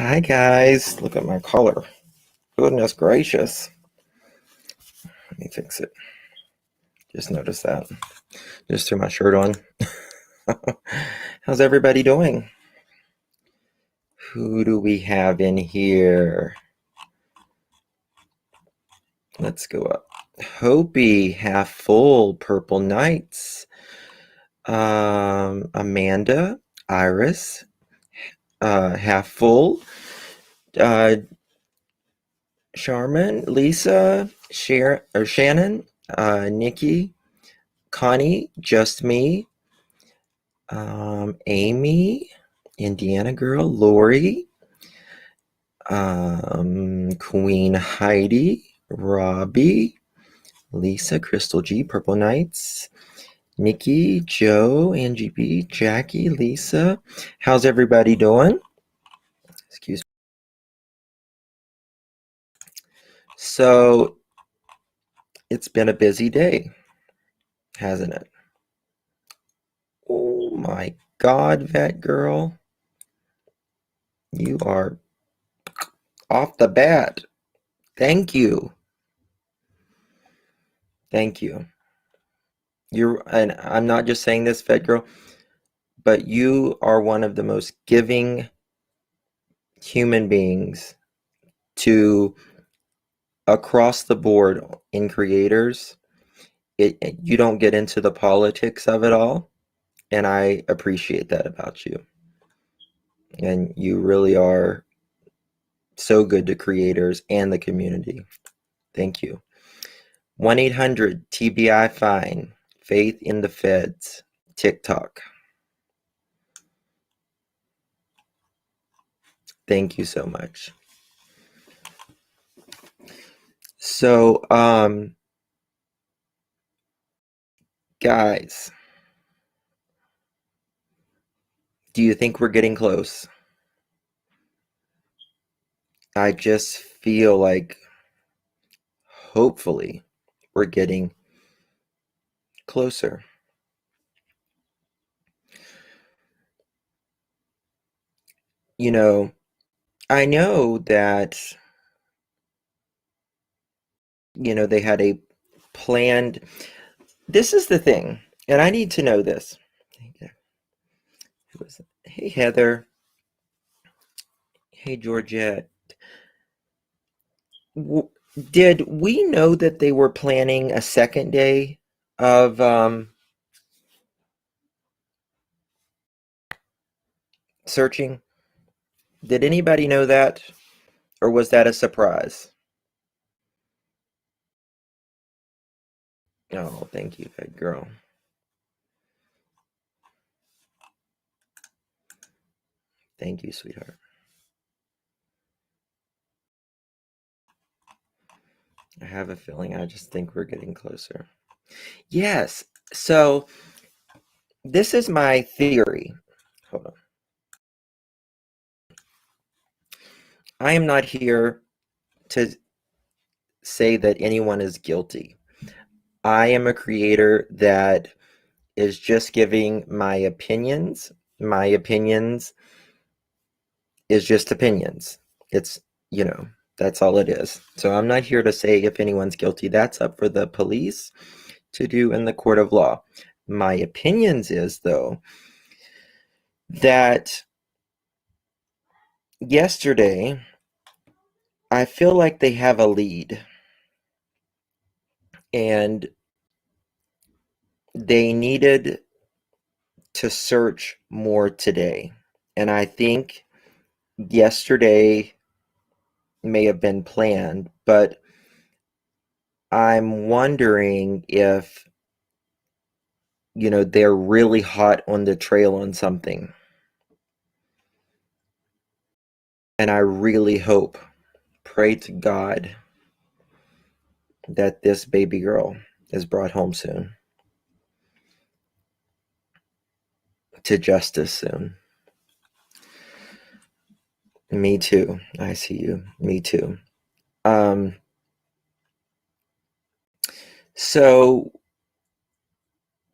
Hi guys, look at my collar. Goodness gracious. Let me fix it. Just noticed that. Just threw my shirt on. How's everybody doing? Who do we have in here? Let's go up. Hopi, half full, Purple Knights. Amanda, Iris, half full. Charmin, Lisa, Shannon, Nikki, Connie, just me, Amy, Indiana Girl, Lori, Queen Heidi, Robbie, Lisa, Crystal G, Purple Knights, Nikki, Joe, Angie B, Jackie, Lisa. How's everybody doing? Excuse me. So, it's been a busy day, hasn't it? Oh my God, Vet Girl. You are off the bat. Thank you. Thank you. And I'm not just saying this, Vet Girl, but you are one of the most giving human beings to across the board in creators. You don't get into the politics of it all, and I appreciate that about you. And you really are so good to creators and the community. Thank you. 1-800-TBI Fine. Faith in the Feds. TikTok. Thank you so much. So, guys, do you think we're getting close? I just feel like hopefully we're getting closer. You know, I know that, they had a planned. This is the thing, and I need to know this. Hey, Heather. Hey, Georgette. Did we know that they were planning a second day of searching? Did anybody know that? Or was that a surprise? Oh, thank you, good girl. Thank you, sweetheart. I have a feeling. I just think we're getting closer. Yes. So this is my theory. Hold on. I am not here to say that anyone is guilty. I am a creator that is just giving my opinions. My opinions is just opinions. It's, that's all it is. So I'm not here to say if anyone's guilty. That's up for the police to do in the court of law. My opinions is, though, that yesterday I feel like they have a lead and they needed to search more today. And I think yesterday may have been planned, but I'm wondering if, they're really hot on the trail on something. And I really hope, pray to God, that this baby girl is brought home soon. To justice soon. Me too. I see you. Me too. So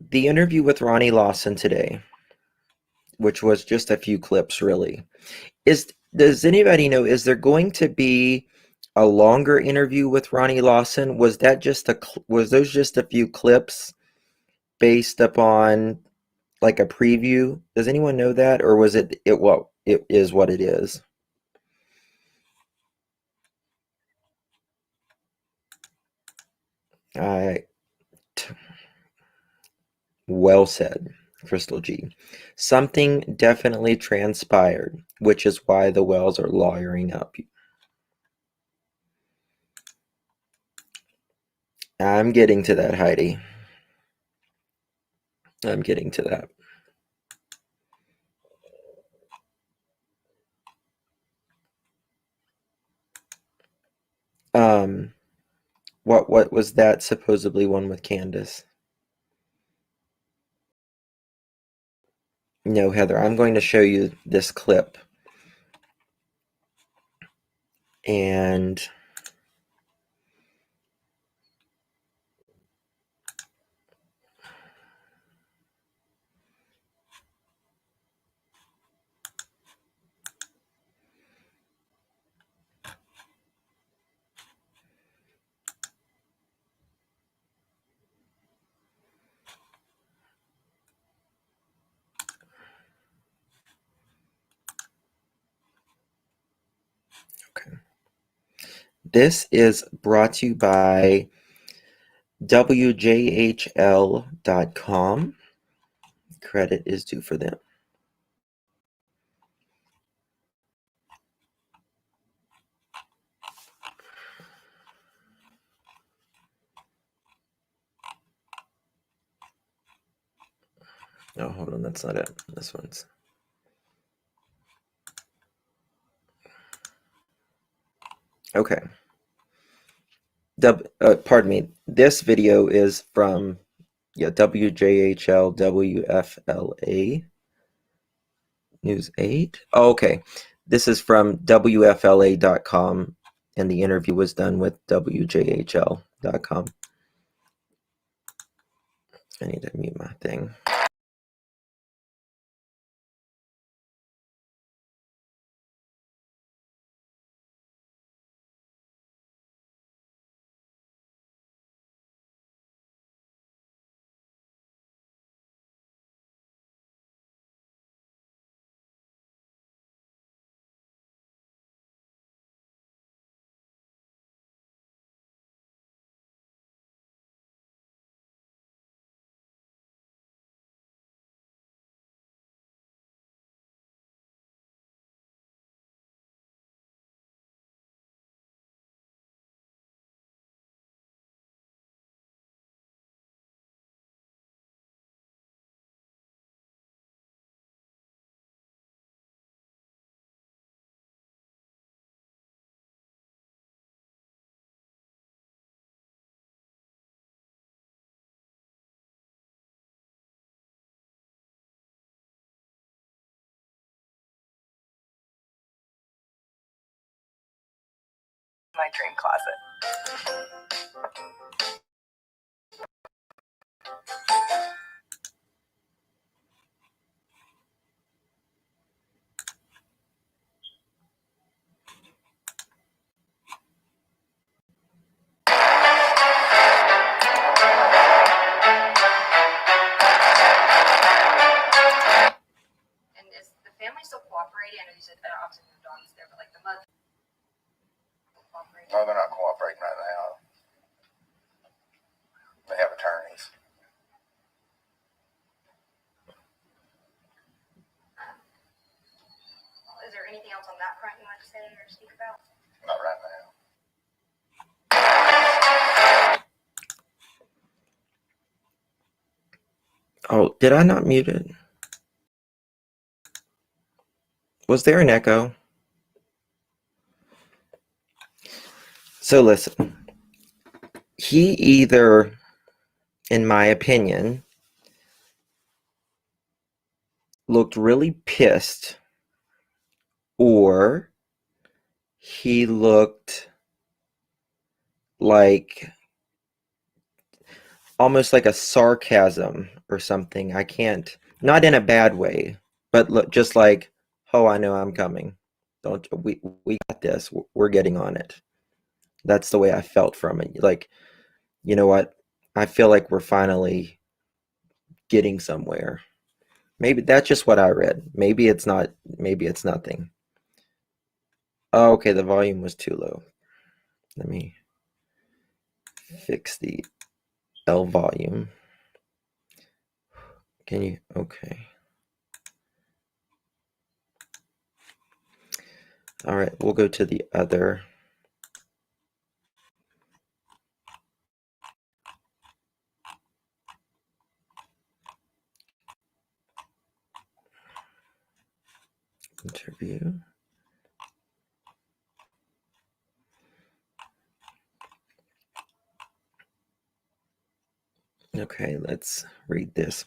the interview with Ronnie Lawson today which was just a few clips, really. Does anybody know, is there going to be a longer interview with Ronnie Lawson? Was those just a few clips based upon like a preview? Does anyone know that, or was it what it is what it is? Well said, Crystal G. Something definitely transpired, which is why the Wells are lawyering up. I'm getting to that, Heidi. I'm getting to that. What was that supposedly one with Candace? No, Heather, I'm going to show you this clip. And okay. This is brought to you by WJHL.com. Credit is due for them. Oh, hold on, that's not it. This one's. Okay. Pardon me. This video is from WJHL WFLA News 8. Oh, okay. This is from WFLA.com, and the interview was done with WJHL.com. I need to mute my thing. My dream closet. And is the family still cooperating? I know you said obviously your dog's there, but like the mother. No, they're not cooperating right now. They have attorneys. Is there anything else on that front you want to say or speak about? Not right now. Oh, did I not mute it? Was there an echo? So listen, he either, in my opinion, looked really pissed, or he looked like almost like a sarcasm or something. I can't, not in a bad way, but look, just like, oh, I know I'm coming. Don't we got this. We're getting on it. That's the way I felt from it. Like, you know what? I feel like we're finally getting somewhere. Maybe that's just what I read. Maybe it's not. Maybe it's nothing. Oh, okay, the volume was too low. Let me fix the L volume. Can you? Okay. All right, we'll go to the other. Interview. Okay, let's read this.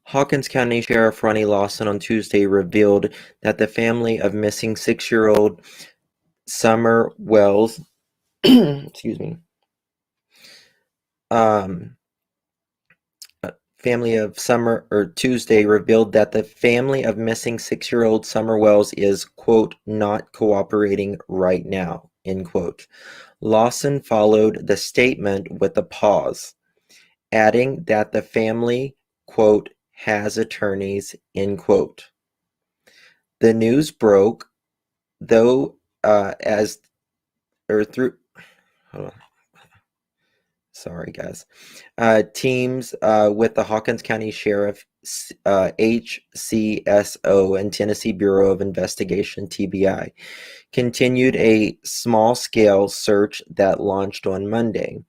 Hawkins County Sheriff Ronnie Lawson on Tuesday revealed that the family of missing 6-year-old Summer Wells, excuse me, Tuesday revealed that the family of missing 6-year-old Summer Wells is, quote, not cooperating right now, end quote. Lawson followed the statement with a pause, adding that the family, quote, has attorneys, end quote. The news broke, though, sorry, guys. Teams with the Hawkins County Sheriff, HCSO, and Tennessee Bureau of Investigation, TBI, continued a small-scale search that launched on Monday.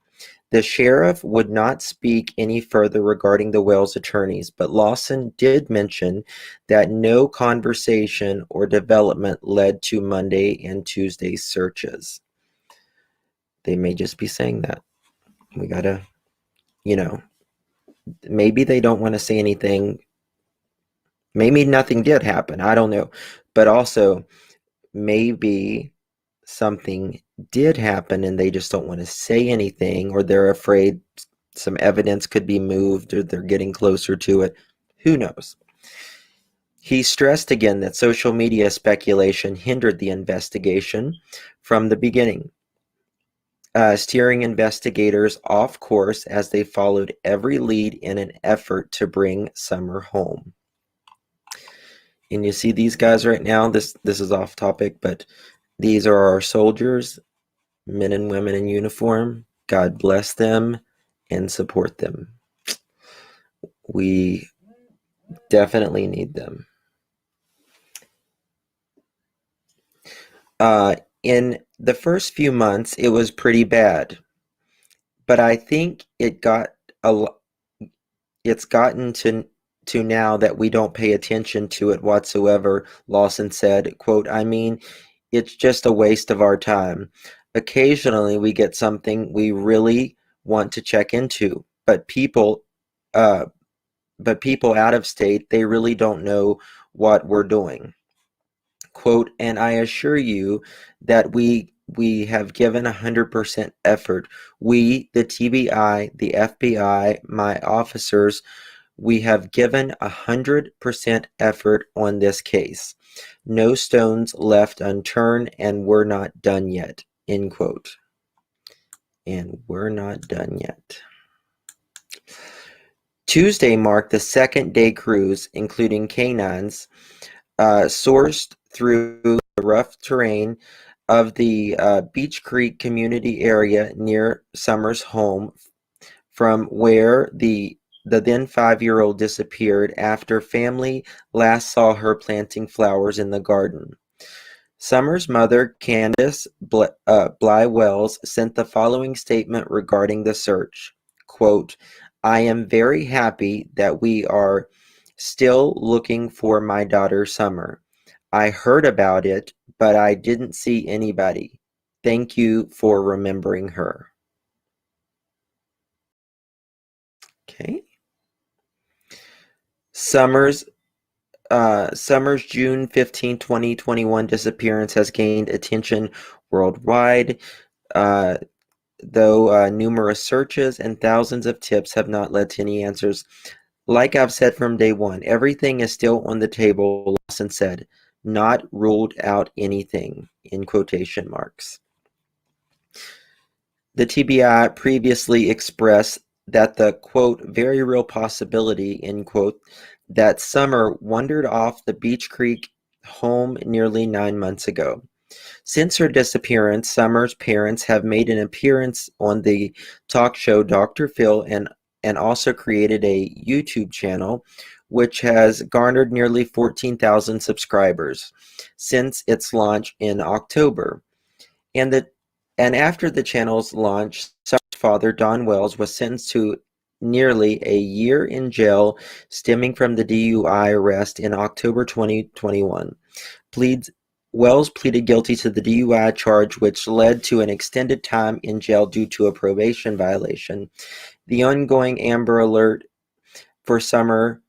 The sheriff would not speak any further regarding the Wells attorneys, but Lawson did mention that no conversation or development led to Monday and Tuesday's searches. They may just be saying that. We gotta, maybe they don't want to say anything. Maybe nothing did happen. I don't know. But also, maybe something did happen and they just don't want to say anything, or they're afraid some evidence could be moved, or they're getting closer to it. Who knows? He stressed again that social media speculation hindered the investigation from the beginning, steering investigators off course as they followed every lead in an effort to bring Summer home. And you see these guys right now, this is off topic, but these are our soldiers, men and women in uniform. God bless them and support them. We definitely need them. In the first few months, it was pretty bad, but I think it's gotten to now that we don't pay attention to it whatsoever, Lawson said, quote, I mean, it's just a waste of our time. Occasionally we get something we really want to check into, but people out of state, they really don't know what we're doing. Quote, and I assure you that we have given 100% effort. We, the TBI, the FBI, my officers, we have given 100% effort on this case. No stones left unturned, and we're not done yet, end quote. And we're not done yet. Tuesday marked the second day cruise, including canines, sourced through the rough terrain of the Beech Creek community area near Summer's home, from where the then 5-year-old disappeared after family last saw her planting flowers in the garden. Summer's mother, Candace Bly Wells, sent the following statement regarding the search. Quote, I am very happy that we are still looking for my daughter Summer. I heard about it, but I didn't see anybody. Thank you for remembering her. Okay. Summer's June 15, 2021 disappearance has gained attention worldwide, though numerous searches and thousands of tips have not led to any answers. Like I've said from day one, everything is still on the table, Lawson said. Not ruled out anything, in quotation marks. The TBI previously expressed that the, quote, very real possibility, end quote, that Summer wandered off the Beech Creek home nearly 9 months ago. Since her disappearance, Summer's parents have made an appearance on the talk show Dr. Phil and also created a YouTube channel which has garnered nearly 14,000 subscribers since its launch in October. And after the channel's launch, Summer's father, Don Wells, was sentenced to nearly a year in jail stemming from the DUI arrest in October 2021. Wells pleaded guilty to the DUI charge, which led to an extended time in jail due to a probation violation. The ongoing Amber Alert for Summer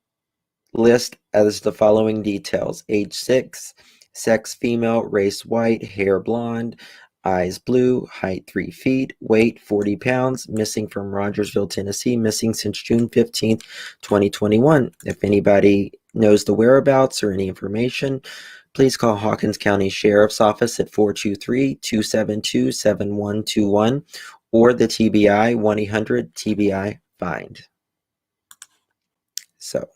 list as the following details: age 6, sex female, race white, hair blonde, eyes blue, height 3 feet, weight 40 pounds, missing from Rogersville, Tennessee, missing since June 15th, 2021. If anybody knows the whereabouts or any information, please call Hawkins County Sheriff's Office at 423-272-7121 or the TBI 1-800-TBI-FIND. So,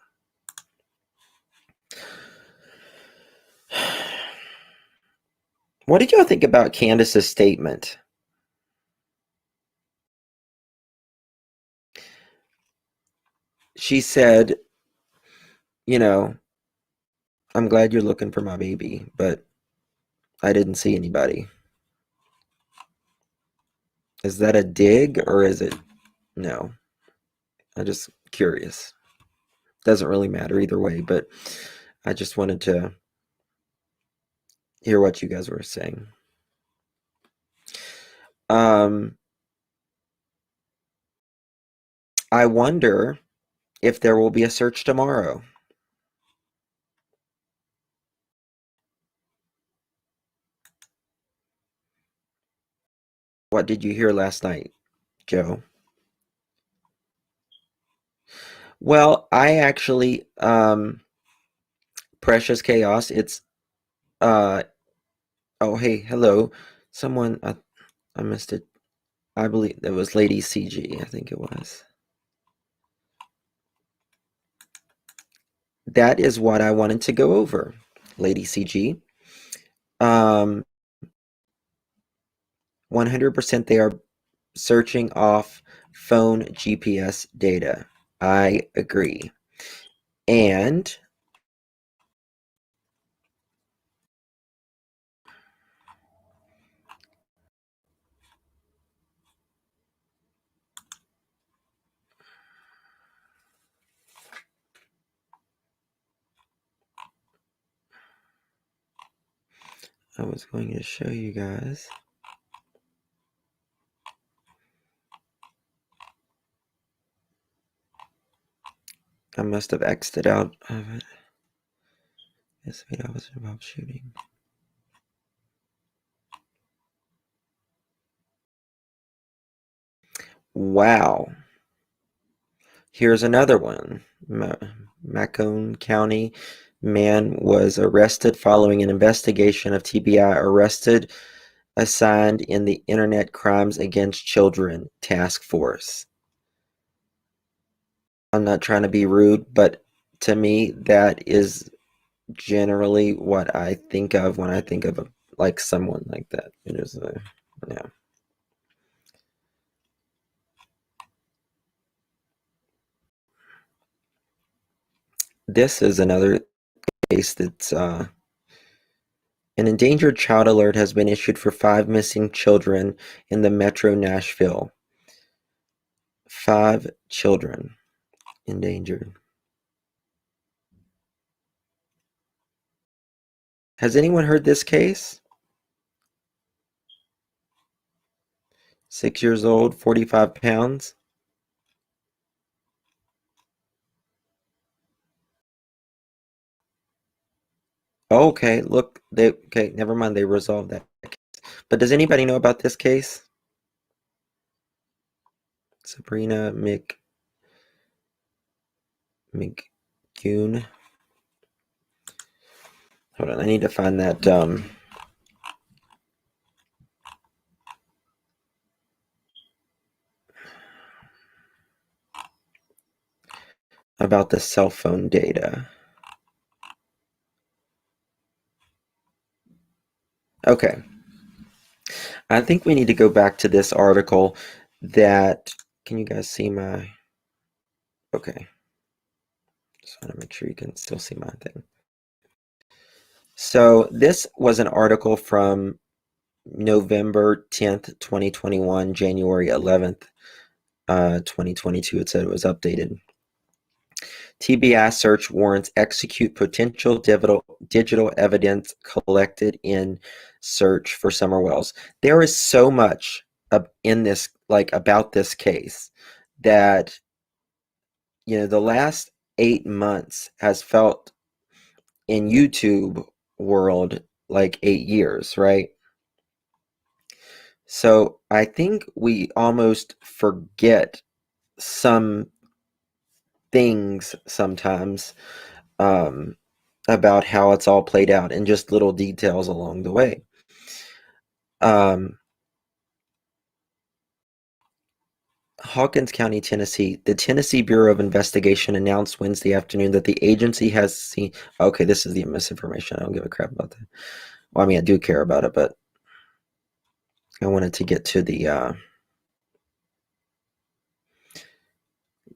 what did y'all think about Candace's statement? She said, you know, I'm glad you're looking for my baby, but I didn't see anybody. Is that a dig or is it no? I'm just curious. Doesn't really matter either way, but I just wanted to hear what you guys were saying. I wonder if there will be a search tomorrow. What did you hear last night, Joe? Well, I actually, Precious Chaos, it's, oh, hey, hello. Someone, I missed it. I believe it was Lady CG, I think it was. That is what I wanted to go over, Lady CG. 100% they are searching off phone GPS data. I agree. And I was going to show you guys. I must have X'd it out of it. This video was about shooting. Wow. Here's another one. Macomb County man was arrested following an investigation of TBI arrested assigned in the Internet Crimes Against Children Task Force. I'm not trying to be rude, but to me, that is generally what I think of when I think of like someone like that. It is yeah. This is another case that's an endangered child alert has been issued for 5 missing children in the Metro Nashville. 5 children endangered. Has anyone heard this case? 6 years old, 45 pounds. Oh, okay, look, okay, never mind, they resolved that case. But does anybody know about this case? Sabrina McCune. Hold on, I need to find that about the cell phone data. Okay. I think we need to go back to this article that, can you guys see my, okay. Just want to make sure you can still see my thing. So this was an article from November 10th, 2021, January 11th, 2022. It said it was updated. TBI search warrants execute potential digital evidence collected in search for summer wells. There is so much in this, like, about this case that, you know, the last 8 months has felt in YouTube world like 8 years, right? So I think we almost forget some things sometimes about how it's all played out and just little details along the way. Hawkins County, Tennessee. The Tennessee Bureau of Investigation announced Wednesday afternoon that the agency has seen... Okay, this is the misinformation. I don't give a crap about that. Well, I mean, I do care about it, but I wanted to get to the...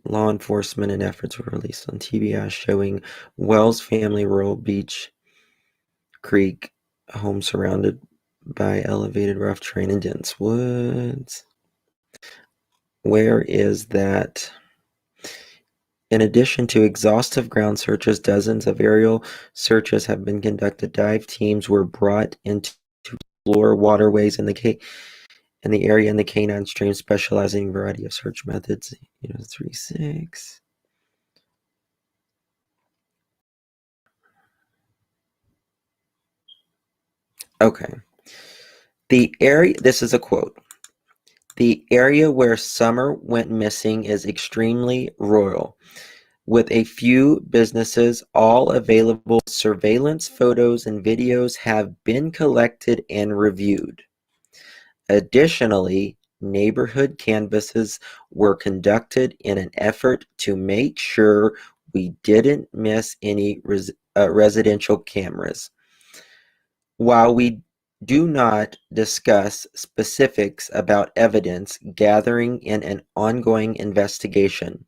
Law enforcement and efforts were released on TBI showing Wells family rural Beach Creek home surrounded by elevated rough terrain and dense woods. Where is that? In addition to exhaustive ground searches, dozens of aerial searches have been conducted. Dive teams were brought in to explore waterways in the area, and the canine stream specializing in a variety of search methods. 36. Okay. The area, this is a quote. The area where Summer went missing is extremely rural, with a few businesses. All available surveillance photos and videos have been collected and reviewed. Additionally, neighborhood canvasses were conducted in an effort to make sure we didn't miss any residential cameras. While we do not discuss specifics about evidence gathering in an ongoing investigation,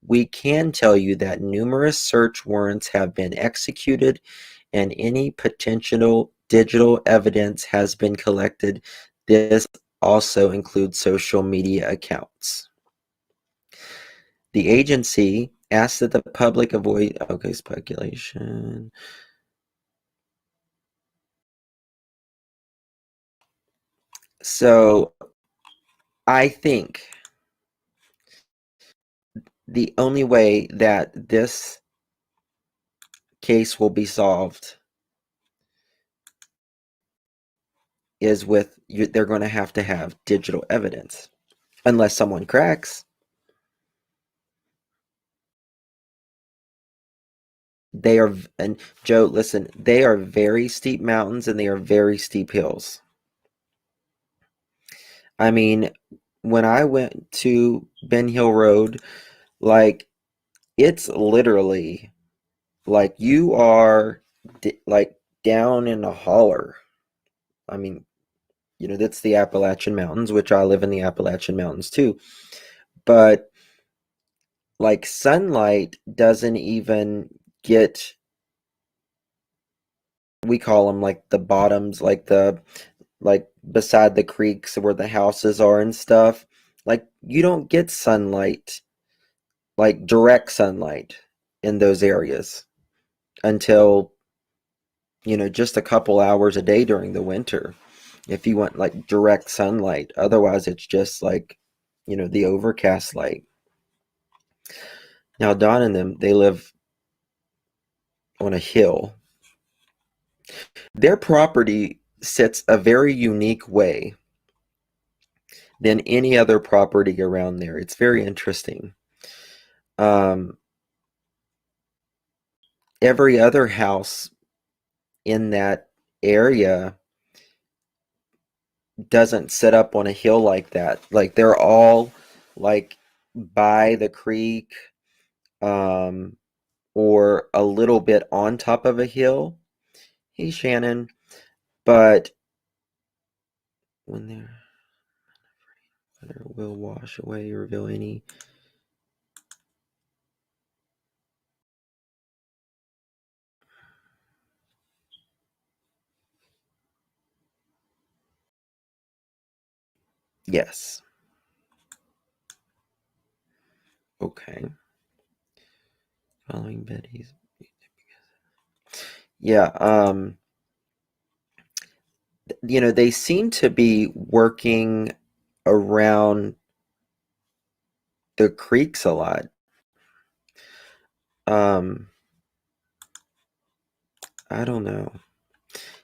we can tell you that numerous search warrants have been executed and any potential digital evidence has been collected. This also includes social media accounts. The agency asks that the public avoid speculation. So I think the only way that this case will be solved is with they're going to have digital evidence, unless someone cracks. They are, and Joe, listen, they are very steep mountains and they are very steep hills. I mean, when I went to Ben Hill Road, like, it's literally like you are like down in a holler. I mean, that's the Appalachian Mountains, which I live in the Appalachian Mountains too. But like sunlight doesn't even get, we call them like the bottoms, like beside the creeks where the houses are and stuff. Like, you don't get sunlight, like direct sunlight in those areas until, just a couple hours a day during the winter. If you want like direct sunlight, otherwise it's just like, the overcast light. Now, Don and them, they live on a hill. Their property sits a very unique way than any other property around there. It's very interesting. every other house in that area doesn't sit up on a hill like that. Like they're all like by the creek, um, or a little bit on top of a hill. Hey, Shannon. But when there will wash away or reveal any. Yes. Okay. Following Betty's. Yeah, they seem to be working around the creeks a lot. Um, I don't know.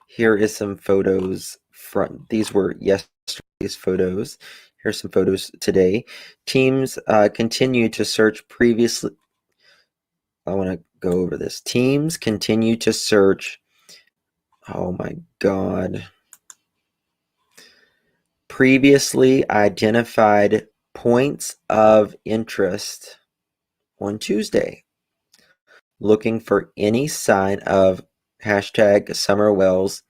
Here is some photos from, these were yesterday's photos. Here's some photos today. Teams continue to search previously. I want to go over this. Teams continue to search. Oh my God. Previously identified points of interest on Tuesday, looking for any sign of #Summer Wells.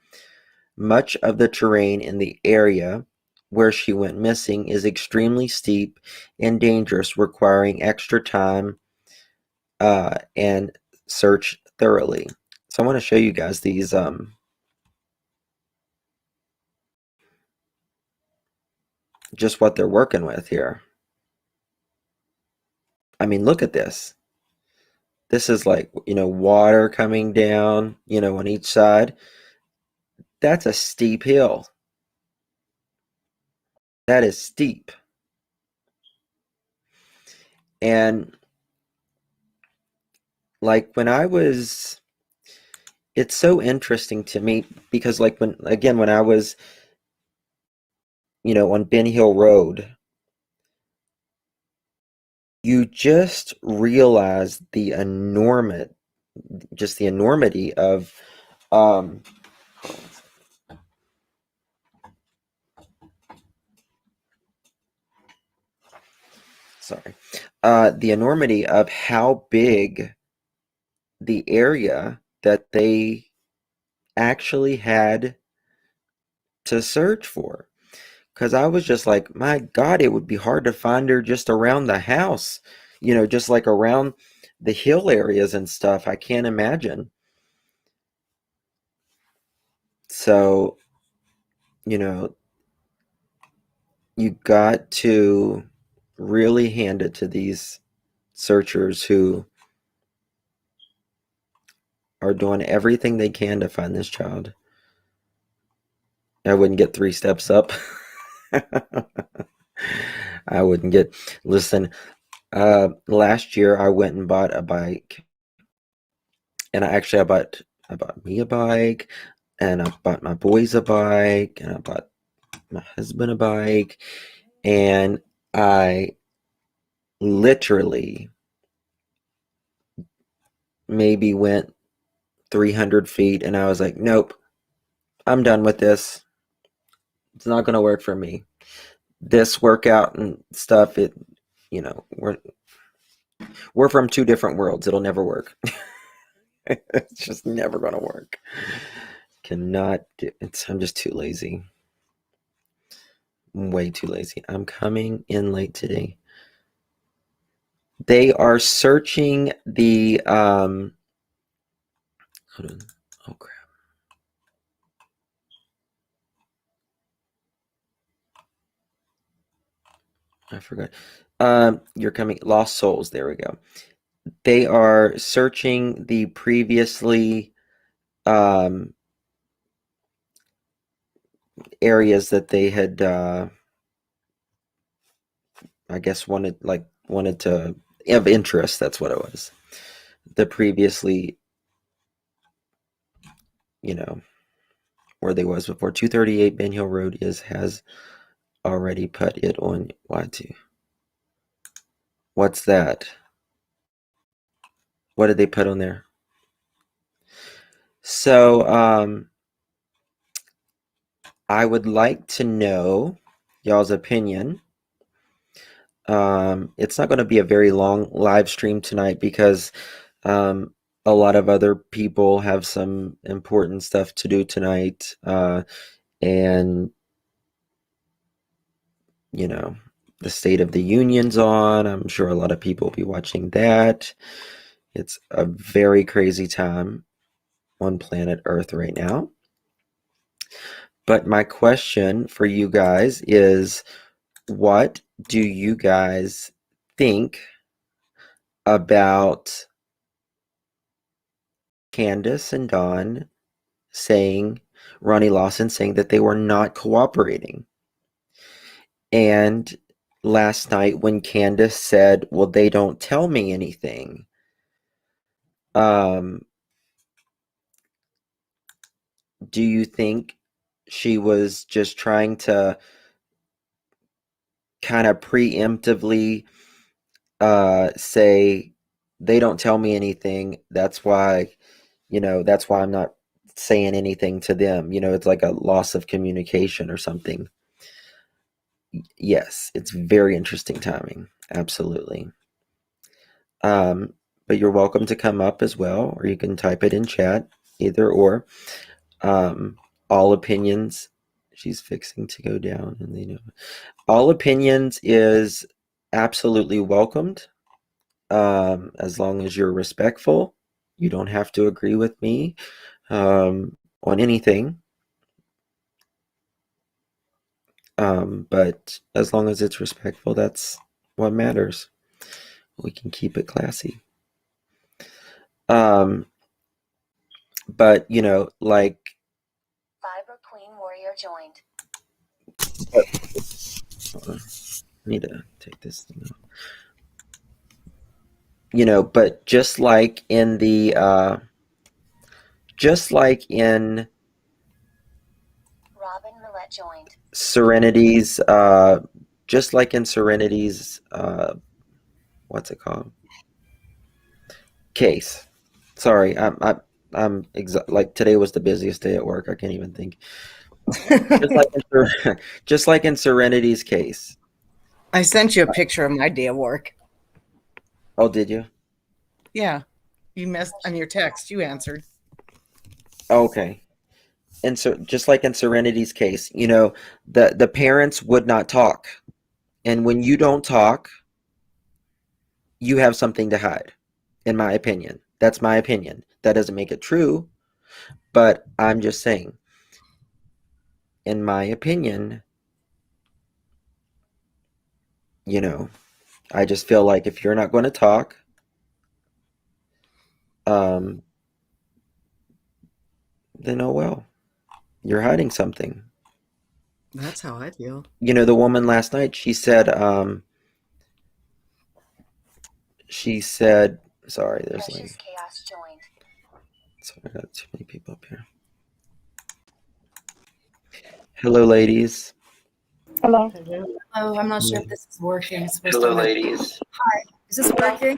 Much of the terrain in the area where she went missing is extremely steep and dangerous, requiring extra time and search thoroughly. So I want to show you guys these just what they're working with here. I mean, look at this. This is like, water coming down, on each side. That's a steep hill. That is steep. And like when I was, it's so interesting to me because like when I was, on Ben Hill Road, you just realize the enormity of, sorry, the enormity of how big the area that they actually had to search for. Because I was just like, my God, it would be hard to find her just around the house, just like around the hill areas and stuff. I can't imagine. So, you got to really hand it to these searchers who are doing everything they can to find this child. I wouldn't get 3 steps up. I wouldn't get, listen, last year I went and bought a bike, and I bought me a bike, and I bought my boys a bike, and I bought my husband a bike, and I literally maybe went 300 feet, and I was like, nope, I'm done with this. It's not going to work for me. This workout and stuff, we're from 2 different worlds. It'll never work. It's just never going to work. Cannot do it. I'm just too lazy. I'm way too lazy. I'm coming in late today. They are searching the hold on. Oh crap. I forgot. You're coming. Lost Souls. There we go. They are searching the previously areas that they had I guess wanted to have interest. That's what it was. The previously, where they was before. 238 Ben Hill Road has already put it on Y2. What's that? What did they put on there? So, I would like to know y'all's opinion. It's not going to be a very long live stream tonight because um, a lot of other people have some important stuff to do tonight. And, you know, the State of the Union's on. I'm sure a lot of people will be watching that. It's a very crazy time on planet Earth right now. But my question for you guys is, what do you guys think about Candace and Dawn saying, Ronnie Lawson saying that they were not cooperating? And last night when Candace said, well, they don't tell me anything, do you think she was just trying to kind of preemptively say, they don't tell me anything, that's why I'm not saying anything to them? It's like a loss of communication or something. Yes, it's very interesting timing. Absolutely. But you're welcome to come up as well, or you can type it in chat, either or. All opinions. She's fixing to go down, and they know. All opinions is absolutely welcomed, as long as you're respectful. You don't have to agree with me on anything. But as long as it's respectful, that's what matters. We can keep it classy. But like, Fiber Queen Warrior joined. hold on. I need to take this thing off. But just like in Robin Millette joined. Serenity's, what's it called? Case. Sorry, like today was the busiest day at work. I can't even think. Just like in Serenity's case. I sent you a picture of my day of work. Oh, did you? Yeah. You missed on your text. You answered. Okay. And so just like in Serenity's case, the parents would not talk. And when you don't talk, you have something to hide, in my opinion. That's my opinion. That doesn't make it true, but I'm just saying, in my opinion, I just feel like if you're not going to talk, then oh well, you're hiding something. That's how I feel. The woman last night, she said, sorry, there's Precious Chaos joined. So I got too many people up here. Hello, ladies. Hello. Oh, I'm not sure if this is working. It's supposed Hello, to. ladies. Is this working?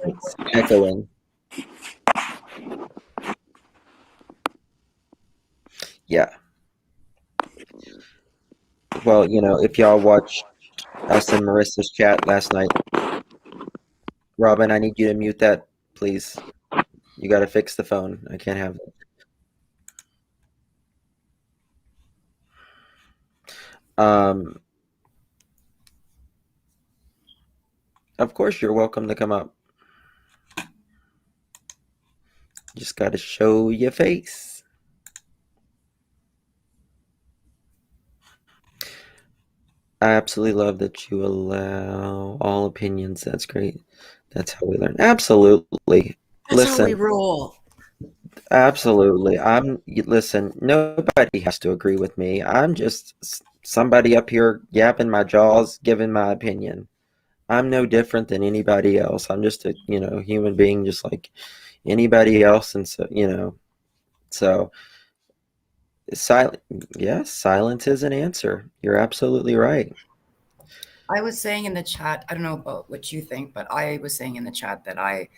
It's echoing. Yeah. Well, if y'all watched us and Marissa's chat last night, Robin, I need you to mute that, please. You got to fix the phone. I can't have it. Of course, you're welcome to come up. Just got to show your face. I absolutely love that you allow all opinions. That's great. That's how we learn. Absolutely. That's how we roll. Absolutely. Listen, nobody has to agree with me. I'm just somebody up here yapping my jaws, giving my opinion. I'm no different than anybody else. I'm just a, human being just like anybody else. And so silent. Yes, silence is an answer. You're absolutely right. I was saying in the chat, I don't know about what you think, but I was saying in the chat that I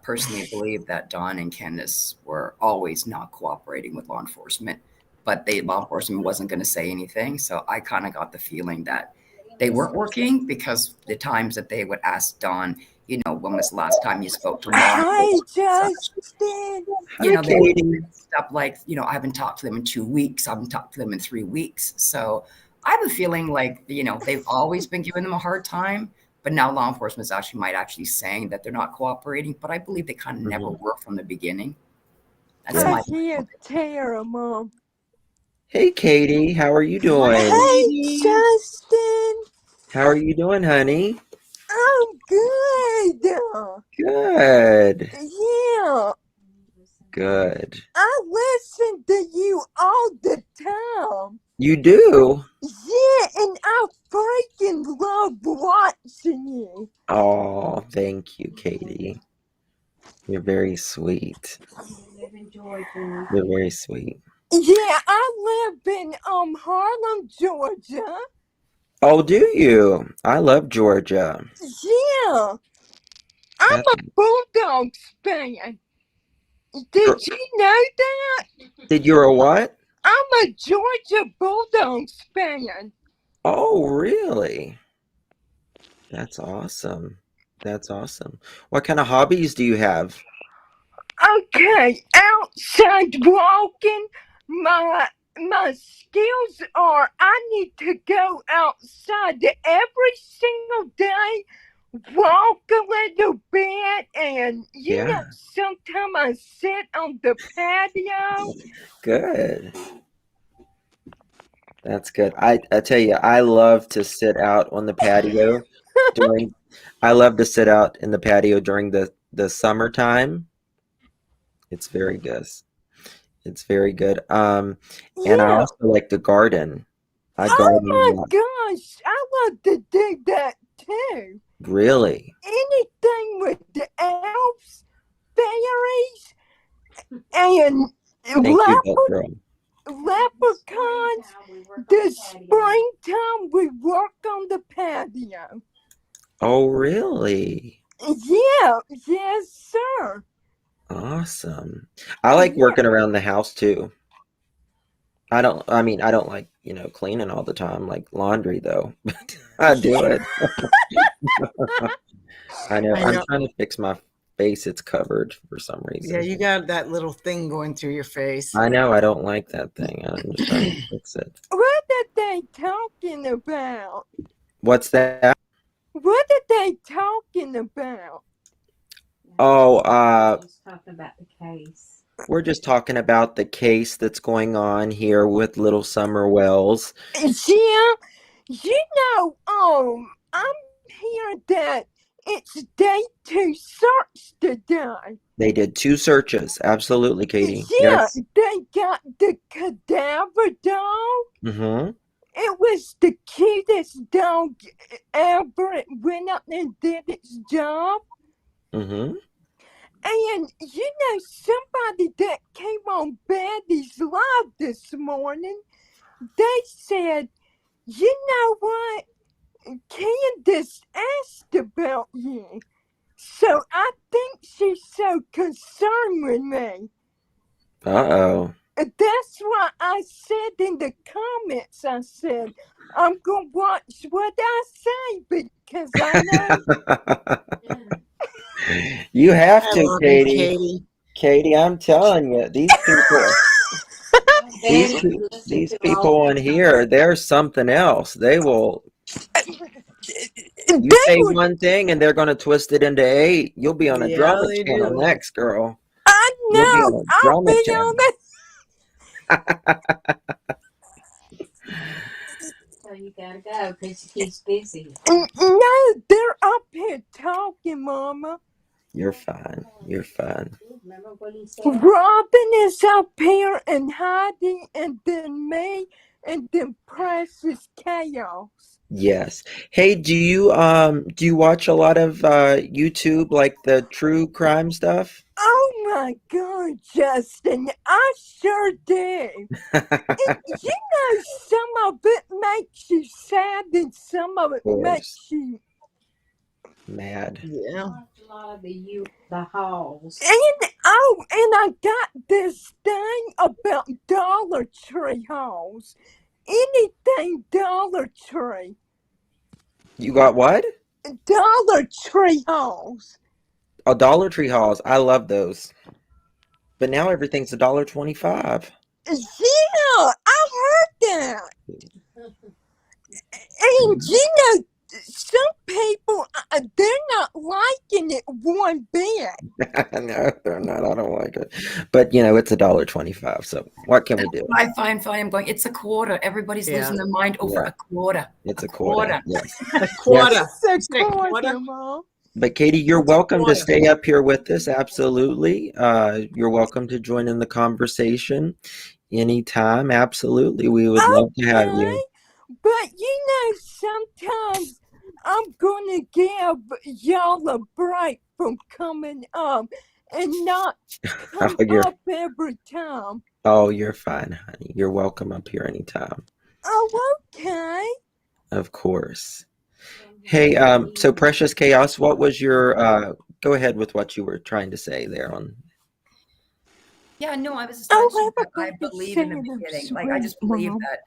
personally believe that Don and Candace were always not cooperating with law enforcement, but law enforcement wasn't going to say anything. So I kind of got the feeling that they weren't working, because the times that they would ask Don, when was the last time you spoke to law Hi, enforcement? Justin. They would Katie. say stuff like, I haven't talked to them in 2 weeks. I haven't talked to them in 3 weeks. So I have a feeling like, they've always been giving them a hard time, but now law enforcement might actually saying that they're not cooperating, but I believe they kind of never were from the beginning. That's Yeah. my I hear Tara, Mom. Hey, Katie, how are you doing? Hey, Justin. How are you doing, honey? I'm good. Good. Yeah, Good. I listen to you all the time. You do? Yeah, and I freaking love watching you. Oh, thank you, Katie. You're very sweet. You're very sweet. Yeah, I live in Harlem, Georgia. Oh, do you? I love Georgia. Yeah, I'm That's- a Bulldogs fan. Did you know that? Did you a what? I'm a Georgia Bulldogs fan. Oh, really? That's awesome. That's awesome. What kind of hobbies do you have? Okay, outside walking, my skills are I need to go outside every single day, walk a little bit, and Yeah. sometimes I sit on the patio. Good. That's good. I tell you, I love to sit out on the patio I love to sit out in the patio during the summertime. It's very good. It's very good. And I Yeah. also like to garden. I Oh garden a my lot. gosh, I love to do that too. Really? Anything with the elves, fairies, and Thank you, Beth girl. leprechauns. The springtime we work on the patio. Oh, really? Yeah, yes, sir. Awesome. I like working around the house too. I don't like, cleaning all the time, like laundry though. But I do it. I know. I'm trying to fix my face. It's covered for some reason. Yeah, you got that little thing going through your face. I know. I don't like that thing. I'm just trying to fix it. What are they talking about? What's that? What are they talking about? Oh, Just talking about the case. we're just talking about the case that's going on here with Little Summer Wells. Yeah, I'm hearing that it's day 2 search today. They did 2 searches. Absolutely, Katie. Yeah, Yes. they got the cadaver dog. Mm-hmm. It was the cutest dog ever. It went up and did its job. Mm-hmm. And somebody that came on Betty's Live this morning, they said, you know what? Candace asked about you. So I think she's so concerned with me. Uh-oh. That's why I said in the comments, I said, I'm going to watch what I say because I know. You have I to, love you, Katie. Katie. Katie, I'm telling you, these people on here, they're something else. They will. You say one thing and they're going to twist it into 8. You'll be on a Yeah, drama they channel do. next, girl. I You'll be know. on a I'll drama be channel. on it. So you gotta go because she keeps busy. No, they're up here talking, Mama. You're fine. You're fine. Remember what he said? Robin is up here and hiding, and then me, and then Precious Chaos. Yes. Hey, do you watch a lot of YouTube, like the true crime stuff? Oh my God, Justin, I sure do. Some of it makes you sad and some of it course. makes you Mad. Yeah. Watch a lot of the halls. And I got this thing about Dollar Tree hauls. Anything Dollar Tree. You got what? Dollar Tree hauls. Oh, Dollar Tree hauls. I love those. But now everything's $1.25. Yeah, I heard that. And you know, some people, they're not liking it one bit. No, they're not. I don't like it. But you know, it's $1.25. So what can we do? I find funny. I'm going, it's a quarter. Everybody's Yeah. losing their mind over Yeah. a quarter. It's a quarter. Yes. A quarter. It's Say a quarter. quarter, Mom. But Katie, you're What's a welcome to quarter? stay up here with us. Absolutely. You're welcome to join in the conversation anytime. Absolutely. We would love to have Okay, you. but you know, sometimes I'm gonna give y'all a break from coming up and not come You're up every time. you're fine, honey. You're welcome up here anytime. Oh, okay. Of course. Hey, so Precious Chaos, what was your go ahead with what you were trying to say there on Yeah, no, I was just Oh, mentioning that I everybody's believe in the saying I'm beginning. Like, I just sweet, believe Mom. that,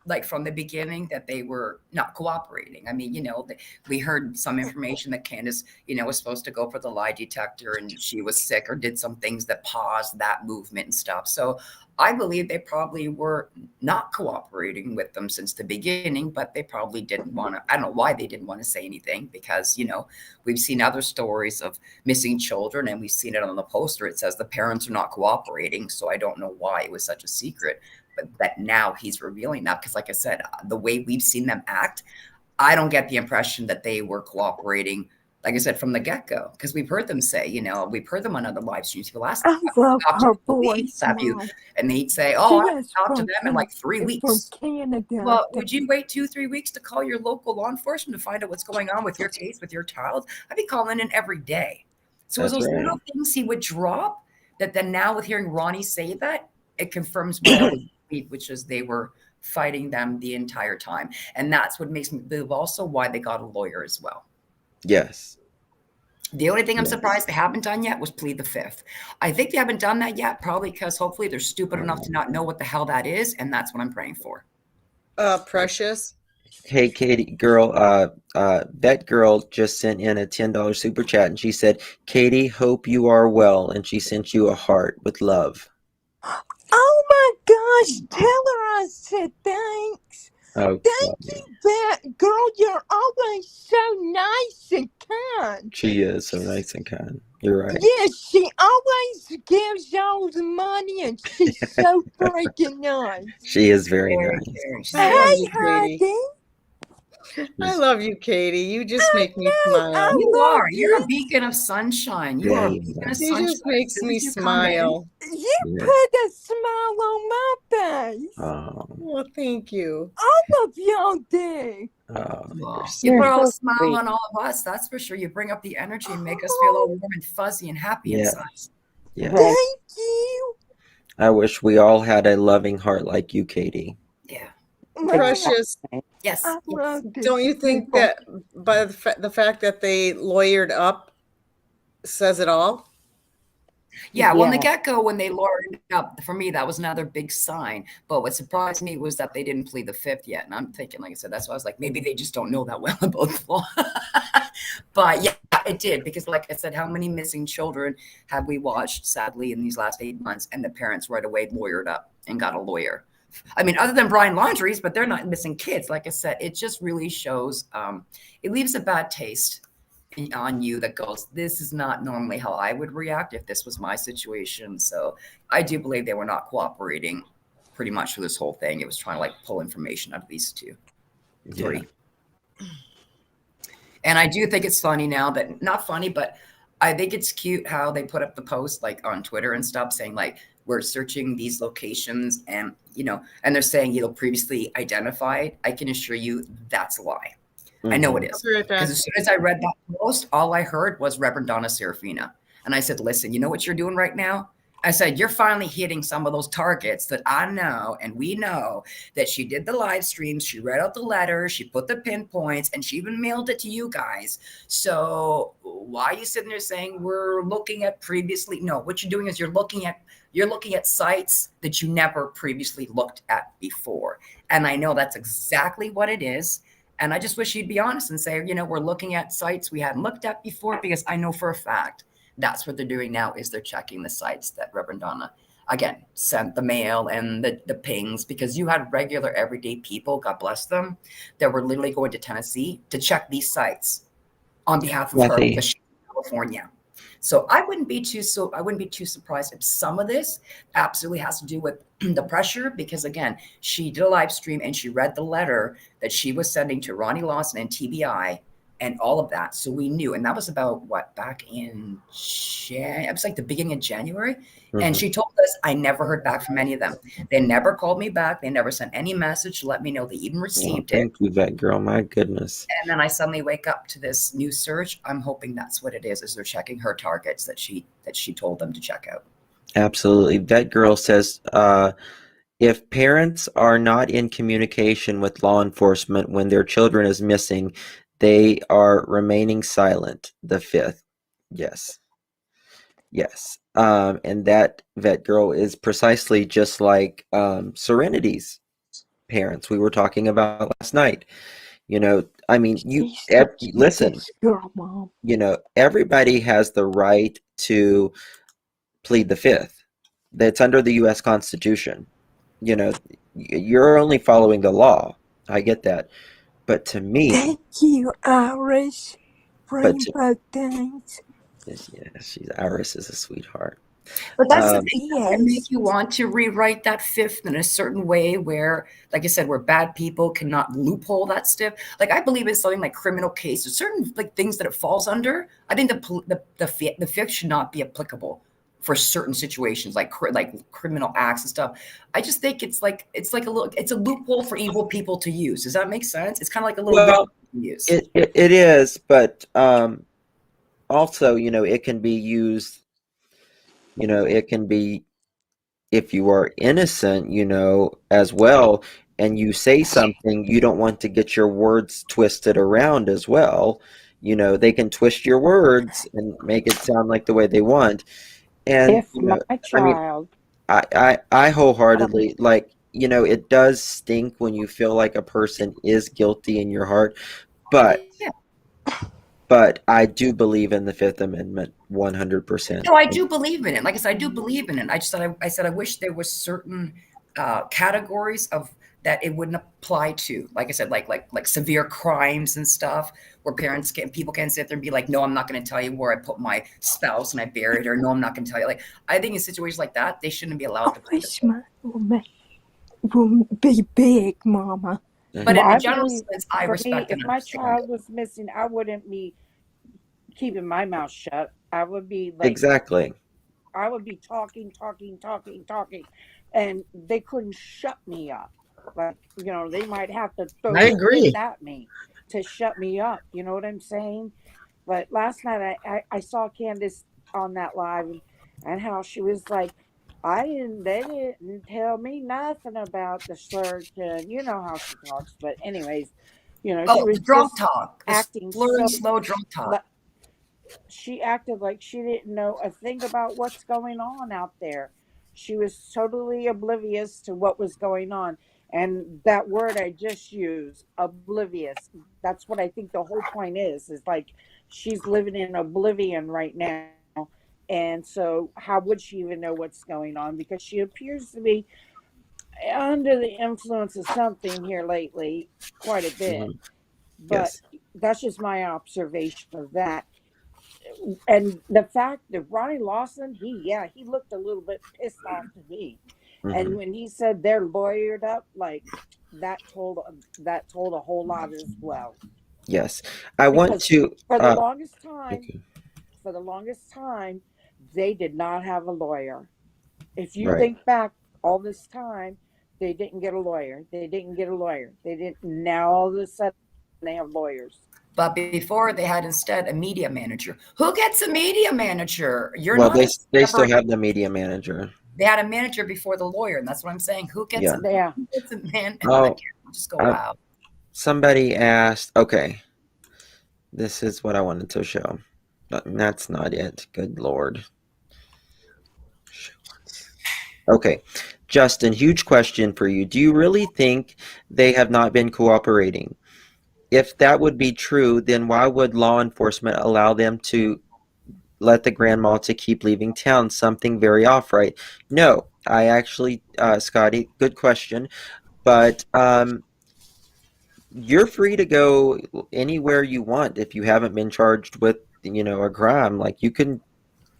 like, from the beginning, that they were not cooperating. I mean, you know, we heard some information that Candace, you know, was supposed to go for the lie detector and she was sick or did some things that paused that movement and stuff. So I believe they probably were not cooperating with them since the beginning, but they probably didn't want to. I don't know why they didn't want to say anything, because, you know, we've seen other stories of missing children and we've seen it on the poster. It says the parents are not cooperating. So I don't know why it was such a secret, but that now he's revealing that, because like I said, the way we've seen them act, I don't get the impression that they were cooperating, like I said, from the get-go, because we've heard them say, you know, we've heard them on other live streams. People ask them, I love talk to her the police, voice, have you? Mom. And they'd say, She oh, I is talked to from them in like 3 from weeks. Canada. Well, would you wait 2-3 weeks to call your local law enforcement to find out what's going on with your case, with your child? I'd be calling in every day. So it was That's those right. little things he would drop that then now with hearing Ronnie say that, it confirms what I always believed, which is they were fighting them the entire time. And that's what makes me believe also why they got a lawyer as well. Yes. The only thing I'm Yes. surprised they haven't done yet was plead the fifth. I think they haven't done that yet, probably because hopefully they're stupid enough to not know what the hell that is. And that's what I'm praying for. Precious. Hey, Katie, girl, that girl just sent in a $10 super chat and she said, Katie, hope you are well. And she sent you a heart with love. Oh my gosh, tell her I said thanks. Oh, Thank you, that girl. You're always so nice and kind. she is so nice and kind. You're right. Yeah, she always gives y'all the money and she's so freaking nice. She is very Very nice. caring. She's I very- love Hey, you, Katie. Heidi. I love you, Katie. You just make me know, smile. You love are. You're you. a beacon of sunshine. You are a Yeah. beacon of She sunshine. just makes As soon me as you come in, smile. You Yeah. put a smile on my face. Oh, Well, thank you. All of y'all do. oh, well, you're you You're put a so smile sweet. on all of us. That's for sure. You bring up the energy and make us feel all warm and fuzzy and happy Yeah. inside. yes. Thank you. I wish we all had a loving heart like you, Katie. Yeah. Precious, Yes. I love this. don't you think people. that by the fact that they lawyered up says it all? Yeah, well, in the get-go, when they lawyered up, for me, that was another big sign. But what surprised me was that they didn't plead the fifth yet. And I'm thinking, like I said, that's why I was like, maybe they just don't know that well about the law. But yeah, it did. Because like I said, how many missing children have we watched, sadly, in these last 8 months? And the parents right away lawyered up and got a lawyer. I mean, other than Brian Laundrie's, but they're not missing kids. Like I said, it just really shows, it leaves a bad taste on you that goes, this is not normally how I would react if this was my situation. So I do believe they were not cooperating pretty much for this whole thing. It was trying to like pull information out of these three. And I do think it's funny now that, not funny, but I think it's cute how they put up the post like on Twitter and stuff saying like, we're searching these locations and, you know, and they're saying, you know, previously identified. I can assure you that's a lie. I know it is. Because as soon as I read that post, all I heard was Reverend Donna Serafina. And I said, listen, you know what you're doing right now? I said, you're finally hitting some of those targets that I know, and we know that she did the live streams, she read out the letter, she put the pinpoints, and she even mailed it to you guys. So why are you sitting there saying we're looking at previously? No, what you're doing is you're looking at sites that you never previously looked at before. And I know that's exactly what it is. And I just wish you'd be honest and say, we're looking at sites we hadn't looked at before, because I know for a fact that's what they're doing now, is they're checking the sites that Reverend Donna, again, sent the mail and the pings, because you had regular everyday people, God bless them, that were literally going to Tennessee to check these sites on behalf of her, Kathy. because she's in California. So I wouldn't be too surprised if some of this absolutely has to do with the pressure, because again, she did a live stream and she read the letter that she was sending to Ronnie Lawson and TBI and all of that. So we knew, and that was about back in it was like the beginning of January. Mm-hmm. And she told us, I never heard back from any of them. They never called me back. They never sent any message to let me know they even received it. Thank you, Vet Girl. My goodness. And then I suddenly wake up to this new search. I'm hoping that's what it is they're checking her targets that she told them to check out. Absolutely. Vet Girl says, if parents are not in communication with law enforcement when their children is missing, they are remaining silent. The 5th. Yes. And that Vet Girl is precisely just like Serenity's parents we were talking about last night. I mean, listen, Girl, Mom. Everybody has the right to plead the 5th. That's under the U.S. Constitution. You're only following the law. I get that. But to me, Thank you, Iris. Rainbow things. Iris is a sweetheart. But that's the thing that Yes. can make you want to rewrite that 5th in a certain way where, like I said, where bad people cannot loophole that stuff. Like I believe in something like criminal cases, certain like things that it falls under. I think the 5th should not be applicable for certain situations like criminal acts and stuff. I just think it's a loophole for evil people to use. Does that make sense? It's kind of like a little use. It is, but also, it can be used. It can be, if you are innocent, as well, and you say something, you don't want to get your words twisted around as well. They can twist your words and make it sound like the way they want. And If my child, I wholeheartedly it does stink when you feel like a person is guilty in your heart, but I do believe in the 5th Amendment 100%. No, I do believe in it. Like I said, I do believe in it. I said I wish there was certain categories of that it wouldn't apply to. Like I said, like severe crimes and stuff, where people can sit there and be like, no, I'm not going to tell you where I put my spouse and I buried her. No, I'm not going to tell you. Like, I think in situations like that, they shouldn't be allowed to. Always will be big, Mama. But in Well, a I general believe sense, I for me, respect if and my understand. child was missing, I wouldn't be keeping my mouth shut. I would be like, Exactly. I would be talking, and they couldn't shut me up. Like, they might have to throw I agree. things at me to shut me up. You know what I'm saying? But last night I saw Candace on that live and how she was like, they didn't tell me nothing about the search, and you know how she talks. But anyways, she was drunk just talk. acting Slurred, so slow drunk talk. she acted like she didn't know a thing about what's going on out there. She was totally oblivious to what was going on. And that word I just used, oblivious, that's what I think the whole point is like she's living in oblivion right now. And so how would she even know what's going on? Because she appears to be under the influence of something here lately, quite a bit. Mhm. But Yes. that's just my observation of that. And the fact that Ronnie Lawson, he looked a little bit pissed off to me. And Mhm. when he said they're lawyered up, like that told a whole lot as well. Yes. I want Because to. for the longest Okay. time, they did not have a lawyer. If you Right. think back all this time, they didn't get a lawyer. They didn't. Now all of a sudden they have lawyers. But before they had instead a media manager. Who gets a media manager? You're Well, not they a still have the media manager. They had a manager before the lawyer, and that's what I'm saying. Who gets Yeah. Yeah. who gets a man? Oh, Just go I- wow. Somebody asked, okay, this is what I wanted to show. But that's not it. Good Lord. Okay. Justin, huge question for you. Do you really think they have not been cooperating? If that would be true, then why would law enforcement allow them to let the grandma to keep leaving town? Something very off, right? No, I actually, Scotty, good question. But you're free to go anywhere you want if you haven't been charged with, a crime. Like, you can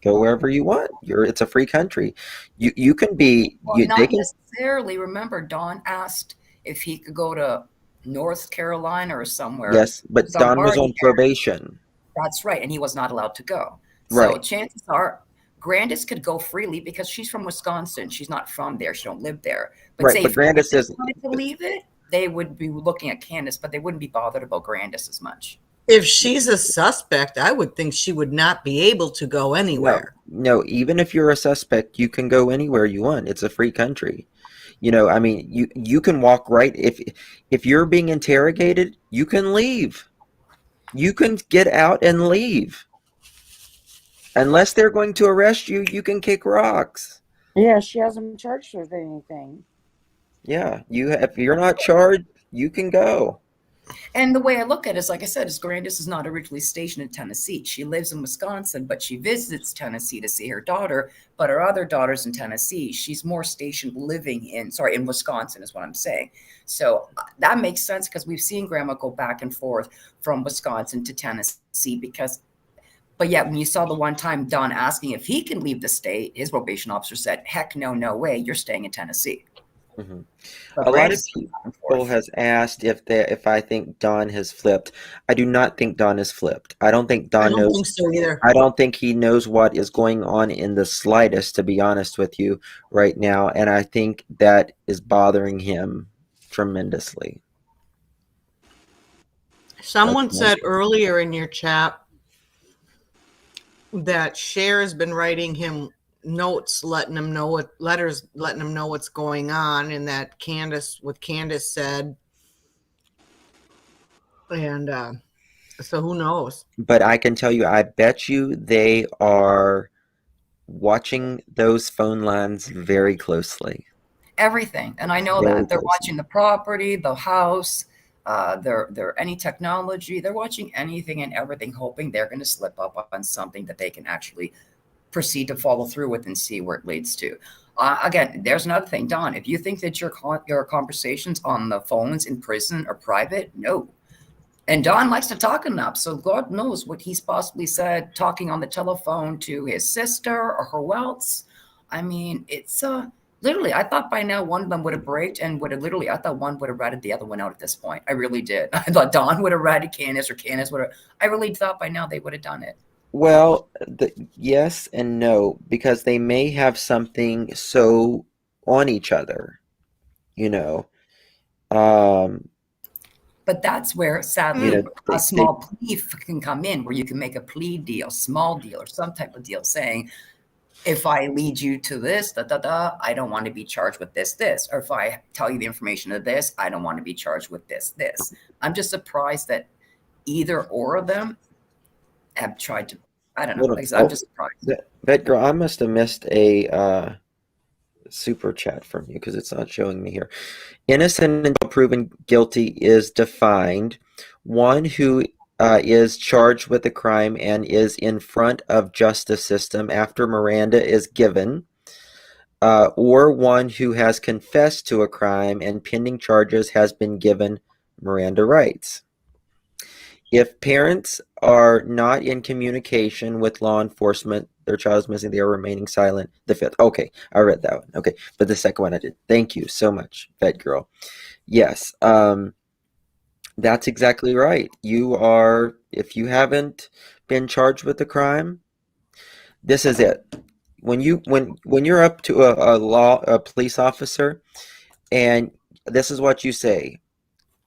go wherever you want. It's a free country. You can be. Well, They not can. necessarily. Remember, Don asked if he could go to North Carolina or somewhere. Yes, but Some Don was party on probation. That's right, and he was not allowed to go. So Right. chances are Grandis could go freely because she's from Wisconsin. She's not from there. She don't live there. But Right, say but if Grandis Grandis isn't. wanted to leave it, they would be looking at Candace, but they wouldn't be bothered about Grandis as much. If she's a suspect, I would think she would not be able to go anywhere. No, even if you're a suspect, you can go anywhere you want. It's a free country. I mean, you can walk right. If you're being interrogated, you can leave. You can get out and leave. Unless they're going to arrest you, you can kick rocks. Yeah, she hasn't been charged with anything. Yeah, if you're not charged, you can go. And the way I look at it is, like I said, is Grandis is not originally stationed in Tennessee. She lives in Wisconsin, but she visits Tennessee to see her daughter. But her other daughter's in Tennessee. She's more stationed living in Wisconsin is what I'm saying. So that makes sense because we've seen Grandma go back and forth from Wisconsin to Tennessee but yet, when you saw the one time Don asking if he can leave the state, his probation officer said, heck no way, you're staying in Tennessee. Mm-hmm. But A lot of Grandis people has asked if I think Don has flipped. I do not think Don is flipped. I don't think I Don don't knows. think so either. I don't think he knows what is going on in the slightest, to be honest with you, right now. And I think that is bothering him tremendously. Someone That's said earlier in your chat that Cher has been writing him notes, letting him know what's going on, and that Candace said, and so who knows? But I can tell you, I bet you they are watching those phone lines very closely. everything. And I know Very that they're closely. watching the property, the house, they're any technology. They're watching anything and everything, hoping they're going to slip up on something that they can actually proceed to follow through with and see where it leads to. Again, there's another thing, Don. If you think that your conversations on the phones in prison are private, no. And Don likes to talk enough, so God knows what he's possibly said talking on the telephone to his sister or who else. I mean, it's literally, I thought by now one of them would have braked and I thought one would have ratted the other one out at this point. I really did. I thought Don would have ratted Candace or Candace would have. I really thought by now they would have done it. Well, yes and no, because they may have something so on each other, But that's where, sadly, You know, a small plea can come in, where you can make a plea deal, small deal, or some type of deal saying, if I lead you to this, I don't want to be charged with this. Or if I tell you the information of this, I don't want to be charged with this. I'm just surprised that either or of them have tried to, I don't know. Like I said, I'm just surprised. That girl, I must have missed a super chat from you because it's not showing me here. Innocent until proven guilty is defined one who is charged with a crime and is in front of justice system after Miranda is given, or one who has confessed to a crime and pending charges has been given Miranda rights. If parents are not in communication with law enforcement, their child is missing, they are remaining silent. The fifth. Okay, I read that one. Okay, but the second one I did. Thank you so much, Vet Girl. Yes, that's exactly right. If you haven't been charged with a crime, this is it. When you're up to a police officer, and this is what you say: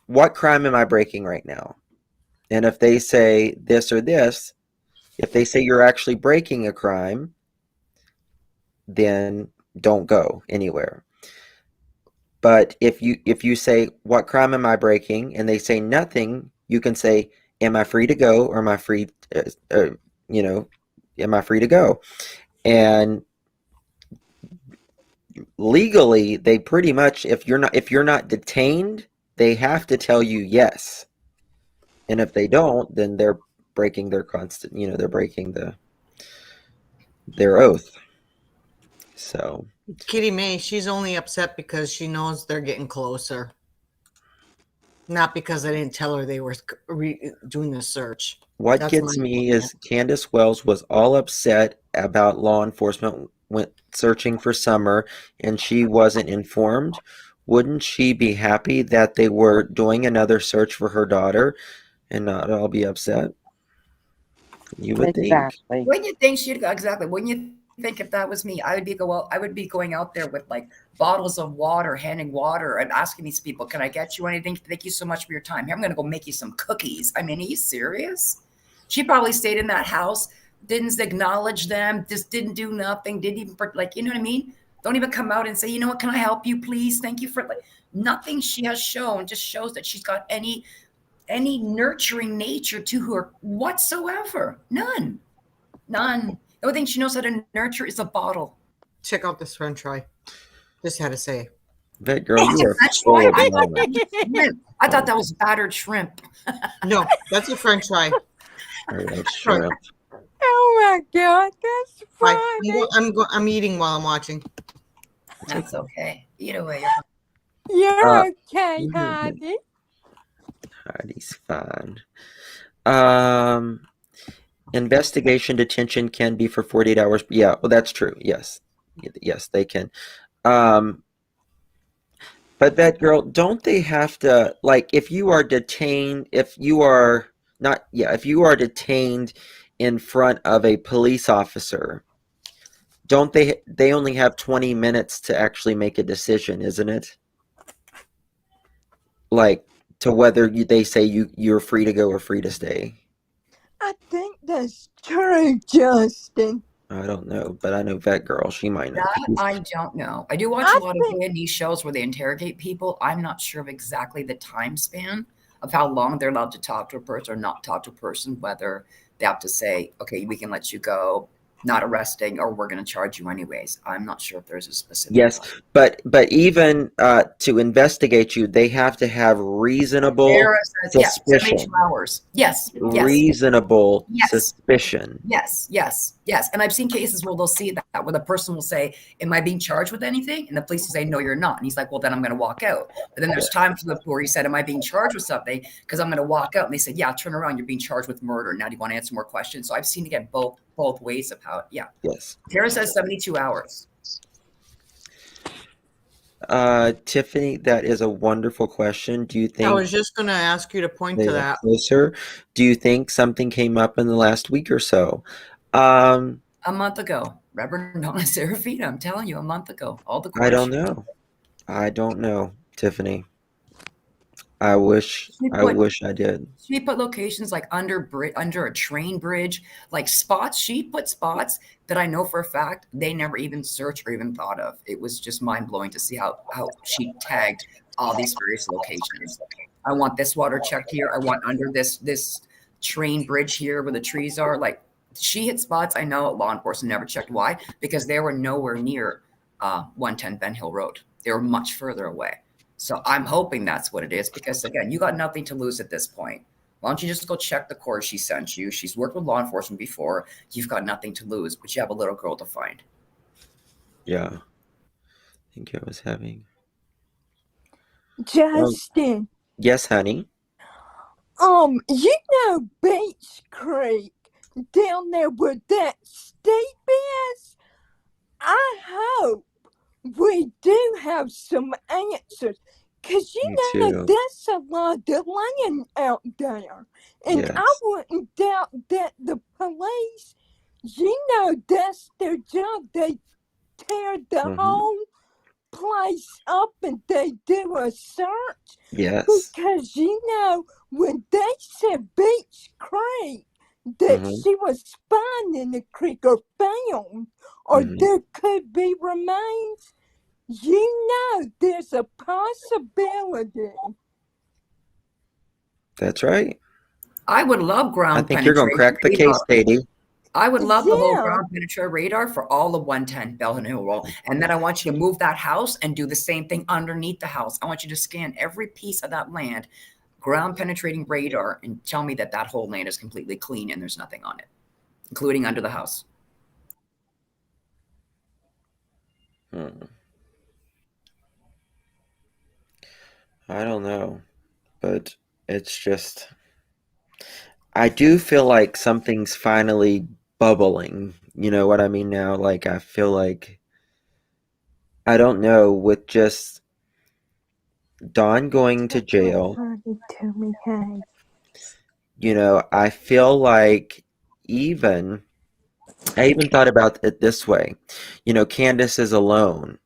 what crime am I breaking right now? And if they say this or this, if they say you're actually breaking a crime, then don't go anywhere. But if you say, what crime am I breaking? And they say nothing, you can say, am I free to go, or am I free, am I free to go? And legally, they pretty much, if you're not detained, they have to tell you yes. And if they don't, then they're breaking their they're breaking their oath. So Kitty May, she's only upset because she knows they're getting closer. Not because I didn't tell her they were doing the search. what That's gets my me opinion. is Candace Wells was all upset about law enforcement went searching for Summer, and she wasn't informed. Wouldn't she be happy that they were doing another search for her daughter and not all be upset? You would think. Exactly. Wouldn't you think she'd go exactly? Wouldn't you think if that was me, I would be going out there with like bottles of water, handing water, and asking these people, "Can I get you anything? Thank you so much for your time. Here, I'm going to go make you some cookies." I mean, are you serious? She probably stayed in that house, didn't acknowledge them, just didn't do nothing, didn't even like, you know what I mean? Don't even come out and say, you know what, can I help you, please? Thank you for like nothing she has shown just shows that she's got any nurturing nature to her whatsoever. None. The only thing she knows how to nurture is a bottle. Check out this french fry. Just had to say. Vet girl, you are French full fry? of I thought knowledge. that was shrimp. I thought that was battered shrimp. No, that's a french fry. Or like shrimp. Oh my God, that's Hi. funny. I'm eating while I'm watching. That's okay. Either way, You're okay, Mhm. Heidi. Heidi's fine. Investigation detention can be for 48 hours. Yeah, well, that's true. Yes, they can. But that girl, don't they have to, like, if you are detained in front of a police officer, don't they only have 20 minutes to actually make a decision, isn't it? Like, to whether they say you're free to go or free to stay. I think that's true, Justin. I don't know, but I know Vet Girl. She might know. that I don't know. I do watch I a lot of think- A&E shows where they interrogate people. I'm not sure of exactly the time span of how long they're allowed to talk to a person or not talk to a person, whether they have to say, okay, we can let you go, not arresting, or we're going to charge you anyways. I'm not sure if there's a specific Yes, time. but even to investigate you, they have to have reasonable Sarah says, yes, suspicion. 72 hours. Yes. Reasonable Yes. suspicion. Yes. And I've seen cases where they'll see that, where the person will say, am I being charged with anything? And the police will say, no, you're not. And he's like, well, then I'm going to walk out. But then there's times where he said, am I being charged with something? Because I'm going to walk out. And they said, yeah, turn around. You're being charged with murder. Now do you want to answer more questions? So I've seen again both ways of how, yeah. Yes. Tara says 72 hours. Tiffany, that is a wonderful question. Do you I think was just going to ask you to point they to are that. closer? Do you think something came up in the last week or so? A month ago, Reverend Donna Serafina, I'm telling you, a month ago. All the I don't questions. know. I don't know, Tiffany. I wish I did. She put locations like under a train bridge, like spots. She put spots that I know for a fact they never even searched or even thought of. It was just mind blowing to see how she tagged all these various locations. I want this water checked here. I want under this train bridge here where the trees are. Like she hit spots I know law enforcement never checked. Why? Because they were nowhere near 110 Ben Hill Road. They were much further away. So I'm hoping that's what it is because, again, you got nothing to lose at this point. Why don't you just go check the course she sent you? She's worked with law enforcement before. You've got nothing to lose, but you have a little girl to find. Yeah. I think I was having. Justin, Yes, honey. you know Beach Creek down there where that steep is? I hope we do have some answers. Because Me know too. that's a lot of land out there. And I Yes. wouldn't doubt that the police, that's their job. They tear the Mhm. whole place up and they do a search? Yes. Because when they said Beach Creek, that Mhm. she was found in the creek or found, or Mhm. there could be remains, there's a possibility. That's right. I would love I ground think you're gonna penetration crack the case, radar. Katie. I would love the whole Yeah. ground penetrating radar for all of 110 Bell Hill Roll. And then I want you to move that house and do the same thing underneath the house. I want you to scan every piece of that land, ground penetrating radar, and tell me that that whole land is completely clean and there's nothing on it, including under the house. Hmm. I don't know, but it's just I do feel like something's finally bubbling. You know what I mean now? Like I feel like I don't know, with just Dawn going to jail, Honey, tell me, hey. I feel like I even thought about it this way. Candace is alone.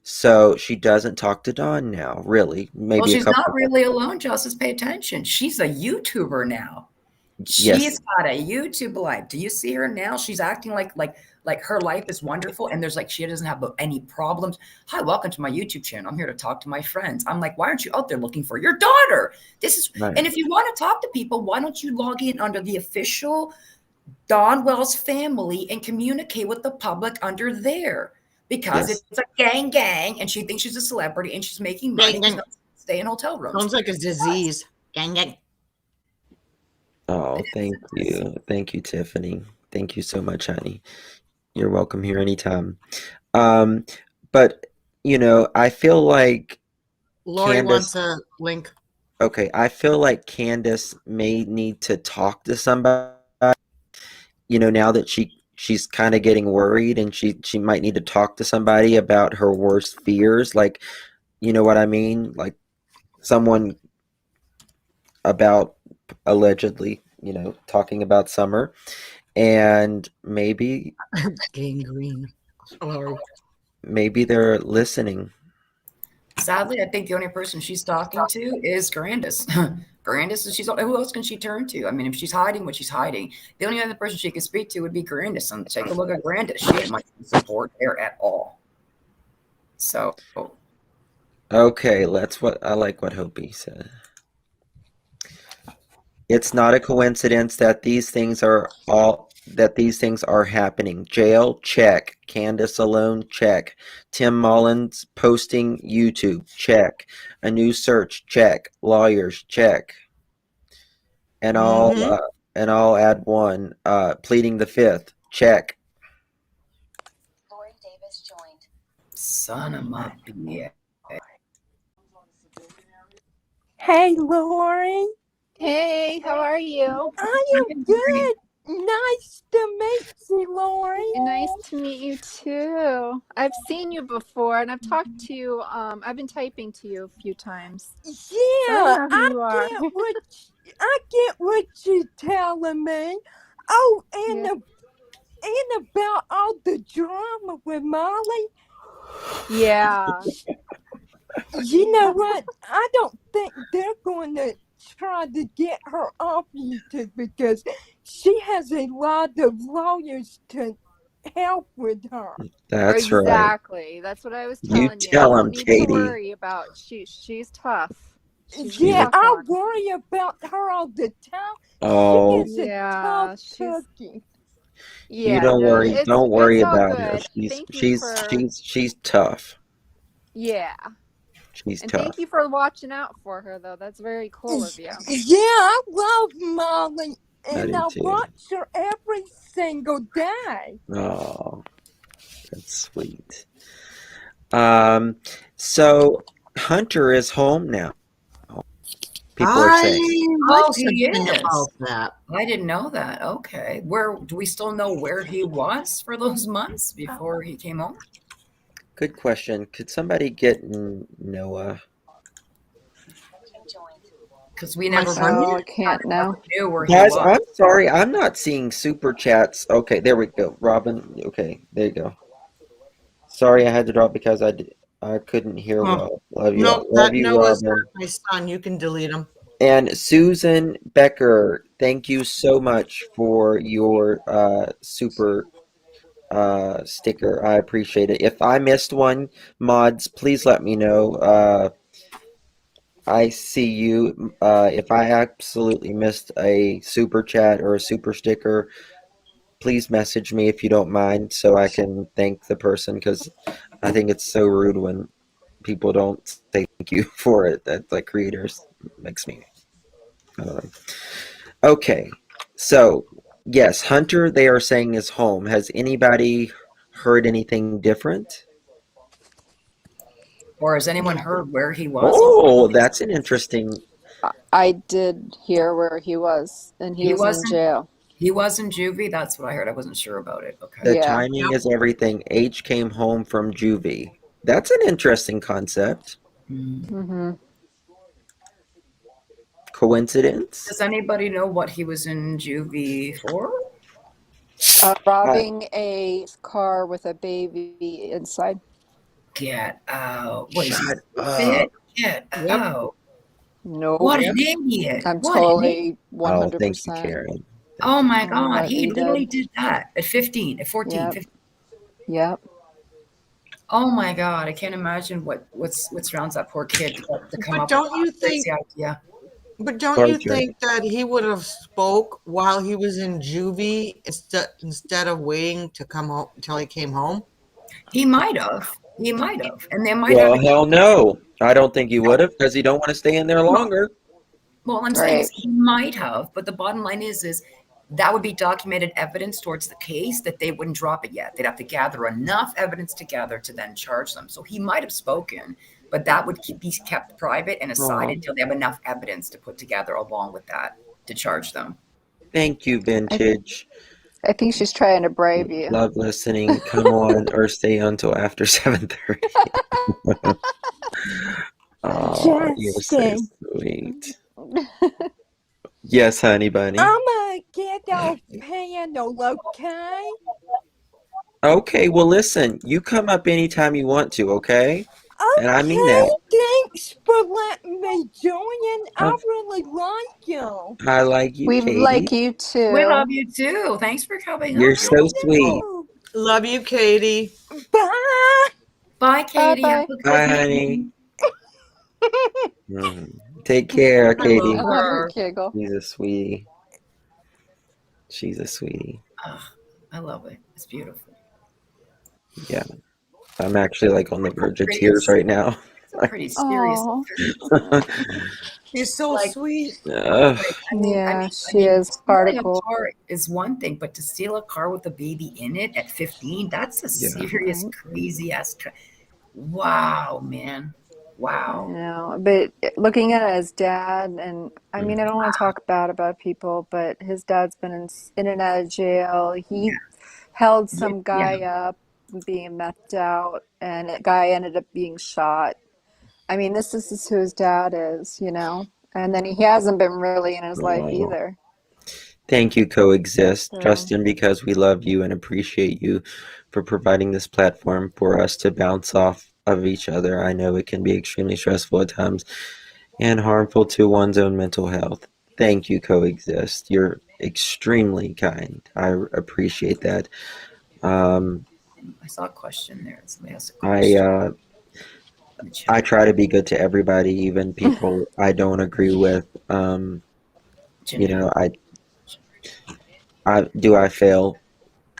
So she doesn't talk to Dawn now, really. Well, Maybe a she's couple not really alone, Justice. Pay attention. She's a YouTuber now. Yes. She's got a YouTube life. Do you see her now? She's acting like her life is wonderful, and there's she doesn't have any problems. Hi, welcome to my YouTube channel. I'm here to talk to my friends. I'm like, why aren't you out there looking for your daughter? Right. And if you want to talk to people, why don't you log in under the official Dawn Wells family and communicate with the public under there? Because Yes. it's a gang, and she thinks she's a celebrity and she's making money. Gang. She's not stay in hotel rooms. Sounds like a disease. Gang. Oh, thank you. Thank you, Tiffany. Thank you so much, honey. You're welcome here anytime. But I feel like Lori Candace- wants a link. okay, I feel like Candace may need to talk to somebody, now that she's kind of getting worried, and she might need to talk to somebody about her worst fears, like, you know what I mean? Like someone about allegedly, talking about Summer, and maybe Gangrene. Lori. maybe they're listening. Sadly, I think the only person she's talking to is Grandis. Grandis, who else can she turn to? I mean, if she's hiding what she's hiding, the only other person she could speak to would be Grandis. And take a look at Grandis. She ain't much support there at all. So, Okay, I like what Hopi said. It's not a coincidence that these things are happening. Jail, check. Candace alone, check. Tim Mullins posting YouTube, check. A new search, check. Lawyers, check. And I'll add one. Pleading the fifth, check. Lori Davis joined. son of my bitch. Hey, Lori. Hey, how are you? I am good. Nice to meet you, Lori. Nice to meet you too. I've seen you before and I've talked to you. I've been typing to you a few times. Yeah, I know who you are. I get what you're telling me. Oh, and about all the drama with Molly. Yeah. You know what? I don't think they're going to try to get her off YouTube because she has a lot of lawyers to help with her. That's right. Exactly. That's what I was telling you. tell You 'em, don't need Katie. to worry about. She's tough. She's a Yeah, tough I one. worry about her all the time. Oh, She is a Yeah, tough she's- cookie. Yeah. you don't no, worry. it's- Don't worry it's all about her. good. Thank you for- She's tough. Yeah. She's And tough. thank you for watching out for her, though. That's very cool of you. Yeah, I love Molly, and do I too. watch her every single day. Oh, that's sweet. So Hunter is home now. People are saying. Oh, he is. About that. I didn't know that. Okay. Where do we still know where he was for those months before he came home? Good question. Could somebody get Noah? Kim joined. Because we never Oh, I can't now. knew where he Guys, was. I'm sorry. I'm not seeing super chats. Okay, there we go. Robin. Okay, there you go. Sorry, I had to drop because I couldn't hear Oh, well. Love you, no, love that you, Noah's Robin. not my son. You can delete him. And Susan Becker, thank you so much for your super sticker. I appreciate it. If I missed one, mods, please let me know. I see you. If I absolutely missed a super chat or a super sticker, please message me if you don't mind so I can thank the person, because I think it's so rude when people don't say thank you for it. That, like, creators, makes me. Okay, so yes, Hunter, they are saying, is home. Has anybody heard anything different? Or has anyone No. heard where he was? Oh, that's an interesting. I did hear where he was, and he He was in wasn't. jail. He was in juvie. That's what I heard. I wasn't sure about it. Okay. The Yeah. timing is everything. H came home from juvie. That's an interesting concept. Mm-hmm. Coincidence? Does anybody know what he was in juvie for? Robbing a car with a baby inside. Get out. What is he? Shut Fit? up. Get Yep. out. No, What an idiot. I'm What an idiot. totally Oh, thank you, 100%. Karen. Oh my on God. what He he literally did. did that at 15, at 14, Yep. 15. Yep. Oh my God. I can't imagine what surrounds that poor kid to come But up don't with you that think? crazy idea. But don't Sorry, you Karen. think that he would have spoke while he was in juvie instead of waiting to come home until he came home? He might have. He might have. And they might Well, have. hell no. I don't think you would have, because you don't want to stay in there longer. Well, I'm saying Right. is he might have, but the bottom line is that would be documented evidence towards the case that they wouldn't drop it yet. They'd have to gather enough evidence together to then charge them. So he might have spoken, but that would be kept private and aside Aw. until they have enough evidence to put together along with that to charge them. Thank you, Vintage. I think she's trying to bribe you. Love listening. Come on or stay until after 7:30. Oh, you're so Justin, sweet. Yes, honey bunny. I'm gonna get off panel, okay? Okay, well, listen, you come up anytime you want to, okay? And I mean Okay, that. thanks for letting me join. I Of- really like you. I like you, We Katie. like you We too. love you too. Thanks for coming You're up. so sweet. Ooh, Love you, Katie. bye. Bye, Katie. Have Bye-bye. a good Bye, night. honey. Take care, I Katie. love her. Giggle. She's a sweetie. She's a sweetie. Oh, I love it. It's beautiful. Yeah. I'm actually like on the verge of Pretty- tears right now. It's a pretty serious. Oh, She's so Like- sweet. Ugh. yeah, she is stealing a particle. car is one thing, but to steal a car with a baby in it at 15, that's a Yeah. serious, Right. crazy ass. Wow, man. Wow. No, but looking at it as dad, and I mean, I don't want to talk bad about people, but his dad's been in and out of jail. He held some guy up being methed out, and a guy ended up being shot. I mean, this is who his dad is, you know? And then he hasn't been really in his life Oh. either. Thank you, Coexist, So- Justin, because we love you and appreciate you for providing this platform for us to bounce off of each other. I know it can be extremely stressful at times and harmful to one's own mental health. Thank you, Coexist. You're extremely kind. I appreciate that. I saw a question there. Somebody asked a question. I try to be good to everybody, even people I don't agree with. You know, I fail?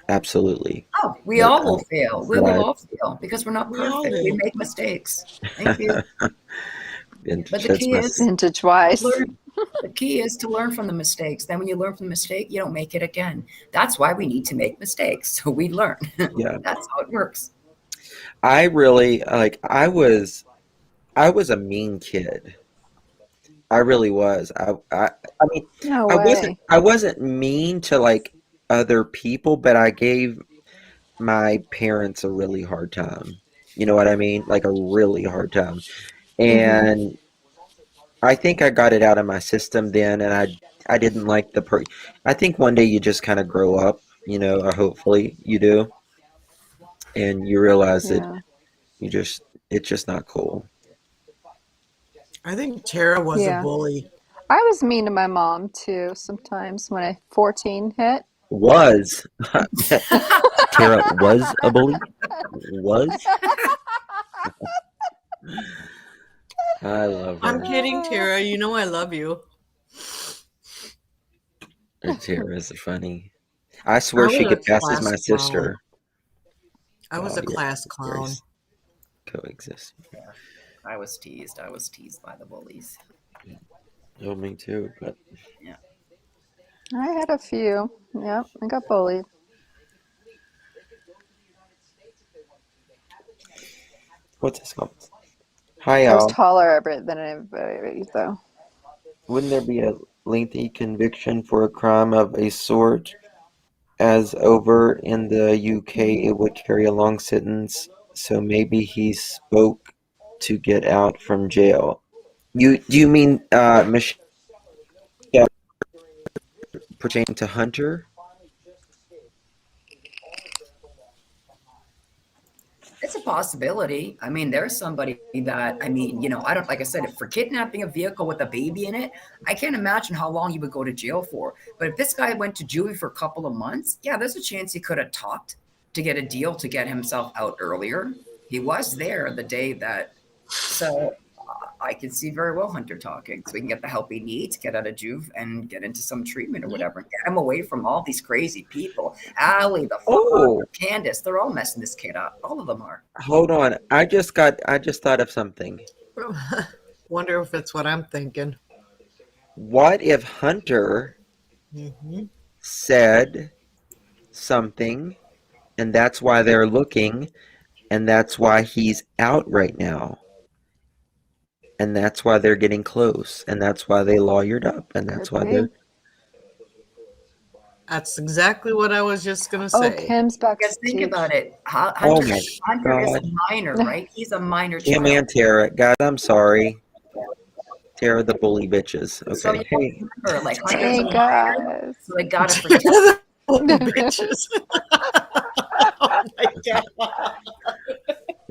Absolutely. Oh, we all will fail. We Right. will all fail because we're not We all perfect. We do. make mistakes. Thank you. Vintage, But the that's key my- is Vintage wise. the key is to learn from the mistakes. Then when you learn from the mistake, you don't make it again. That's why we need to make mistakes. So we learn. Yeah. That's how it works. I really like. I was a mean kid. I really was. I mean, No I way. wasn't mean to like other people, but I gave my parents a really hard time. You know what I mean? Like a really hard time. And I think I got it out of my system then, and I didn't like the I think one day you just kind of grow up, you know, or hopefully you do, and you realize that Yeah. you just It's just not cool. I think Tara was a Yeah. bully. I was mean to my mom too sometimes when I 14 hit. Was. Tara was a bully? Was? I love I'm her. kidding, Tara. You know I love you. Tara's funny. I swear I she was a could pass as class my clown. sister. I was Oh, a yeah. class clown. Grace. Coexist. I was teased. I was teased by the bullies. Oh, me too. But Yeah. I had a few. Yep, I got bullied. what's this called? Hi, I was y'all. taller than everybody though. Wouldn't there be a lengthy conviction for a crime of a sort? As over in the UK, it would carry a long sentence, so maybe he spoke to get out from jail. Do you mean Michelle pertaining to Hunter? It's a possibility. I mean, there's somebody that, I mean, I don't, like I said, for kidnapping a vehicle with a baby in it, I can't imagine how long he would go to jail for. But if this guy went to juvie for a couple of months, yeah, there's a chance he could have talked to get a deal to get himself out earlier. He was there the day that, so I can see very well Hunter talking, so he can get the help he needs, get out of juve, and get into some treatment or whatever. Get him away from all these crazy people. Allie, the father, Candace, they're all messing this kid up. All of them are. Hold on. I just thought of something. Wonder if it's what I'm thinking. What if Hunter said something, and that's why they're looking, and that's why he's out right now? And that's why they're getting close, and that's why they lawyered up, and that's why they're. That's exactly what I was just gonna Oh, say. Kim's back. Because think about it. Oh my Hunter is a God. minor, right? He's a minor Yeah, child. man, Tara. Guys, I'm sorry. Tara, the bully bitches. Okay. So you Hey. remember, like Hunter's Hey a minor, guys. so they gotta protect bitches. Oh my God.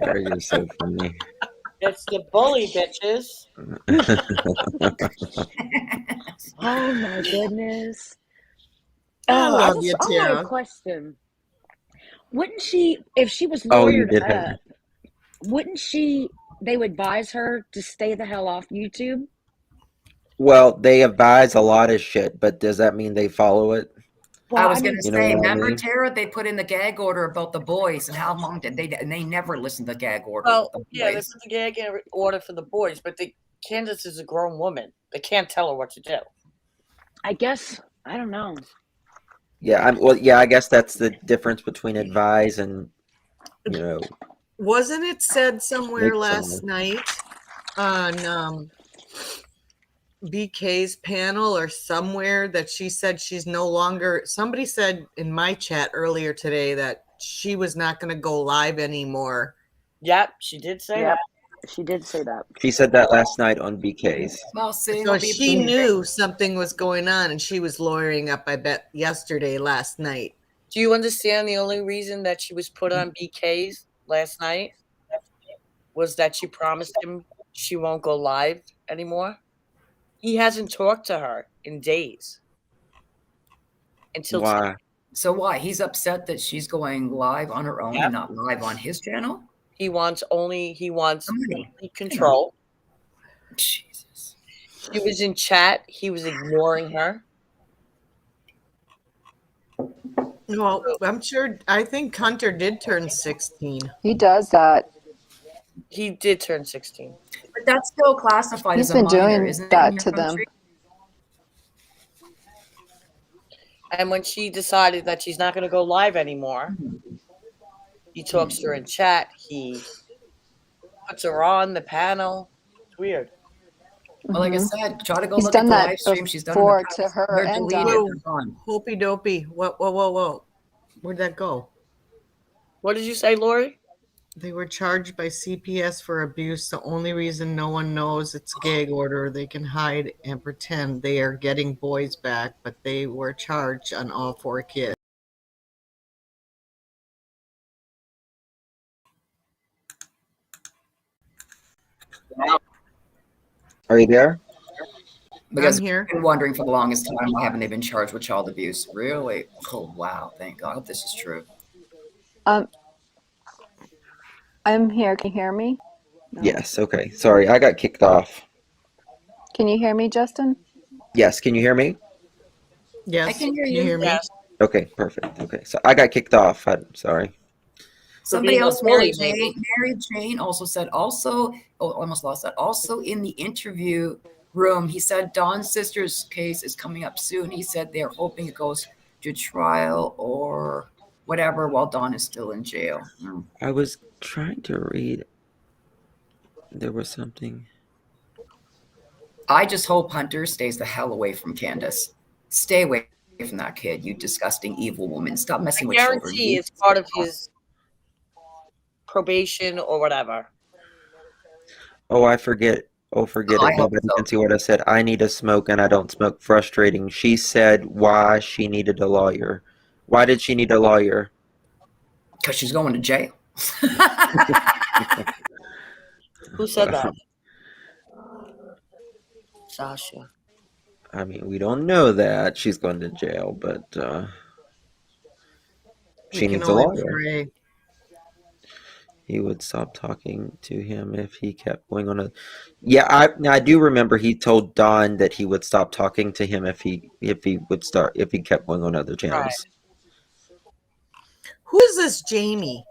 Tara, you're so funny. It's the bully bitches. Oh my goodness. I Oh, love you, I got Tara. a question. Wouldn't she, if she was Oh, you lawyered did up, have. wouldn't they would advise her to stay the hell off YouTube? Well, they advise a lot of shit, but does that mean they follow it? I was going to You know say, what I remember, mean? Tara, they put in the gag order about the boys and how long did they, and they never listened to the gag order. Well, with the yeah, they boys. put the gag order for the boys, but Candace is a grown woman. They can't tell her what to do. I guess, I don't know. Yeah, I guess that's the difference between advise and, Wasn't it said somewhere make last someone. night on BK's panel or somewhere that she said she's no longer, somebody said in my chat earlier today that she was not going to go live anymore. Yep, she did say that. She did say that. She said that last night on BK's. Well, see, So she knew something was going on and she was lawyering up, I bet, last night. Do you understand the only reason that she was put on BK's last night was that she promised him she won't go live anymore? He hasn't talked to her in days. Until Why? So why? He's upset that she's going live on her own and not live on his channel? He wants control. Jesus. She was in chat. He was ignoring her. Well, I think Hunter did turn 16. He does that. He did turn 16. But that's still classified He's as a been minor, doing isn't it? that in your to them. country? And when she decided that she's not going to go live anymore, he talks to her in chat. He puts her on the panel. It's weird. Well, like I said, try to go He's look at done the that live stream. She's done before in the to past. her They're and deleted. Don. They're gone. Hoopy dopey. Whoa. Where'd that go? What did you say, Lori? They were charged by CPS for abuse. The only reason no one knows it's a gag order, they can hide and pretend they are getting boys back, but they were charged on all 4 kids. Are you there? Because I'm here. I've been wondering for the longest time, why haven't they been charged with child abuse? Really? Oh, wow. Thank God. I hope this is true. I'm here. Can you hear me? No. Yes. Okay. Sorry, I got kicked off. Can you hear me, Justin? Yes. Can you hear me? Yes. I can hear you you. hear me? Yes. Okay. Perfect. Okay. So I got kicked off. I'm sorry. Somebody being a else, bully, maybe. Mary Jane also said, almost lost that. Also in the interview room, he said Dawn's sister's case is coming up soon. He said they're hoping it goes to trial or whatever while Dawn is still in jail. I was trying to read. There was something. I just hope Hunter stays the hell away from Candace. Stay away from that kid, you disgusting evil woman. Stop messing I with children. guarantee it's part of his probation or whatever. Oh, I forget. Oh, forget Oh, I it. hope Nobody so. can see what I said. I need a smoke and I don't smoke. Frustrating. She said why she needed a lawyer. Why did she need a lawyer? Because she's going to jail. Who said that? Sasha. I mean, we don't know that she's going to jail, but she We can needs a only lawyer. pray. He would stop talking to him if he kept going on a. Yeah, I do remember he told Don that he would stop talking to him if he kept going on other channels. Right. Who is this Jamie?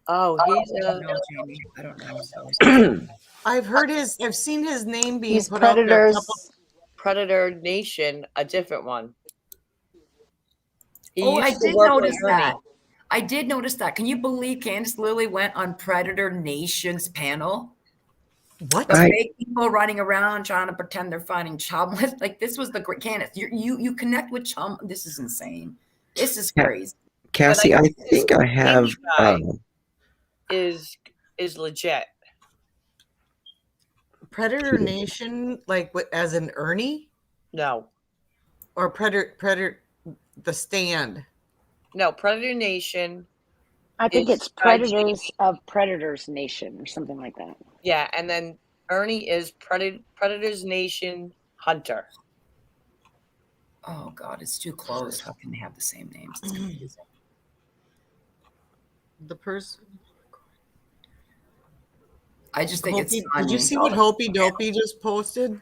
Oh, he's I a. don't know, Jamie. I don't know. I've seen his name being He's put out there a Predators. couple. Predator Nation, a different one. He Oh, I used to did work with notice Ernie. that. I did notice that. Can you believe Candace Lily went on Predator Nation's panel? What? The fake people running around trying to pretend they're finding chum. Like this was the great Candace. You connect with chum. This is insane. This is crazy. Cassie, I think I have. Is legit. Predator Nation, like as in Ernie, No, or Predator, the Stand. no, Predator Nation. I think is it's by Predators of Predators Nation or something like that. Yeah, and then Ernie is Predators Nation Hunter. Oh God, it's too close. How can they have the same names? It's confusing. The person. I just think it's funny. Did you see what Hopi Dopey just posted?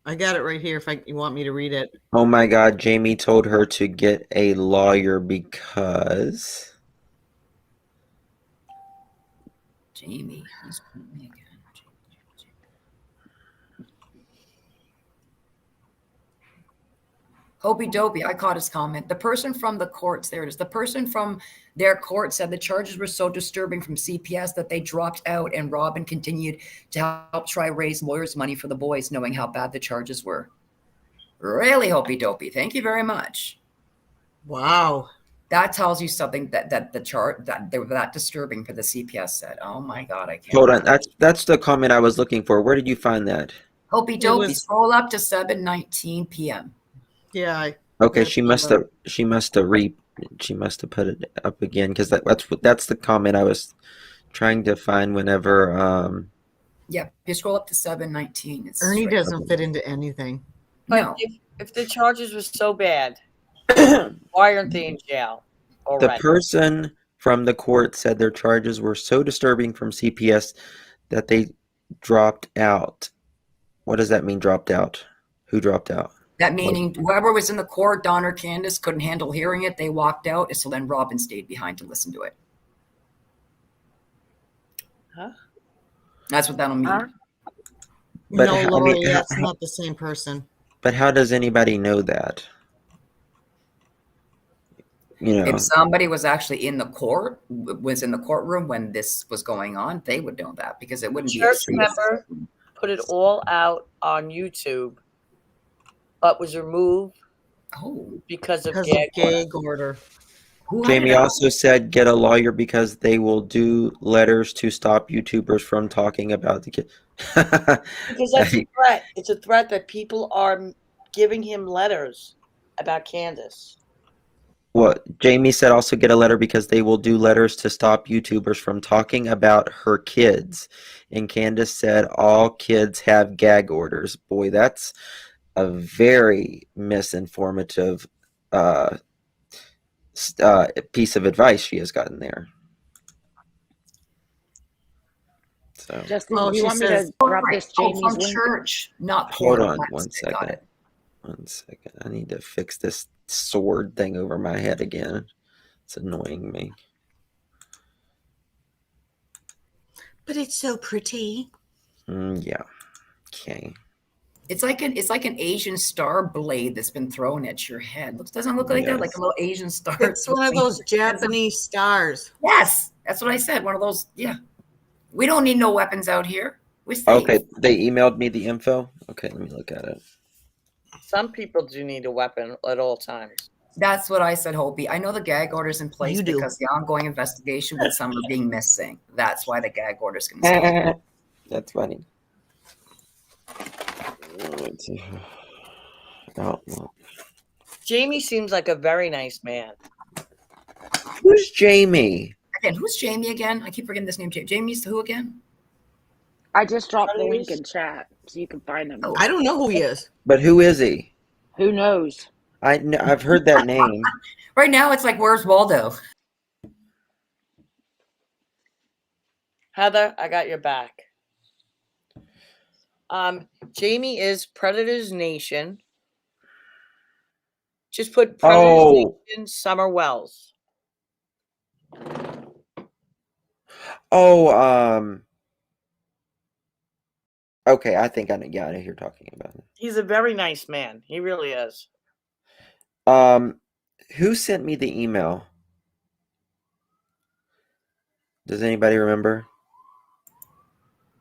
I got it right here. If you want me to read it. Oh my God, Jamie told her to get a lawyer because. Jamie, who's me again? Hopey Dopey, I caught his comment. The person from the courts, there it is. The person from their court said the charges were so disturbing from CPS that they dropped out, and Robin continued to help try raise lawyers' money for the boys, knowing how bad the charges were. Really, Hopey Dopey. Thank you very much. Wow. That tells you something that the chart that they were that disturbing for the CPS said. Oh my God, I can't. Hold on, that's the comment I was looking for. Where did you find that? Hopey Dopey, scroll up to 7:19 p.m. Yeah. Okay, she must have put it up again because that's the comment I was trying to find whenever. Yeah, you scroll up to 7:19. It's Ernie straight doesn't up. fit into anything. But if the charges were so bad, why aren't they in jail The already? person from the court said their charges were so disturbing from CPS that they dropped out. What does that mean, dropped out? Who dropped out? That meaning whoever was in the court, Don or Candace, couldn't handle hearing it. They walked out, so then Robin stayed behind to listen to it. Huh? That's what that'll mean. But no, how- I Lori, mean, that's not the same person. But how does anybody know that? You know, If somebody was actually in the courtroom when this was going on, they would know that because it wouldn't be a Church secret. member put it all out on YouTube, but was removed because of gag order. order. Jamie also said get a lawyer because they will do letters to stop YouTubers from talking about the kid. Because that's a threat. It's a threat that people are giving him letters about Candace. Well, Jamie said also get a letter because they will do letters to stop YouTubers from talking about her kids. And Candace said all kids have gag orders. Boy, that's a very misinformative piece of advice she has gotten there. So Justin, Oh, do you she want me says, to drop this Oh, Jamie's from link? church, not hold portal. on That's one it. Got second. it. 1 second. I need to fix this sword thing over my head again. It's annoying me. but it's so pretty. Yeah. Okay. It's like an Asian star blade that's been thrown at your head. Doesn't it look like that? Like Yes. a little Asian star. It's one of those Japanese stars. Yes, that's what I said. One of those. Yeah. We don't need no weapons out here. We're safe. Okay, they emailed me the info. Okay, let me look at it. Some people do need a weapon at all times. That's what I said, Hopi. I know the gag order's in place You do. because the ongoing investigation with some are being missing. That's why the gag order's going to stay. That's funny. Let's see. Oh, well. Jamie seems like a very nice man. Who's Jamie? Again, who's Jamie again? I keep forgetting this name. Jamie's who again? I just dropped the link in chat so you can find him. Oh. I don't know who he is. But who is he? Who knows? I've heard that name. Right now, it's like, where's Waldo? Heather, I got your back. Jamie is Predators Nation. Just put Predators Nation Summer Wells. Okay, I think I know. Yeah, I know who you're talking about. He's a very nice man. He really is. Who sent me the email? Does anybody remember?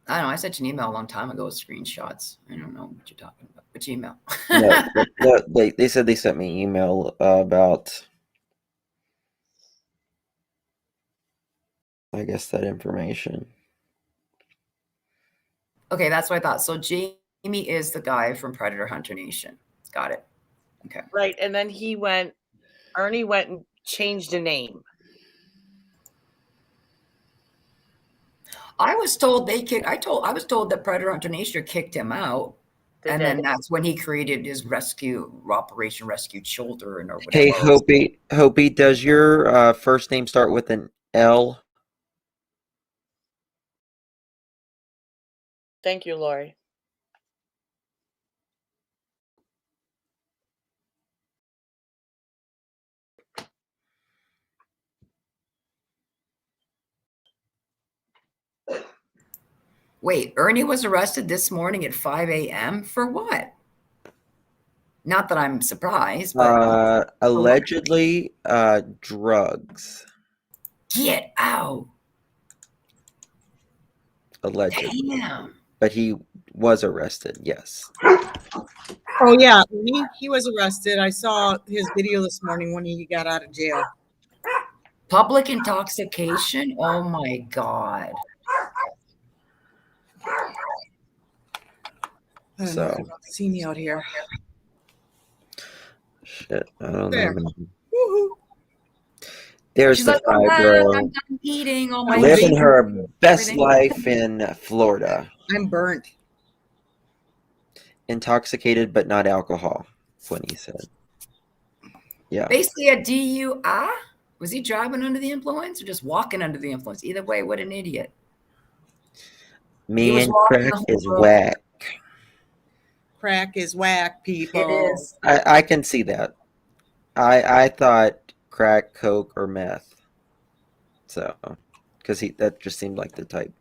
I don't know. I sent you an email a long time ago with screenshots. I don't know what you're talking about. Which email? No, they said they sent me an email about, I guess, that information. Okay, that's what I thought. So Jamie is the guy from Predator Hunter Nation. Got it. Okay. Right, and then Ernie went and changed the name. I was told I was told that Predator Hunter Nation kicked him out. And then that's when he created his Operation Rescued Children or whatever. Hey, Hopi, does your first name start with an L? Thank you, Lori. Wait, Ernie was arrested this morning at 5 a.m. for what? Not that I'm surprised, but Allegedly, drugs. Get out. Allegedly. Damn. But he was arrested, yes. Oh yeah, he was arrested. I saw his video this morning when he got out of jail. Public intoxication? Oh my God. So see me out here. Shit, I don't There. know. Woo-hoo. There's She's the like, fire I'm girl done eating. Oh my living God. her best life in Florida. I'm burnt. Intoxicated but not alcohol, what he said. Yeah. Basically a DUI? Was he driving under the influence or just walking under the influence? Either way, what an idiot. Man, walking crack the whole is road. whack. Crack is whack, people. It is. I can see that. I thought crack, coke, or meth. So, because that just seemed like the type.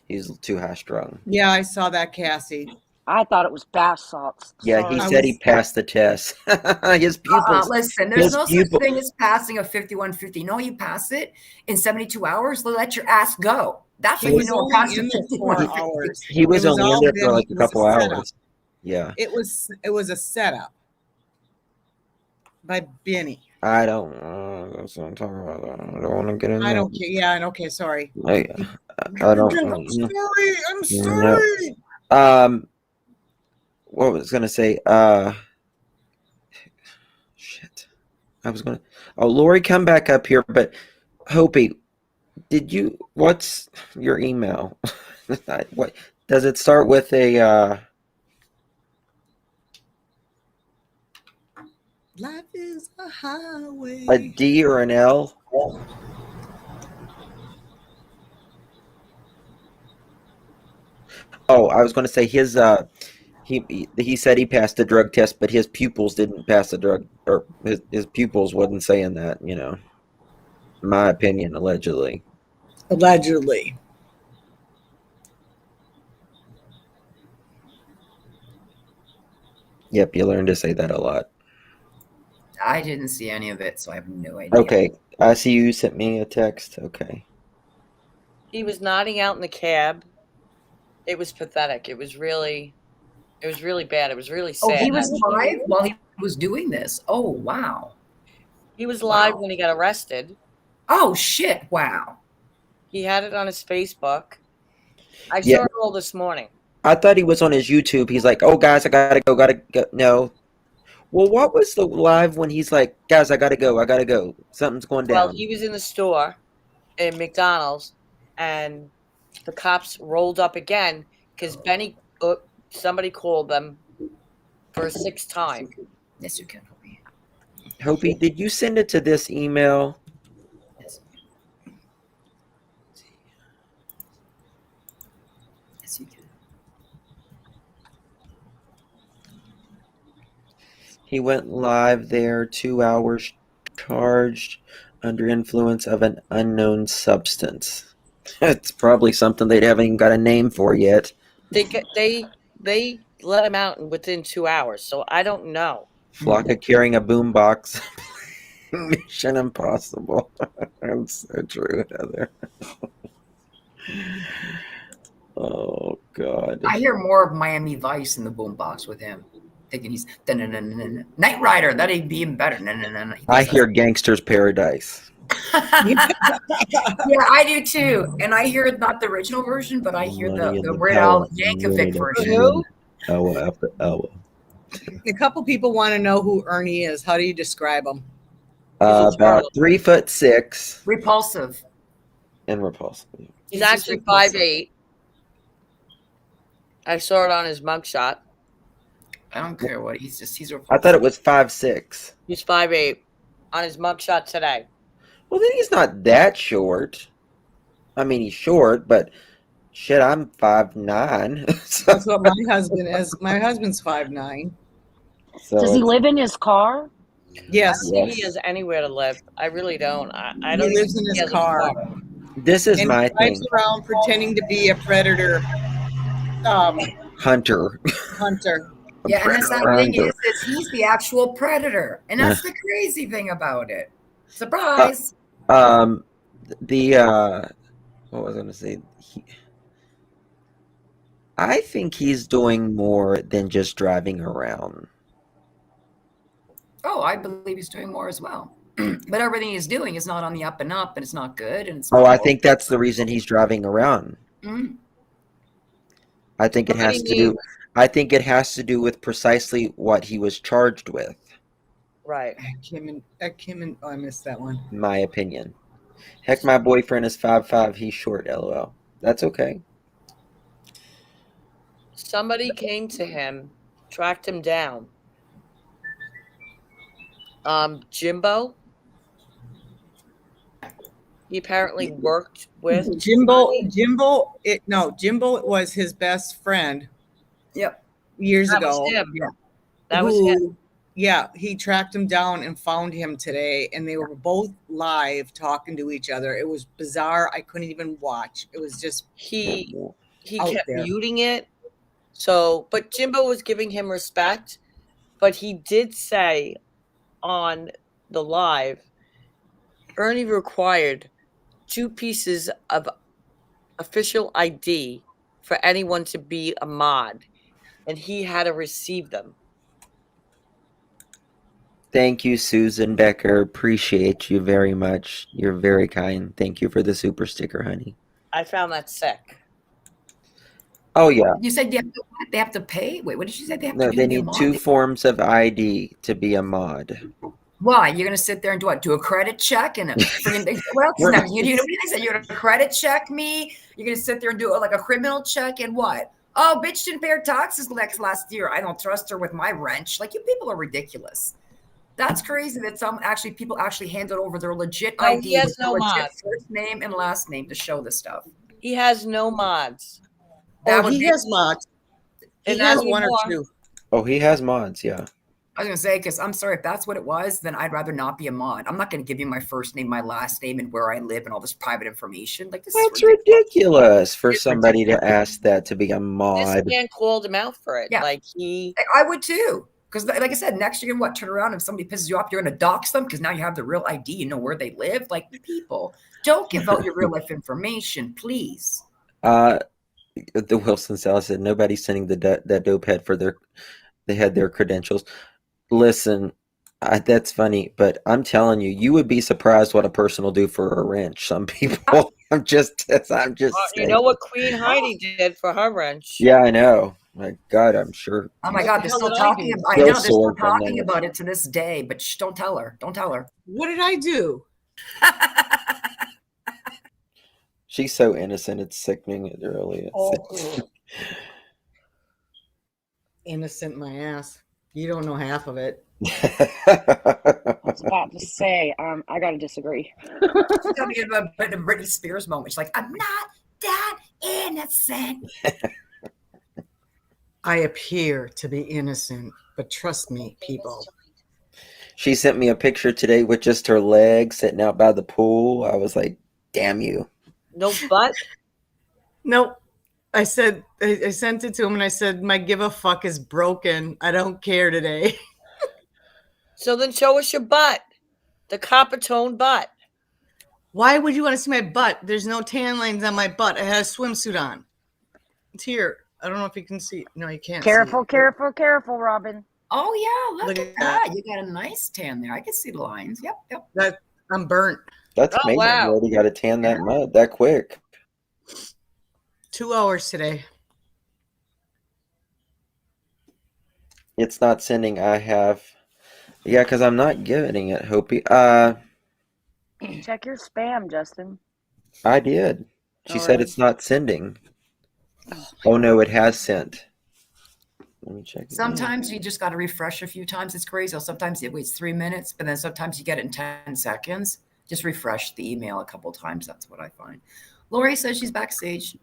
He's too high strung. Yeah, I saw that, Cassie. I thought it was bath salts. Yeah, he Sorry. said he passed the test. His pupils. Listen, there's his no pupil- such thing as passing a 5150. No, you pass it in 72 hours. Let your ass go. That's He when you was know only passing in there 5150. 4 hours. He was It only in all there been- for like a it was couple setup. hours. Yeah. It was a setup by Benny. I don't. That's what I'm talking about. I don't want to get in there. I don't care. Yeah, okay, sorry. I don't. I'm sorry. I'm No. sorry. What was I gonna say? Shit. I was gonna. Oh, Lori, come back up here. But Hopi, what's your email? What does it start with Life is a highway. a D or an L? Oh, I was going to say he said he passed the drug test, but his pupils didn't pass the drug, or his pupils wasn't saying that. My opinion, allegedly. Allegedly. Yep, you learn to say that a lot. I didn't see any of it, so I have no idea. Okay, I see you sent me a text. Okay. He was nodding out in the cab. It was pathetic. It was really bad. It was really sad. Oh, he was live while he was doing this. Oh, wow. He was live when he got arrested. Oh, shit. Wow. He had it on his Facebook. I Yeah. saw it all this morning. I thought he was on his YouTube. He's like, "Oh, guys, I gotta go." No. Well, what was the live when he's like, "Guys, I gotta go. Something's going down." Well, he was in the store in McDonald's, and the cops rolled up again because somebody called them for a sixth time. Yes, you can, Hopi. Hopi, did you send it to this email? Yes. Yes, you can. He went live there, 2 hours, charged under influence of an unknown substance. It's probably something they haven't even got a name for yet. They let him out within 2 hours, so I don't know. Flocka carrying a boombox. Mission Impossible. That's so true, Heather. Oh, God. I hear more of Miami Vice in the boombox with him. Thinking he's Knight Rider. That'd be even better. I hear Gangster's Paradise. Yeah, I do too. And I hear not the original version, but I hear the Weird Al Yankovic version. Hour after hour. A couple people want to know who Ernie is. How do you describe him? About 3'6" Repulsive. and repulsive. He's actually 5'8". I saw it on his mugshot. I don't care what he's repulsive. I thought it was 5'6". He's 5'8" on his mugshot today. Well, then he's not that short. I mean, he's short, but shit, I'm 5'9". That's what my husband is. My husband's 5'9". So Does he live in his car? Yes. I don't think he has anywhere to live. I really don't. I don't. He lives in think he his has a car. This is And my he drives thing. around pretending to be a predator Hunter. hunter. Yeah, and the sad thing Predator. is he's the actual predator. And that's the crazy thing about it. Surprise. What was I going to say? I think he's doing more than just driving around. Oh, I believe he's doing more as well. But everything he's doing is not on the up and up, and it's not good. And it's Oh, not I think that's the reason he's driving around. Mhm. I think it has to do. I think it has to do with precisely what he was charged with. Right. Kim and oh, I missed that one. In my opinion. Heck, my boyfriend is 5'5". He's short. LOL. That's okay. Somebody came to him, tracked him down. Jimbo. He apparently worked with Jimbo. Jimbo was his best friend. Yep. Years That ago. was him. That was him. Yeah, he tracked him down and found him today, and they were both live talking to each other. It was bizarre. I couldn't even watch. It was just He out kept there. muting it. So, but Jimbo was giving him respect, but he did say on the live, Ernie required 2 pieces of official ID for anyone to be a mod, and he had to receive them. Thank you, Susan Becker. Appreciate you very much. You're very kind. Thank you for the super sticker, honey. I found that sick. Oh, yeah. You said they have to pay? Wait, what did you say? They have No, to they be a need mod? 2 forms of ID to be a mod. Why? You're gonna sit there and do what? Do a credit check and what else is that? You know what you say? You're gonna credit check me. You're gonna sit there and do like a criminal check and what? Oh, bitch didn't pay her taxes last year. I don't trust her with my wrench. Like, you people are ridiculous. That's crazy that people actually handed over their legit No, ID he has with their no legit mods. first name and last name to show this stuff. He has no mods. He has mods. He And has not one or anymore. two. Oh, he has mods. Yeah. I was gonna say, because I'm sorry, if that's what it was, then I'd rather not be a mod. I'm not gonna give you my first name, my last name, and where I live and all this private information. Like, this That's is ridiculous. ridiculous for somebody to ask that to be a This mod. man called him out for it. Yeah. Like he. I would too. Because like I said, next you're gonna turn around and if somebody pisses you off, you're gonna dox them because now you have the real ID, you know where they live. Like, people, don't give out your real life information, please. The Wilson Cell said nobody's sending that dope head for they had their credentials. Listen, that's funny, but I'm telling you, you would be surprised what a person will do for a wrench. Some people, I'm just You saying. know what Queen Heidi did for her wrench? Yeah, I know. My God, I'm sure. Oh my God, they're still talking about. I Still know they're still sore from talking that. about it to this day. But shh, don't tell her. Don't tell her. What did I do? She's so innocent. It's sickening. It really is. Innocent my ass. You don't know half of it. I was about to say, I gotta disagree. She's talking about the Britney Spears moment. She's like, I'm not that innocent. I appear to be innocent, but trust me, people. She sent me a picture today with just her legs sitting out by the pool. I was like, damn you. No butt? Nope. I sent it to him and I said, my give a fuck is broken. I don't care today. So then show us your butt. The copper tone butt. Why would you want to see my butt? There's no tan lines on my butt. I had a swimsuit on. It's here. I don't know if you can see. No, you can't. Careful, see. careful, careful, Robin. Oh yeah, look Look at at that. You got a nice tan there. I can see the lines. Yep. That I'm burnt. That's Oh, amazing. wow. You already got to tan that mud that quick. 2 hours today. It's not sending. I have. Yeah, because I'm not giving it, Hopi. Check your spam, Justin. I did. She said Alright. it's not sending. Oh no, it has sent. Let me check. It Sometimes you just got to refresh a few times. It's crazy. Sometimes it waits 3 minutes, but then sometimes you get it in 10 seconds. Just refresh the email a couple times. That's what I find. Lori says she's backstage.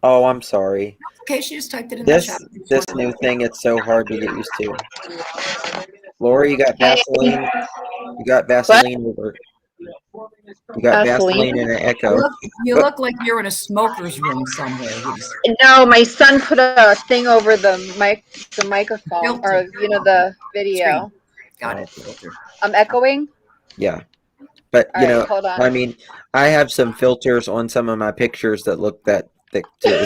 Oh, I'm sorry. Okay, she just typed it in This the chat. this new thing, it's so hard to get used to. Lori, you got Vaseline. You got Vaseline over. You got Vaseline in an Echo. You look like you're in a smoker's room somewhere. You just- No, my son put a thing over the microphone, or the video. Got it. I'm echoing. Yeah, but All you right, know, hold on. I mean, I have some filters on some of my pictures that look that thick too.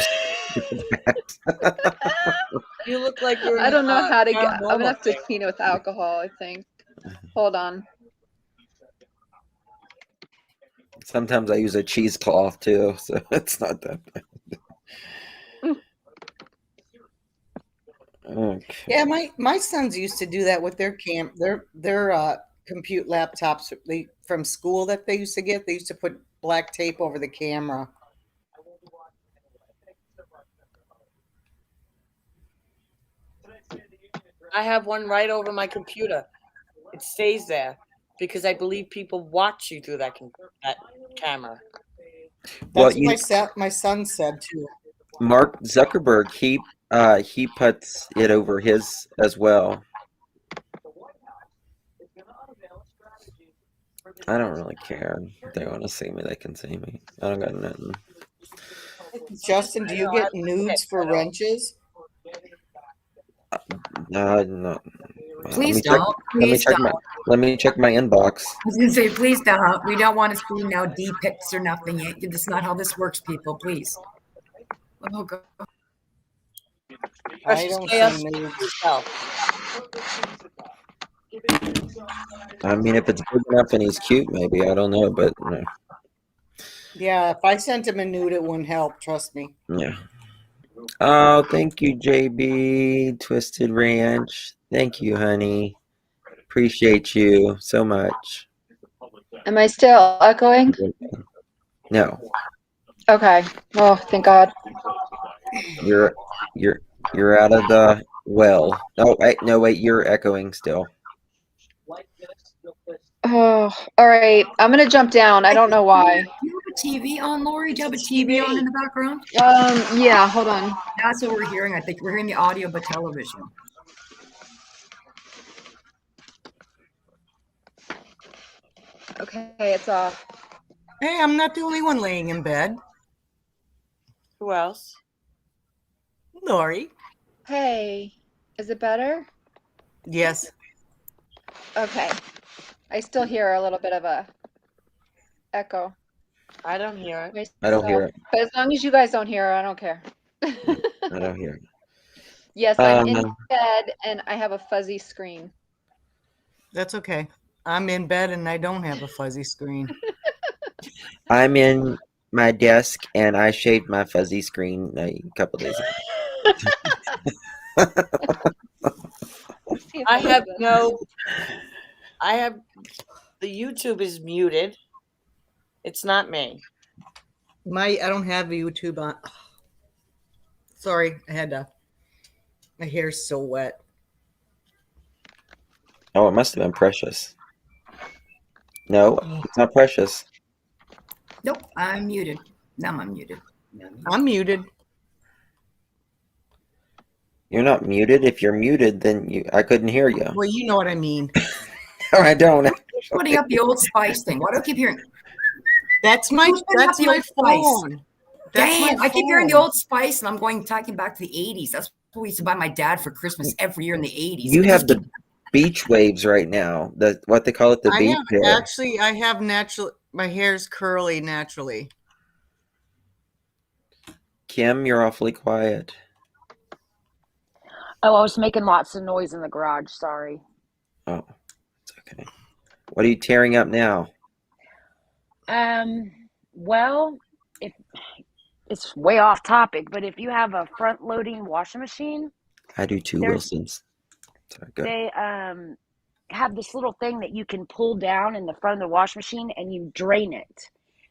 You look like you're. I don't know how to get. I'm paranormal gonna have to thing. clean it with alcohol. I think. Hold on. Sometimes I use a cheesecloth too, so it's not that bad. Okay. Yeah, my sons used to do that with their compute laptops from school that they used to get. They used to put black tape over the camera. I have one right over my computer. It stays there because I believe people watch you through that camera. Well, That's what my son said too. Mark Zuckerberg, he puts it over his as well. I don't really care. If they want to see me, they can see me. I don't got nothing. Justin, do you get nudes for wrenches? No. Please Let don't. me Please check don't. let me check my inbox. I was gonna say, please don't. We don't want to see no D pics or nothing. That's not how this works, people. Please. Oh God. I don't see nudes. I mean, if it's big enough and he's cute, maybe. I don't know, but no. Yeah, if I sent him a nude, it wouldn't help. Trust me. Yeah. Oh, thank you, JB. Twisted Ranch. Thank you, honey. Appreciate you so much. Am I still echoing? No, Okay. Oh, thank God. you're out of the well. Oh, wait, no, wait, you're echoing still. Oh, all right. I'm gonna jump down. I don't know why. Do you have a TV on, Lori? Do you have a TV on in the background? Yeah, hold on. That's what we're hearing. I think we're hearing the audio, but television. Okay, it's off. Hey, I'm not the only one laying in bed. Who else? Lori. Hey, is it better? Yes. Okay. I still hear a little bit of a echo. I don't hear it. I don't hear it. But as long as you guys don't hear it, I don't care. I don't hear it. Yes, I'm in bed and I have a fuzzy screen. That's okay. I'm in bed and I don't have a fuzzy screen. I'm in my desk and I shaved my fuzzy screen a couple days ago. I have the YouTube is muted. It's not me. I don't have YouTube on. Sorry, my hair's so wet. Oh, it must have been Precious. No, it's not Precious. Nope, I'm muted. Now I'm muted. I'm muted. You're not muted. If you're muted, then I couldn't hear you. Well, you know what I mean. No, I don't. Putting up the Old Spice thing. Why do I keep hearing? That's my phone. Damn, I keep hearing the Old Spice, and I'm talking back to the 80s. That's what we used to buy my dad for Christmas every year in the 80s. You have the beach waves right now. What they call it, the beach hair. Actually, I have natural. My hair's curly naturally. Kim, you're awfully quiet. Oh, I was making lots of noise in the garage. Sorry. Oh, it's okay. What are you tearing up now? Well, if it's way off topic, but if you have a front-loading washing machine, I do too, there's- Wilson's. Sorry, go. they have this little thing that you can pull down in the front of the washing machine and you drain it.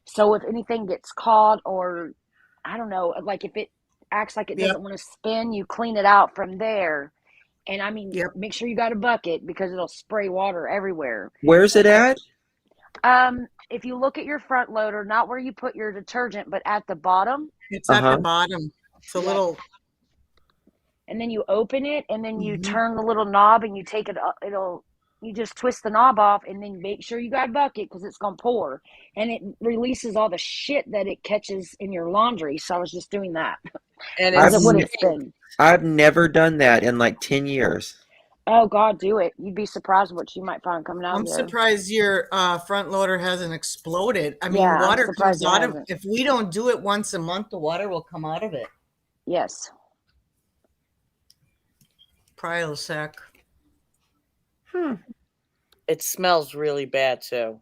So if anything gets caught, or I don't know, like if it acts like it doesn't want to spin, you clean it out from there. And I mean, make sure you got a bucket because it'll spray water everywhere. Where's it at? If you look at your front loader, not where you put your detergent, but at the bottom. It's at the bottom. It's a little. And then you open it, and then you turn the little knob, and you take it. You just twist the knob off, and then make sure you got a bucket because it's gonna pour, and it releases all the shit that it catches in your laundry. So I was just doing that. And I've never done that in like 10 years. Oh God, do it! You'd be surprised what you might find coming out. I'm of there. surprised your front loader hasn't exploded. I mean, Yeah, I'm water surprised comes it out of. hasn't. If we don't do it once a month, the water will come out of it. Yes. Prilosec. It smells really bad too.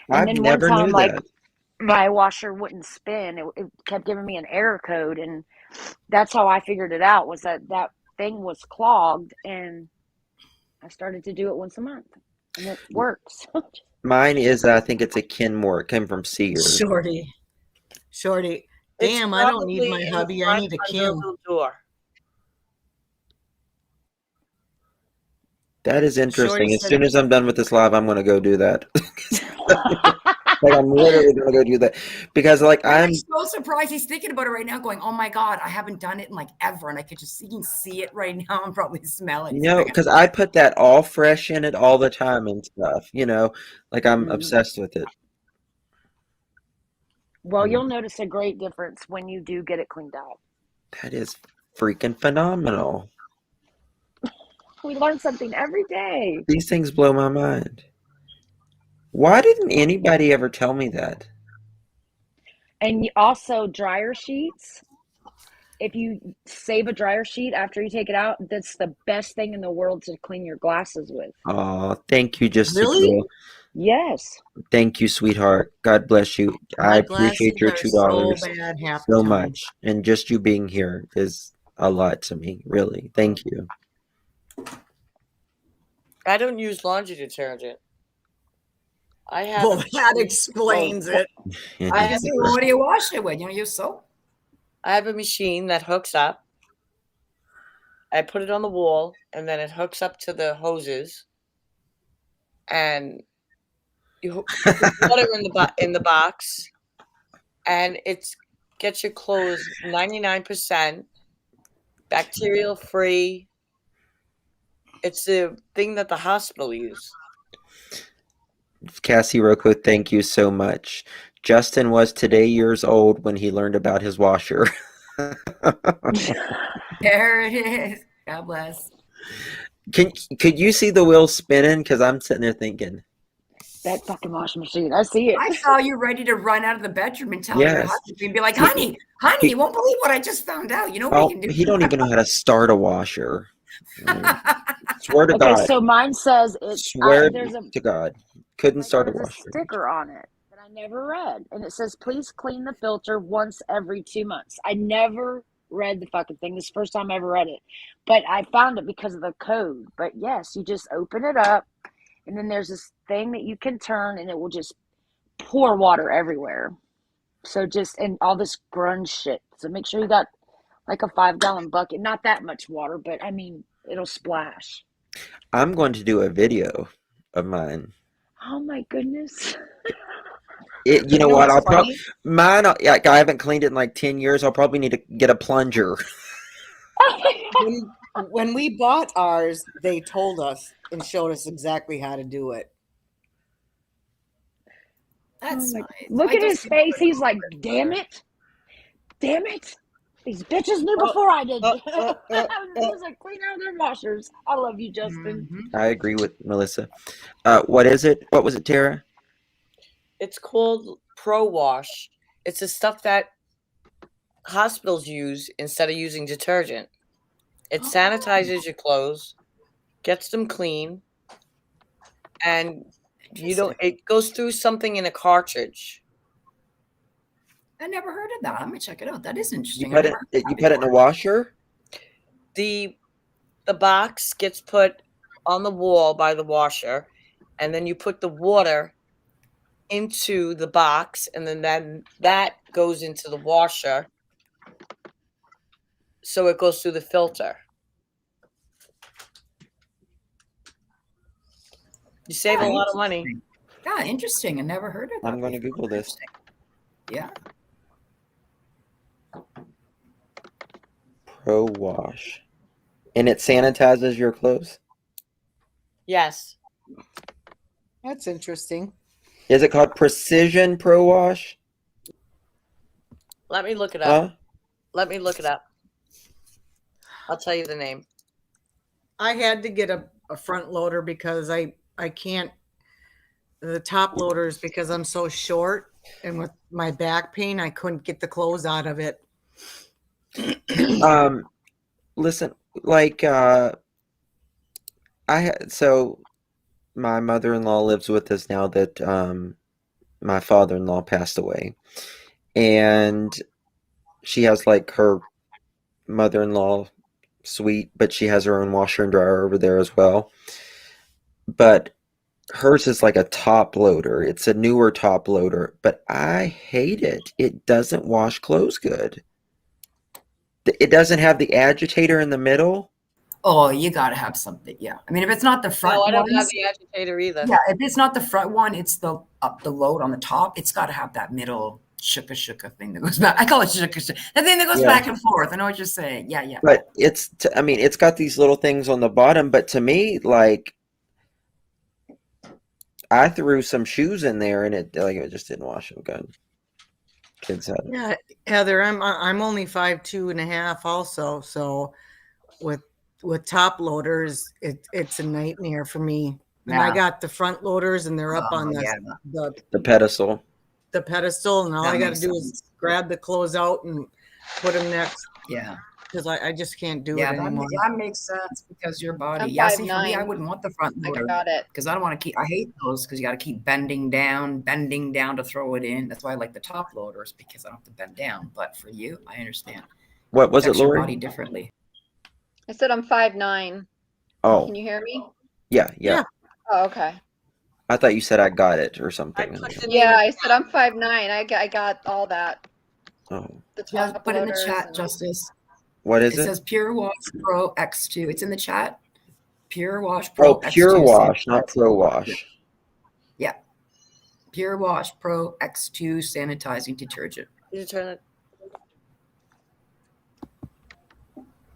And then one time, like, my washer wouldn't spin. It kept giving me an error code, and that's how I figured it out. Was that thing was clogged, and I started to do it once a month, and it works. Mine is, I think it's a Kenmore. It came from Sears. Shorty. Damn, I don't need my hubby. I need a Kim. Door. That is interesting. Shorty As said- soon as I'm done with this live, I'm going to go do that. Like, I'm literally going to go do that because, like, I'm so surprised he's thinking about it right now, going, "Oh my God, I haven't done it in like ever," and I could just see it right now and probably smell it. No, because I put that all fresh in it all the time and stuff. You know, like I'm obsessed with it. Well, you'll notice a great difference when you do get it cleaned out. That is freaking phenomenal. We learn something every day. These things blow my mind. Why didn't anybody ever tell me that? And also dryer sheets. If you save a dryer sheet after you take it out, that's the best thing in the world to clean your glasses with. Oh, thank you, just Really? Yes. Thank you, sweetheart. God bless you. I appreciate your glasses $2 are so bad half so the time. much, and just you being here is a lot to me. Really, thank you. I don't use laundry detergent. I have. Well, that explains it. I have, What do you wash it with? You don't use soap? I have a machine that hooks up. I put it on the wall, and then it hooks up to the hoses, and you put water in the box, and it gets your clothes 99% bacterial free. It's the thing that the hospital use. Cassie Rocco, thank you so much. Justin was today years old when he learned about his washer. There it is. God bless. Could you see the wheel spinning? Because I'm sitting there thinking, That fucking washing machine. I see it. I saw you ready to run out of the bedroom and tell your yes. husband and be like, honey, you won't believe what I just found out. You know what Oh, we can do? he don't even know how to start a washer. Swear to Okay, God. so mine says it's Swear there's a to God. Couldn't start a there's a washer. sticker on it that I never read, and it says please clean the filter once every 2 months. I never read the fucking thing. This is the first time I ever read it, but I found it because of the code. But yes, you just open it up, and then there's this thing that you can turn, and it will just pour water everywhere. So and all this grunge shit. So make sure you got like a 5-gallon bucket, not that much water, but I mean it'll splash. I'm going to do a video of mine. Oh my goodness. You know what? what's I'll probably funny? mine. I haven't cleaned it in like 10 years. I'll probably need to get a plunger. When we bought ours, they told us and showed us exactly how to do it. That's nice. Look at his face. He's like, damn it. Damn it. These bitches knew before I did. He was like, clean out their washers. I love you, Justin. I agree with Melissa. What is it? What was it, Tara? It's called Pro Wash. It's the stuff that hospitals use instead of using detergent. It sanitizes your clothes, gets them clean, and it goes through something in a cartridge. I never heard of that. I'm gonna check it out. That is interesting. You put it in a washer? The box gets put on the wall by the washer, and then you put the water into the box, and then that goes into the washer, so it goes through the filter. You save a lot of money. Yeah, interesting. I never heard of that. I'm going to Google this. Yeah. Pro Wash. And it sanitizes your clothes? Yes. That's interesting. Is it called Precision Pro Wash? Let me look it up. Huh? Let me look it up. I'll tell you the name. I had to get a front loader because I can't, the top loaders, because I'm so short and with my back pain, I couldn't get the clothes out of it. Listen, like, so my mother-in-law lives with us now that my father-in-law passed away, and she has like her mother-in-law suite, but she has her own washer and dryer over there as well. But hers is like a top loader. It's a newer top loader, but I hate it. It doesn't wash clothes good. It doesn't have the agitator in the middle. Oh, you gotta have something. Yeah. I mean, if it's not the front No, I don't ones- have the agitator either. Yeah, if it's not the front one, it's the load on the top. It's got to have that middle shuka thing that goes back. I call it shuka. The thing that goes back and forth. I know what you're saying. Yeah, yeah. But I mean, it's got these little things on the bottom. But to me, like, I threw some shoes in there, and it just didn't wash them good. Kids had it. Yeah, Heather, I'm only 5'2.5" also, so with top loaders, it's a nightmare for me. And I Yeah. got the front loaders, and they're up on the The pedestal. pedestal, and all That I got to makes do is grab the clothes out and put them next. Yeah. Because I just can't do Yeah, it anymore. that makes sense because your body. I'm Yeah, see, for me, I 5'9". wouldn't want the front I loader got it. because I don't want to keep. I hate those because you got to keep bending down to throw it in. That's why I like the top loaders because I don't have to bend down. But for you, I understand. What was it, Protects your Lori? body differently. I said I'm 5'9". Oh, Can you hear me? Yeah, yeah. Oh, okay. I thought you said I got it or something. Yeah, I said I'm 5'9". I got all that. Oh, The Yeah, top put in the loaders chat, and- Justice. what is It it? says Pure Wash Pro X2. It's in the chat. Pure Wash Pro Oh, Pure X2 Wash, not sanitizing. Pro Wash. Yeah. Pure Wash Pro X2 sanitizing detergent. Did you turn it?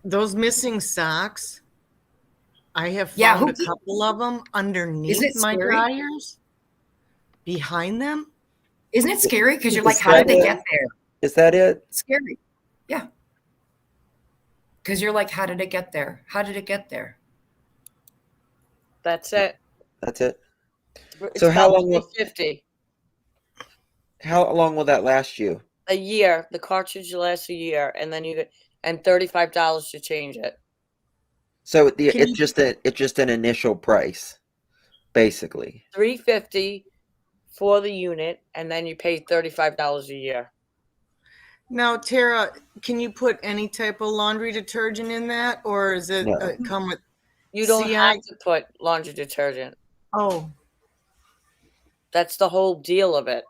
Those missing socks, I have Yeah, found who a did- couple of them underneath it my scary? dryers. Behind them? Isn't it scary? Because you're Is like, how did that they it? get there? Is that it? It's scary. Yeah. Because you're like, how did it get there? How did it get there? That's it. That's it. It's So how about long will $3.50 that last you? a year? The cartridge lasts a year, and then you get and $35 to change it. So Can it's you- just an initial price, basically. $3.50 for the unit, and then you pay $35 a year. Now, Tara, can you put any type of laundry detergent in that, or is it No. come with? You don't CI? have to put laundry detergent. Oh, That's the whole deal of it.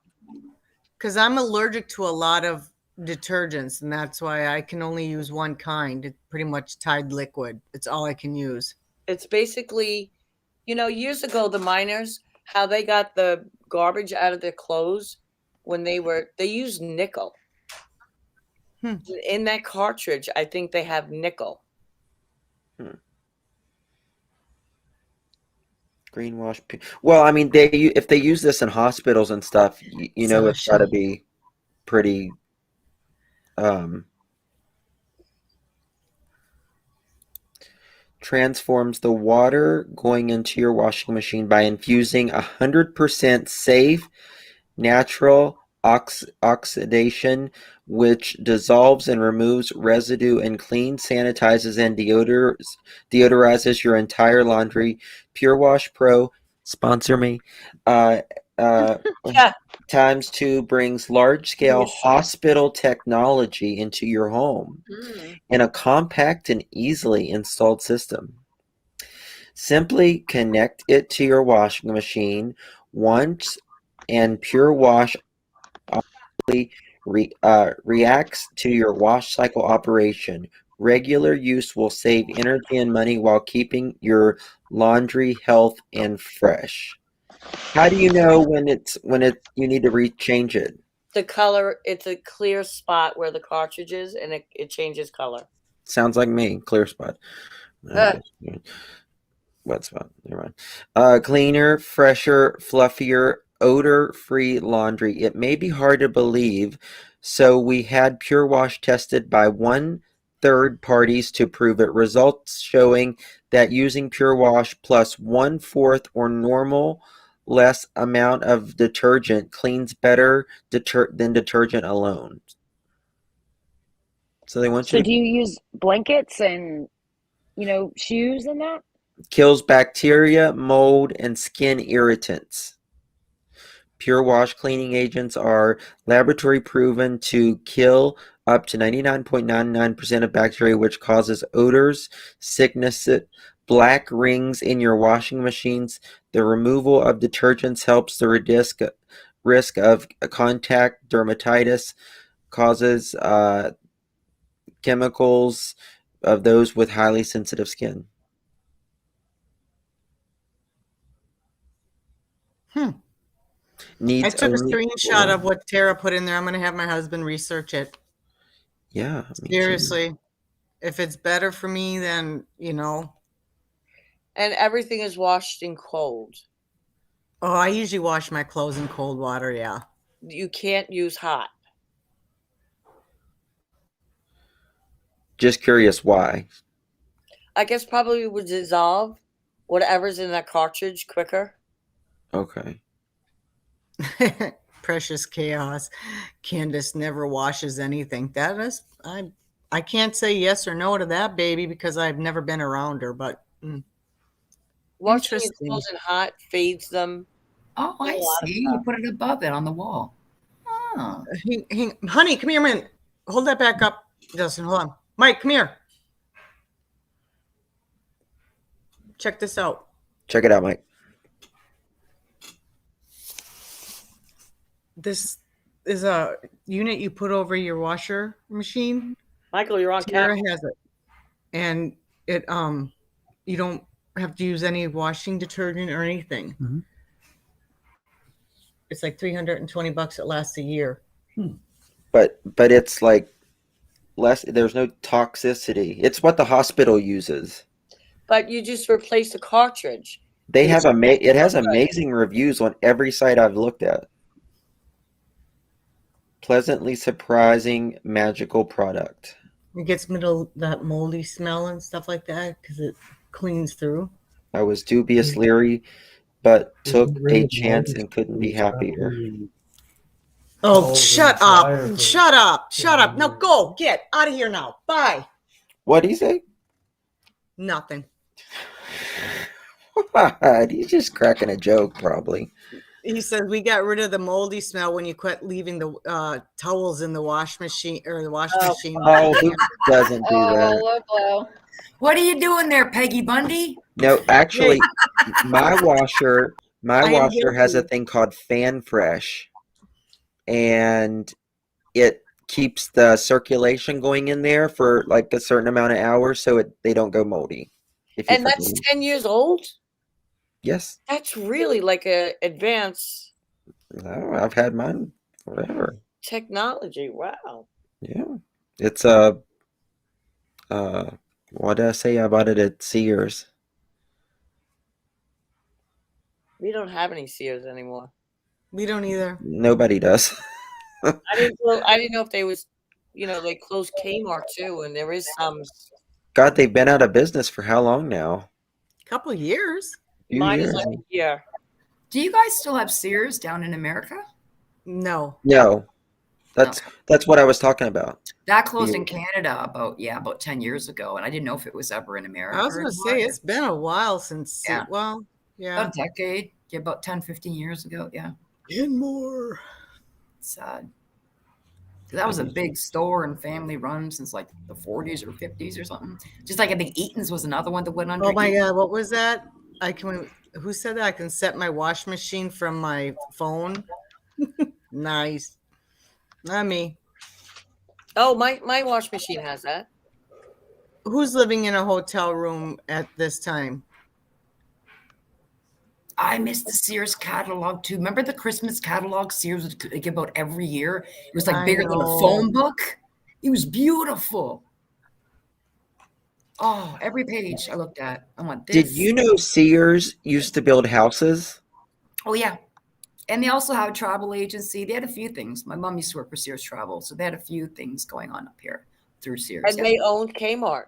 because I'm allergic to a lot of detergents, and that's why I can only use one kind. It's pretty much Tide liquid. It's all I can use. It's basically, years ago, the miners, how they got the garbage out of their clothes when they used nickel. In that cartridge, I think they have nickel. Greenwash. Well, I mean, if they use this in hospitals and stuff, you know, it's got to Sasha. be pretty. Transforms the water going into your washing machine by infusing 100% safe, natural oxidation, which dissolves and removes residue and cleans, sanitizes, and deodorizes your entire laundry. Pure Wash Pro, sponsor me. Times 2 brings large-scale hospital technology into your home in a compact and easily installed system. Simply connect it to your washing machine once, and Pure Wash automatically reacts to your wash cycle operation. Regular use will save energy and money while keeping your laundry healthy and fresh. How do you know when you need to change it? The color, it's a clear spot where the cartridge is, and it changes color. Sounds like me. Clear spot. Wet spot. Never mind. Cleaner, fresher, fluffier, odor-free laundry. It may be hard to believe, so we had Pure Wash tested by 1/3 parties to prove it. Results showing that using Pure Wash plus 1/4 or normal less amount of detergent cleans better than detergent alone. So they want you So to do you use blankets and, shoes and that? kills bacteria, mold, and skin irritants. Pure Wash cleaning agents are laboratory proven to kill up to 99.99% of bacteria, which causes odors, sickness, black rings in your washing machines. The removal of detergents helps the risk of contact dermatitis, causes chemicals of those with highly sensitive skin. I took a screenshot of what Tara put in there. I'm going to have my husband research it. Yeah. Seriously. If it's better for me, then, And everything is washed in cold. Oh, I usually wash my clothes in cold water, yeah. You can't use hot. Just curious why. I guess probably would dissolve whatever's in that cartridge quicker. Okay. Precious chaos. Candace never washes anything. That is, I can't say yes or no to that, baby, because I've never been around her, but Washing your interesting. clothes in hot fades them. Oh, I see. You put it above it on the wall. Oh. Honey, come here a minute. Hold that back up, Justin. Hold on. Mike, come here. Check this out. Check it out, Mike. This is a unit you put over your washer machine. Michael, you're on Tara camera. has it, and it you don't have to use any washing detergent or anything. It's like $320. It lasts a year. But it's like less. There's no toxicity. It's what the hospital uses. But you just replace the cartridge. They It's- have it has amazing reviews on every site I've looked at. Pleasantly surprising, magical product. It gets rid of that moldy smell and stuff like that because it cleans through. I was dubious, leery, but took a chance and couldn't be happier. Oh, shut up! Shut up! Shut up! Now go get out of here now. Bye. What did he say? Nothing. He's just cracking a joke, probably. He says we got rid of the moldy smell when you quit leaving the towels in the wash machine or the wash machine. Oh, who doesn't do Oh, that? low blow. What are you doing there, Peggy Bundy? No, actually, my washer I am has a guilty. thing called Fan Fresh, and it keeps the circulation going in there for like a certain amount of hours, so they don't go moldy. If you And that's forget. 10 years old? Yes, That's really like a advanced no, I've had mine forever. technology. Wow. Yeah, it's what did I say? I bought it at Sears. We don't have any Sears anymore. We don't either. Nobody does. I didn't know if they was, they closed Kmart too, and there is some. God, they've been out of business for how long now? Couple of years. Few Mine years. is like a year. Do you guys still have Sears down in America? No. No, that's what I was talking about. That closed in Canada about 10 years ago, and I didn't know if it was ever in America. I was going to say it's been a while since. Yeah. Well, yeah. About a decade. Yeah, about 10, 15 years ago. Yeah. And more. Sad. That was a big store and family run since like the 40s or 50s or something. Just like I think Eaton's was another one that went under. Oh my Eaton. God, what was that? Who said that? I can set my wash machine from my phone. Nice. Not me. Oh, my wash machine has that. Who's living in a hotel room at this time? I miss the Sears catalog too. Remember the Christmas catalog Sears would give out every year? It was like I bigger than a know. phone book. It was beautiful. Oh, every page I looked at. I want this. Did you know Sears used to build houses? Oh, yeah. And they also have a travel agency. They had a few things. My mom used to work for Sears Travel. So they had a few things going on up here through Sears. And they owned Kmart.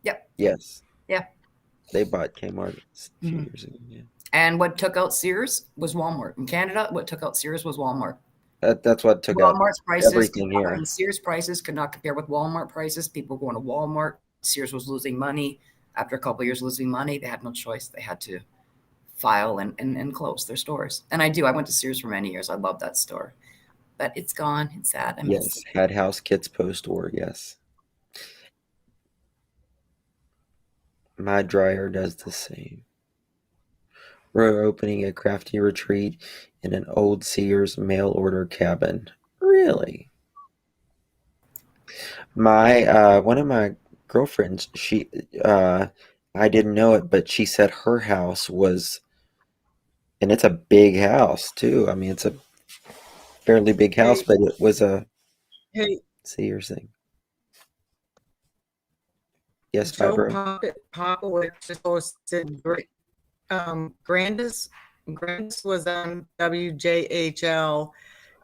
Yep. Yes. Yeah. They bought Kmart a few Mhm. years ago. Yeah. And what took out Sears was Walmart. In Canada, what took out Sears was Walmart. That's what took out Walmart's prices, everything here. and Sears prices could not compare with Walmart prices. People were going to Walmart. Sears was losing money. After a couple of years losing money, they had no choice. They had to file and close their stores. And I went to Sears for many years. I love that store. But it's gone. It's sad. I miss Yes, it. had house kits post-war. Yes. My dryer does the same. We're opening a crafty retreat in an old Sears mail order cabin. Really? My one of my girlfriends, she I didn't know it, but she said her house was, and it's a big house too. I mean, it's a fairly big house, but it was a Hey, Sears thing. Yes, Joe Fibro. Popowich just posted Grandis was on WJHL.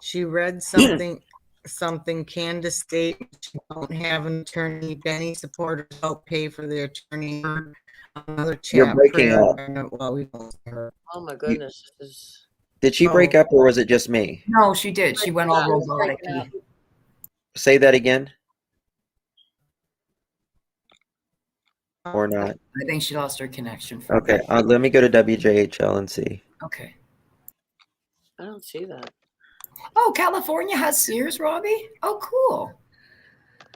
She read something Candace stated she don't have an attorney. Benny supporters help pay for the attorney. Another You're chat breaking prayer. up. Well, we don't her. Oh my goodness. This is... Did she break up or was it just me? No, she did. She went all robotic. Say that again. Or not. I think she lost her connection. For Okay, let me go to WJHL and see. Okay. I don't see that. Oh, California has Sears, Robbie? Oh, cool.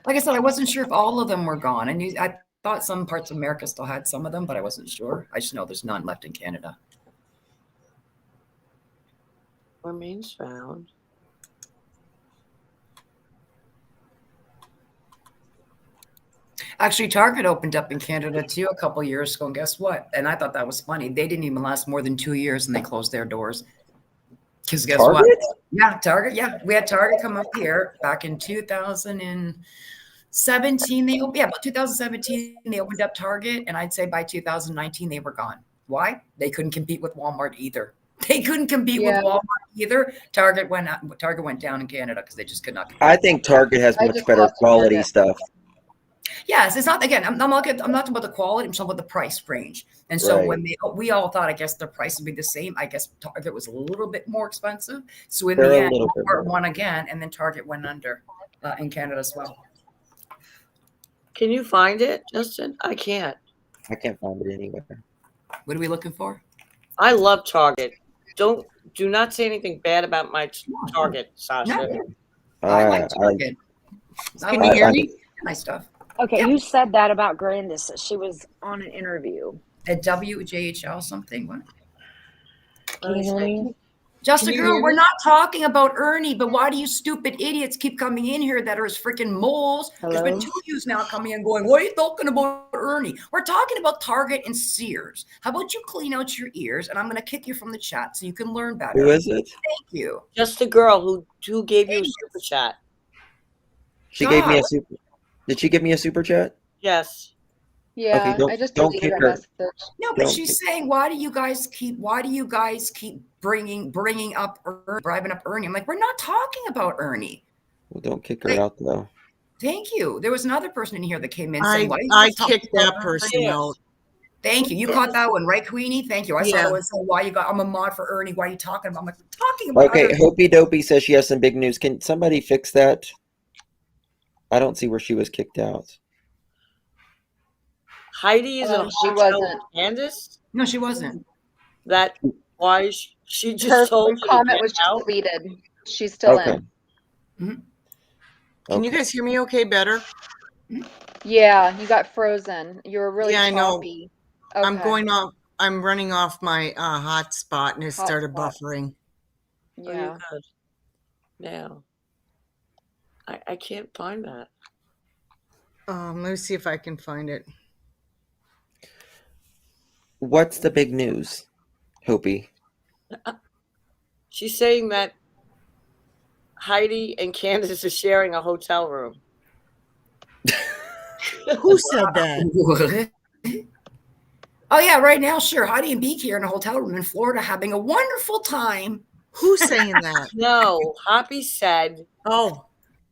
Like I said, I wasn't sure if all of them were gone. I thought thought some parts of America still had some of them, but I wasn't sure. I just know there's none left in Canada. Remains found. Actually, Target opened up in Canada too a couple years ago, and guess what? And I thought that was funny. They didn't even last more than 2 years, and they closed their doors. Because guess what? Target? Yeah, Target. Yeah, we had Target come up here back in 2017. They opened, about 2017. They opened up Target, and I'd say by 2019 they were gone. Why? They couldn't compete with Walmart either. They couldn't compete with Walmart either. Target went down in Canada because they just could not compete. I think Target has much better quality stuff. Yes, it's not, again, I'm not talking about the quality, I'm talking about the price range. And so Right. when we all thought, I guess the price would be the same. I guess Target was a little bit more expensive. So in They're the a end, little bit Walmart more. won again, and then Target went under in Canada as well. Can you find it, Justin? I can't. I can't find it anywhere. What are we looking for? I love Target. Do not say anything bad about my Target, Sasha. I like Target. Can you hear me? Nice stuff. Okay, you said that about Grandis. She was on an interview. At WJHL something. What? Can you hear me? Just a Can you girl, hear we're me? not talking about Ernie, but why do you stupid idiots keep coming in here that are as freaking moles? There's been Hello? 2 of yous now coming in going, what are you talking about Ernie? We're talking about Target and Sears. How about you clean out your ears, and I'm going to kick you from the chat so you can learn better. Who is it? Thank you. Just the girl who gave you a super chat. She gave me a God. super. Did she give me a super chat? Yes. Yeah, don't- I just don't deleted kick her her. message. No, but Don't she's saying, why do you guys keep bringing up bribing up Ernie? I'm like, we're not talking about Ernie. Well, don't kick her out though. Thank you. There was another person in here that came in saying, why are you I guys talking kicked about that Ernie? person out. Thank you. You caught that one, right, Queenie? Thank you. I saw Yeah. it was so why you got I'm a mod for Ernie. Why are you talking about? I'm like, we're talking about Okay, other- Hopi Dopey says she has some big news. Can somebody fix that? I don't see where she was kicked out. Heidi is in a She hotel with wasn't. Candace. No, she wasn't. That why she just Her told you to comment get was just out. deleted. She's still Okay. in. Can you guys hear me okay better? Yeah, you got frozen. You were really Yeah, I know. choppy. I'm Okay. I'm running off my hotspot and it started Hotspot. buffering. Oh, Yeah. you good. Now. I can't find that. Let me see if I can find it. What's the big news, Hopi? She's saying that Heidi and Candace are sharing a hotel room. Who said that? What? Oh yeah, right now, sure. Heidi and Beak here in a hotel room in Florida having a wonderful time. Who's saying that? No, Hoppy said. Oh,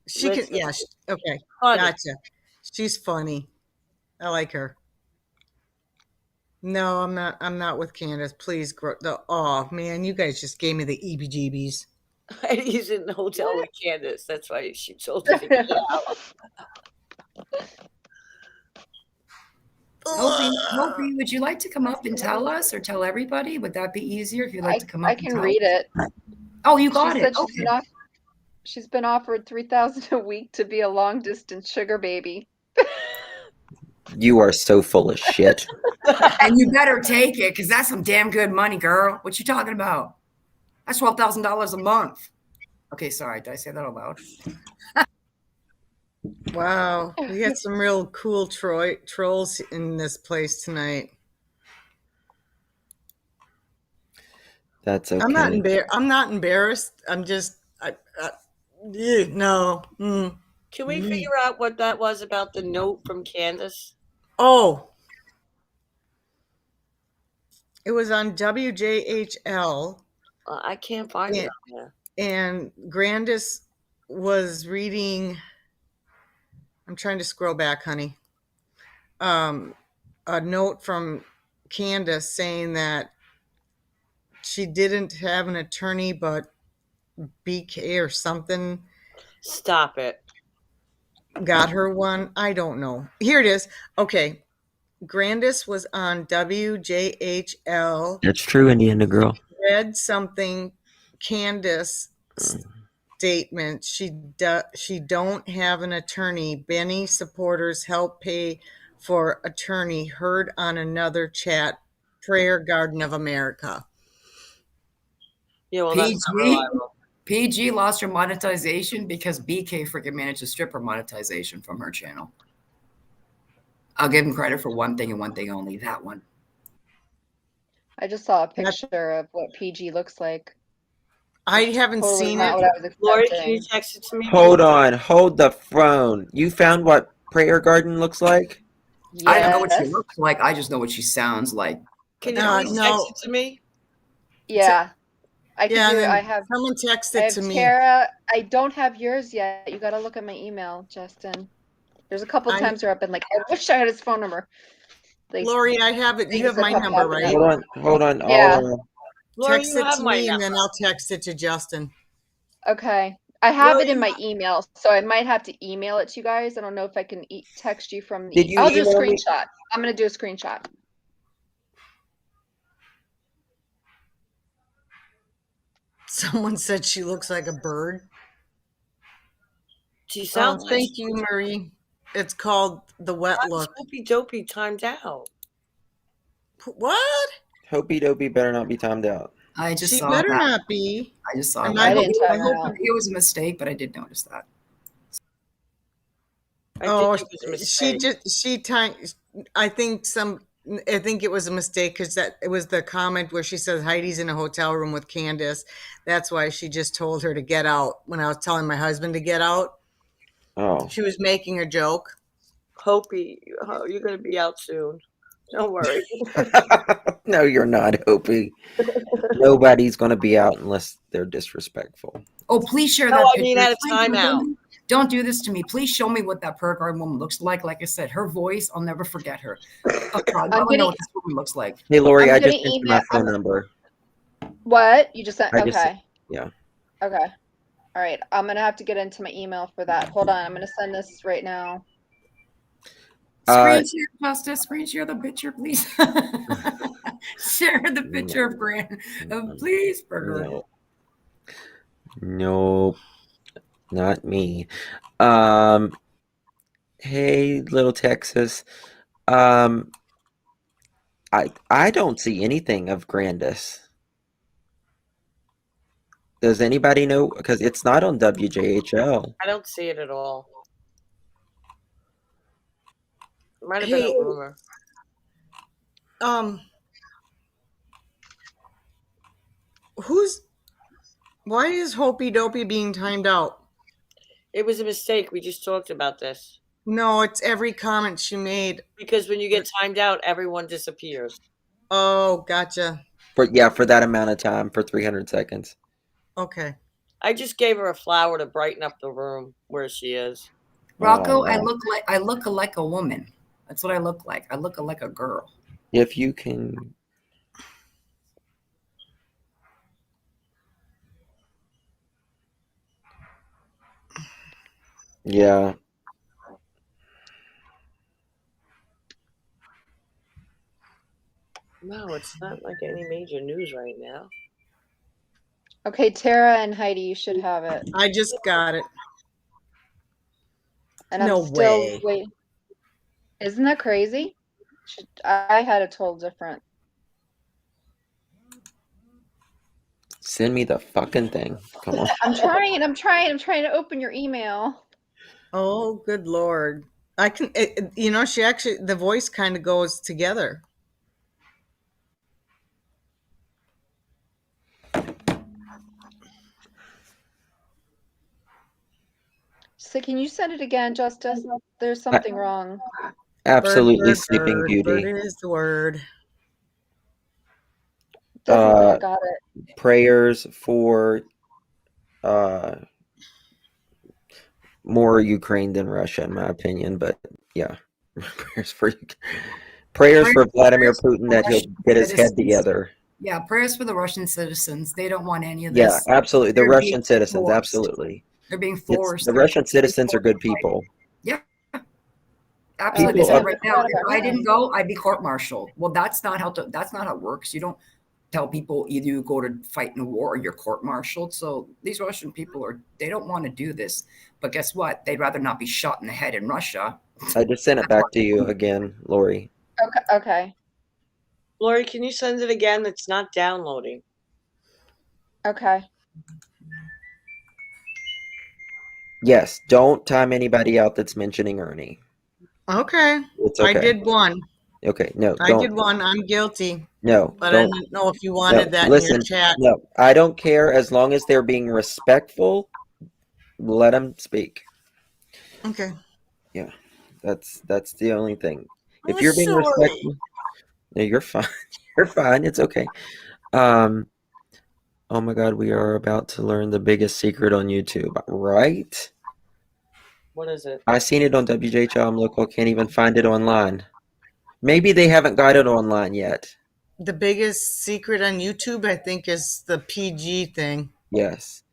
she can. Listen. Yeah. Okay. Funny. Gotcha. She's funny. I like her. No, I'm not. I'm not with Candace. Please, oh man, you guys just gave me the EBGBs. Heidi's in the hotel with Candace. That's why she told her to get out. Hopi, would you like to come up and tell us or tell everybody? Would that be easier if you'd like to come up I and can tell? read it. Oh, you got She it. said she's been offered $3,000 a week to be a long distance sugar baby. You are so full of shit. And you better take it because that's some damn good money, girl. What you talking about? That's $12,000 a month. Okay, sorry. Did I say that out loud? Wow, we got some real cool trolls in this place tonight. That's okay. I'm not embarrassed. I'm just, no. Can we figure out what that was about the note from Candace? Oh, it was on WJHL. I can't find it on there. And Grandis was reading. I'm trying to scroll back, honey. A note from Candace saying that she didn't have an attorney, but BK or something. Stop it. Got her one. I don't know. Here it is. Okay. Grandis was on WJHL. That's true, Indiana girl. Read something. Candace statement. She don't have an attorney. Benny supporters help pay for attorney heard on another chat, Prayer Garden of America. Yeah, well, that's not PG, reliable. PG lost her monetization because BK freaking managed to strip her monetization from her channel. I'll give him credit for one thing and one thing only, that one. I just saw a picture of what PG looks like. I haven't Totally seen not it. what I was Lori, can you expecting. text it to me? Hold on. Hold the phone. You found what Prayer Garden looks like? I don't know what she Yes. looks like. I just know what she sounds like. Can you Uh, please no. text it to me? Yeah. I can Yeah, do and it. then I have someone text I it have to me. Tara. I don't have yours yet. You gotta look at my email, Justin. There's a couple times where I've been like, I wish I had his phone number. Like, Lori, I have it. You things have my that come number, up right? Hold on. Yeah. Lori, Text you it have to my me, and then number. I'll text it to Justin. Okay. I have Lori, it in my email, so I might have to email it to you guys. I don't know if I can text you from the. Did you I'll do a email me? screenshot. I'm gonna do a screenshot. Someone said she looks like a bird. She sounds like Thank you, Marie. It's called The Wet Look. Swoopy Dopey timed out. What? Hopey Dopey better not be timed out. I just She saw better that. not be. I just saw And that. I didn't I time her hope out. it was a mistake, but I did notice that. I think it was a she mistake. I think it was a mistake because it was the comment where she says Heidi's in a hotel room with Candace. That's why she just told her to get out when I was telling my husband to get out. Oh. She was making a joke. Hopey, you're going to be out soon. Don't worry. No, you're not, Hopey. Nobody's going to be out unless they're disrespectful. Oh, please share No, that I picture. mean at a Please timeout. don't do this to me. Please show me what that prayer garden woman looks like. Like I said, her voice, I'll never forget her. Oh, God, I want to know what this woman looks like. Hey, Lori, I'm I gonna just sent you my email- phone number. What? You just sent? I just- Okay. Yeah. Okay. All right. I'm gonna have to get into my email for that. Hold on. I'm gonna send this right now. Screen share, Justice. Screen share the picture, please. Share the picture of Grant. Please, Burger. No, not me. Hey, little Texas. I don't see anything of Grandis. Does anybody know? Because it's not on WJHL. I don't see it at all. It might have been a rumor. Why is Hopey Dopey being timed out? It was a mistake. We just talked about this. No, it's every comment she made. Because when you get timed out, everyone disappears. Oh, gotcha. For that amount of time, for 300 seconds. Okay. I just gave her a flower to brighten up the room where she is. Rocco, Oh, I no. look like a woman. That's what I look like. I look like a girl. If you can. Yeah. No, it's not like any major news right now. Okay, Tara and Heidi, you should have it. I just got it. And No I'm still way. waiting. Isn't that crazy? I had it told different. Send me the fucking thing. Come on. I'm trying to open your email. Oh, good Lord. I can, she actually, the voice kind of goes together. So can you send it again, Justice? There's something wrong. Absolutely Sleeping Bird Beauty. is the word. Definitely, I got it. Prayers for more Ukraine than Russia, in my opinion. But yeah, prayers for Vladimir Putin that he'll get his head together. Yeah, prayers for the Russian citizens. They don't want any of this. Yeah, absolutely. The They're Russian being citizens, forced. absolutely. They're being It's- forced. the Russian citizens are good people. Yeah. Absolutely. People They said up- right now, if I didn't go, I'd be court-martialed. Well, that's not how it works. You don't tell people either you go to fight in a war or you're court-martialed. So these Russian people they don't want to do this. But guess what? They'd rather not be shot in the head in Russia I just sent it back to you again, Lori. Okay. Okay. Lori, can you send it again? It's not downloading. Okay. Yes, don't time anybody out that's mentioning Ernie. Okay. It's I okay. did one. Okay, no, I don't. did one. I'm guilty. No, But I don't. didn't know if you No, wanted that in listen. your chat. No, I don't care as long as they're being respectful. Let them speak. Okay. Yeah, that's the only thing. If I'm you're being sorry. respectful, no, you're fine. You're fine. It's okay. Oh my God, we are about to learn the biggest secret on YouTube, right? What is it? I seen it on WJHL. I'm local. Can't even find it online. Maybe they haven't got it online yet. The biggest secret on YouTube, I think, is the PG thing. Yes.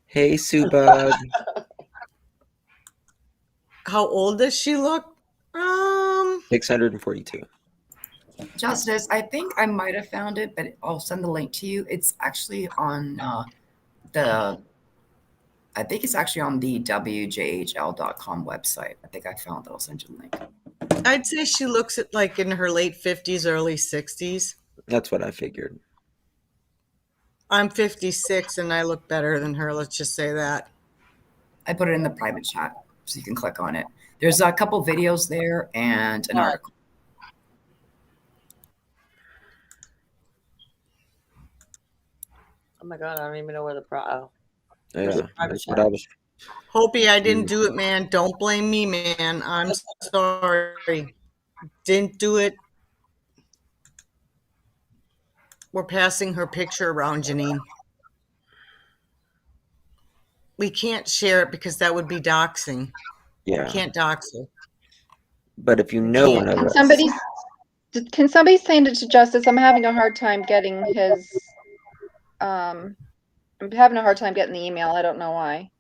Hey, Subug. How old does she look? 642. Justice, I think I might have found it, but I'll send the link to you. It's actually on I think it's actually on the WJHL.com website. I think I found it. I'll send you the link. I'd say she looks at like in her late 50s, early 60s. That's what I figured. I'm 56 and I look better than her. Let's just say that. I put it in the private chat so you can click on it. There's a couple videos there and an article. Oh my God, I don't even know where the oh. Yeah, that's what I was. Hopi, I didn't do it, man. Don't blame me, man. I'm sorry. Didn't do it. We're passing her picture around, Janine. We can't share it because that would be doxing. Yeah. We can't dox her. But if you know one of Can us, somebody send it to Justice? I'm having a hard time getting his. I'm having a hard time getting the email. I don't know why.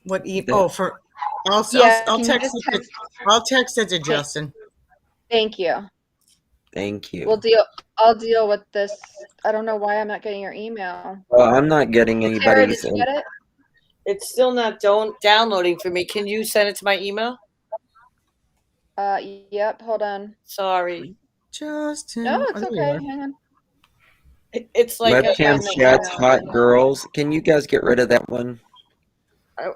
What? I'll Yeah, I'll can you text just it. I'll text it to Justin. Thank you. thank you. I'll deal with this. I don't know why I'm not getting your email. Well, I'm not getting Tara, anybody's. did you get it? It's still not downloading for me. Can you send it to my email? Yep. Hold on. Sorry. Justin. No, it's okay. Hang on. It's like Webcam chats, hot girls. Can you guys get rid of that one?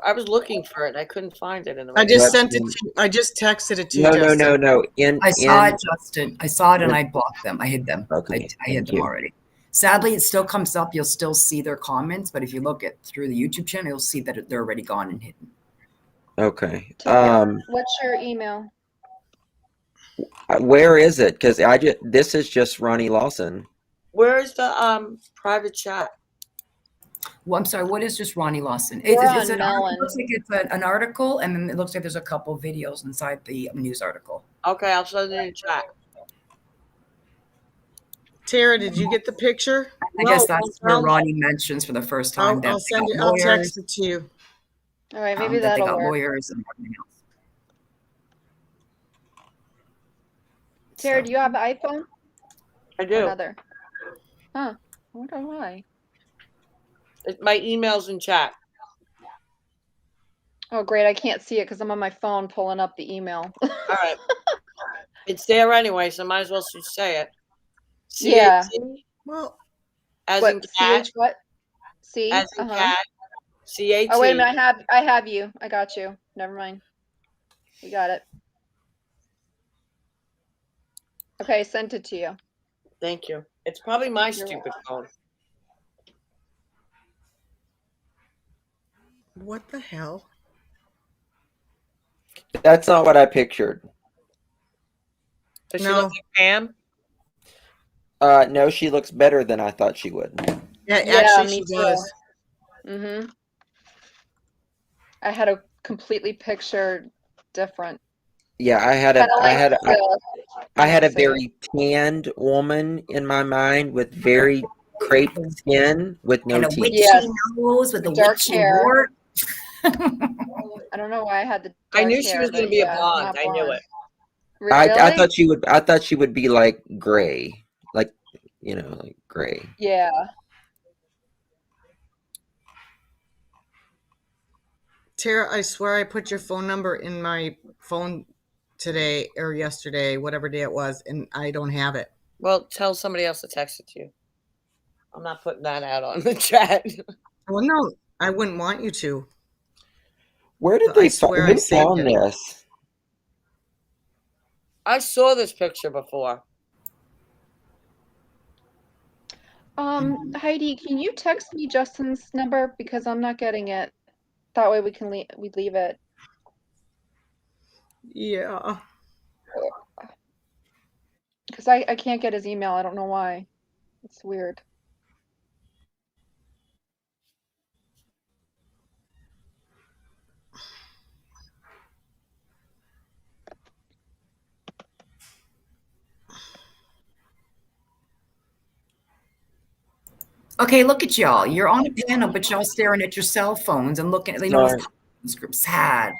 I was looking for it. I couldn't find it in the. I just sent it to. I just texted it to you. No, Justin. no. I saw it, Justin. I saw it and I blocked them. I hid them. Okay, I hid them already. Sadly, it still comes up. You'll still see their comments, but if you look at through the YouTube channel, you'll see that they're already gone and hidden. Okay. What's your email? Where is it? Because this is just Ronnie Lawson. Where is the private chat? Well, I'm sorry. What is just Ronnie Lawson? We're It's on an article. It looks like it's an article, and then it looks like there's a couple videos inside the news article. Okay, I'll send it in the chat. Tara, did you get the picture? I guess that's where Ronnie mentions for the first time that I'll they send got it. I'll lawyers, text it to you. All right, maybe that they that'll got work. lawyers and everything else. Tara, do you have an iPhone? I do. Another. Huh. I wonder why. My email's in chat. Oh, great. I can't see it because I'm on my phone pulling up the email. All right. It's there anyway, so might as well just say it. Yeah. C-A-T, Well, as what? in cat. CH what? C? As in cat. C-A-T. Oh, wait a minute. I have you. I got you. Never mind. We got it. Okay, sent it to you. Thank you. It's probably my stupid phone. What the hell? That's not what I pictured. Does she look like Pam? No, she looks better than I thought she would. Yeah, Yeah, actually, me she too. does. Mm-hmm. I had a completely picture different. Yeah, I had Kinda like I had a fiancé. very tanned woman in my mind with very crepe skin with no And a teeth. witchy Yes. nose with a Dark witchy hair. wart. I don't know why I had the I dark knew she hair, was going to but be yeah, a blonde. not I knew blonde. it. Really? I thought she would be like gray, like like gray. Yeah. Tara, I swear I put your phone number in my phone today or yesterday, whatever day it was, and I don't have it. Well, tell somebody else to text it to you. I'm not putting that out on the chat. Well, no, I wouldn't want you to. Where did I they swear I who saved found it. this? I saw this picture before. Heidi, can you text me Justin's number because I'm not getting it. That way we can leave it. Yeah. Because I can't get his email. I don't know why. It's weird. Okay, look at y'all. You're on a panel, but y'all staring at your cell phones and looking at the Sorry. script. Sad.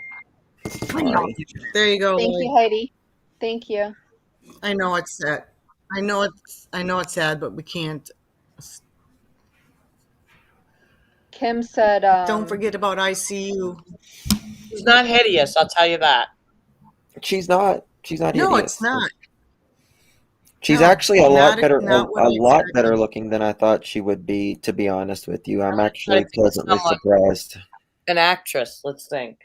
When y'all Sorry. do that? There you go. Thank Lloyd. you, Heidi. Thank you. I know it's sad. I know it's sad, but we can't. Kim said, Don't forget about ICU. She's not hideous, I'll tell you that. She's not. She's not No, hideous. it's not. She's No, actually a lot not- better, not a what I lot expected. better looking than I thought she would be. To be honest with you, I'm I actually think pleasantly someone- surprised. An actress, let's think.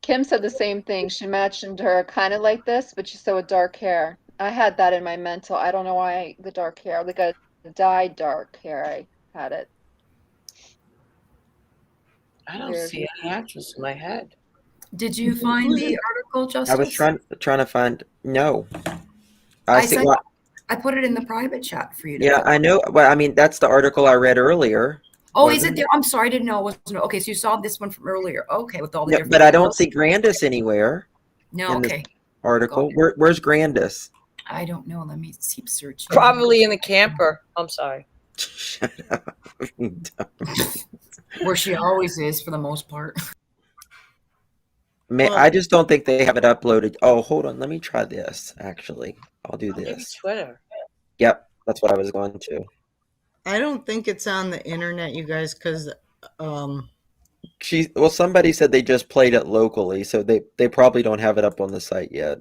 Kim said the same thing. She mentioned her kind of like this, but she's so with dark hair. I had that in my mental. I don't know why the dark hair, like a dyed dark hair. I had it. I don't Weird. see any actress in my head. Did you find the article, Justice? I was trying to find. No, I see. said Well, I put it in the private chat for you. To yeah, fill. I know. But I mean, that's the article I read earlier. Oh, is wasn't it there? I'm sorry, I didn't know it wasn't. Okay, so you saw this one from earlier. Okay, with all the No, different. but I don't see Grandis anywhere No, in this okay. article. Where's Grandis? I don't know. Let me keep searching. Probably in the camper. I'm sorry. Shut up. Where she always is for the most part. Man, Well- I just don't think they have it uploaded. Oh, hold on. Let me try this. Actually, I'll do Maybe this. Twitter. Yep, that's what I was going to. I don't think it's on the internet, you guys, because Somebody said they just played it locally, so they probably don't have it up on the site yet.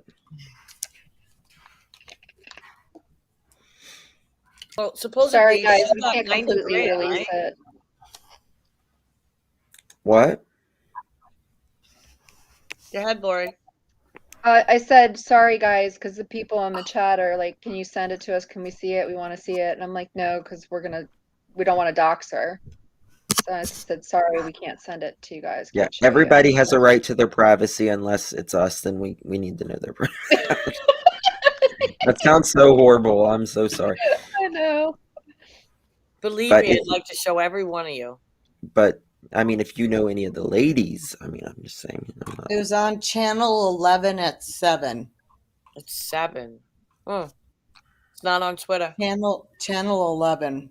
Well, supposedly Sorry, guys, it's we about can't 90 completely grand, release right? it. What? Go ahead, Lori. I said, sorry, guys, because the people on the chat are like, can you send it to us? Can we see it? We want to see it. And I'm like, no, because we don't want to dox her. So I said, sorry, we can't send it to you guys. Yeah, Can't show you. everybody has a right to their privacy unless it's us, then we need to know their privacy. That sounds so horrible. I'm so sorry. I know. Believe But me, I'd if- like to show every one of you. But I mean, if you know any of the ladies, I mean, I'm just saying. I'm not- it was on channel 11 at 7. It's 7. It's not on Twitter. Channel 11.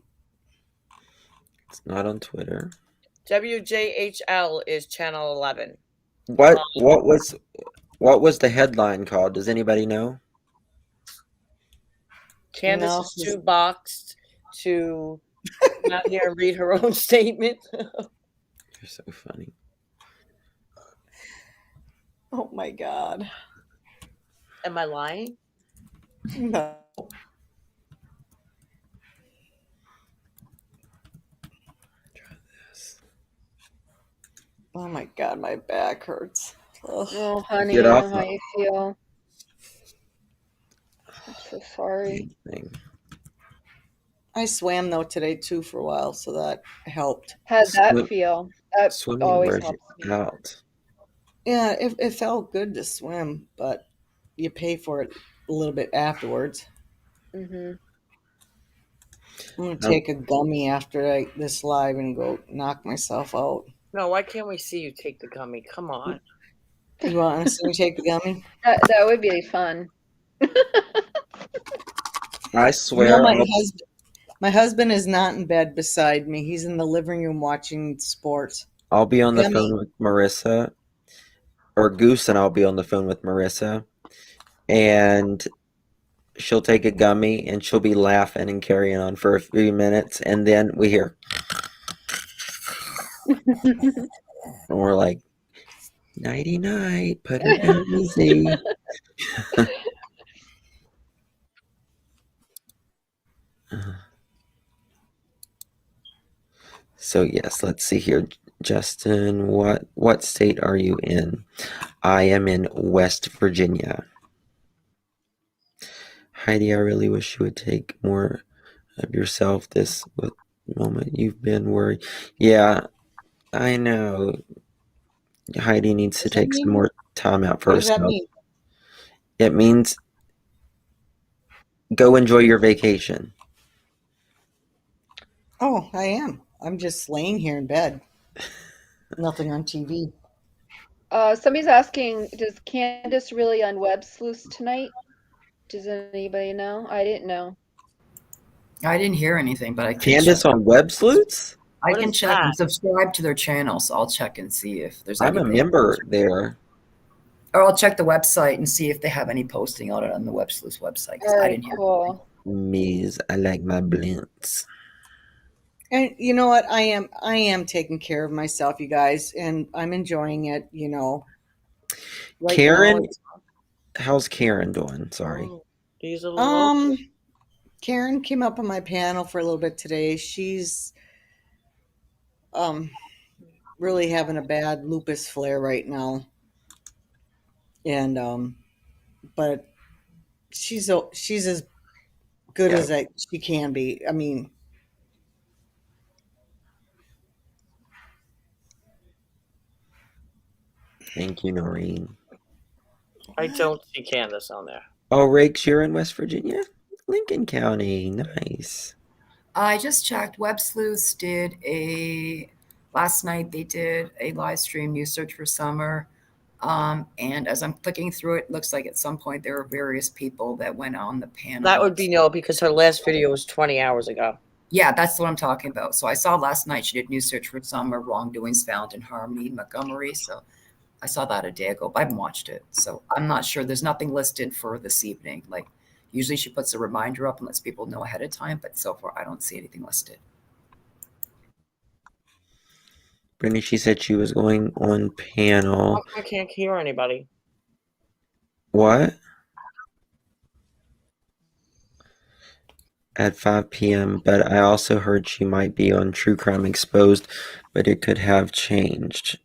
It's not on Twitter. WJHL is channel 11. What was the headline called? Does anybody know? Candace No, is she's- too boxed to come out here and read her own statement. You're so funny. Oh my God. Am I lying? No. Oh my God, my back hurts. Ugh. Oh, honey, Get I off know how the- you feel. I'm so sorry. Thing. I swam though today too for a while, so that helped. How'd that Swim- feel? That Swimming always wears helps you me. out. Yeah, it felt good to swim, but you pay for it a little bit afterwards. Mm-hmm. I'm gonna take a gummy after this live and go knock myself out. No, why can't we see you take the gummy? Come on. You want to see me take the gummy? That would be fun. I swear. No, my husband is not in bed beside me. He's in the living room watching sports. I'll be on the Gummy. phone with Marissa, or Goose, and I'll be on the phone with Marissa, and she'll take a gummy and she'll be laughing and carrying on for a few minutes, and then we hear, and we're like, nighty night, put her down easy. So yes, let's see here. Justin, what state are you in? I am in West Virginia. Heidi, I really wish you would take more of yourself this moment. You've been worried. Yeah, I know. Heidi needs to take some more time out for What does that herself. mean? It means go enjoy your vacation. Oh, I am. I'm just laying here in bed. Nothing on TV. Somebody's asking, does Candace really on Web Sleuths tonight? Does anybody know? I didn't know. I didn't hear anything, but I can Candace check. on Web Sleuths? I What can is check and that? subscribe to their channel, so I'll check and see if there's I'm a anything. member there. Or I'll check the website and see if they have any posting on it on the Web Sleuths website. 'Cause I Alright, didn't hear. cool. Me's, I like my blintz. And you know what? I am taking care of myself, you guys, and I'm enjoying it, you know. Right Karen, now it's- how's Karen doing? Sorry. Oh, he's a little. Karen came up on my panel for a little bit today. She's really having a bad lupus flare right now. And but she's as good as she can be. I mean, Thank you, Noreen. I don't see Candace on there. Oh, Rakes, you're in West Virginia? Lincoln County. Nice. I just checked. Web Sleuths did last night they did a live stream, New Search for Summer. And as I'm clicking through it, looks like at some point there were various people that went on the panel. That would be no, because her last video was 20 hours ago. Yeah, that's what I'm talking about. So I saw last night she did New Search for Summer, Wrongdoings Found in Harmony, Montgomery. So I saw that a day ago, but I haven't watched it. So I'm not sure. There's nothing listed for this evening. Like usually she puts a reminder up and lets people know ahead of time, but so far I don't see anything listed. Brittany, she said she was going on panel. I can't hear anybody. What? At 5 p.m., but I also heard she might be on True Crime Exposed, but it could have changed.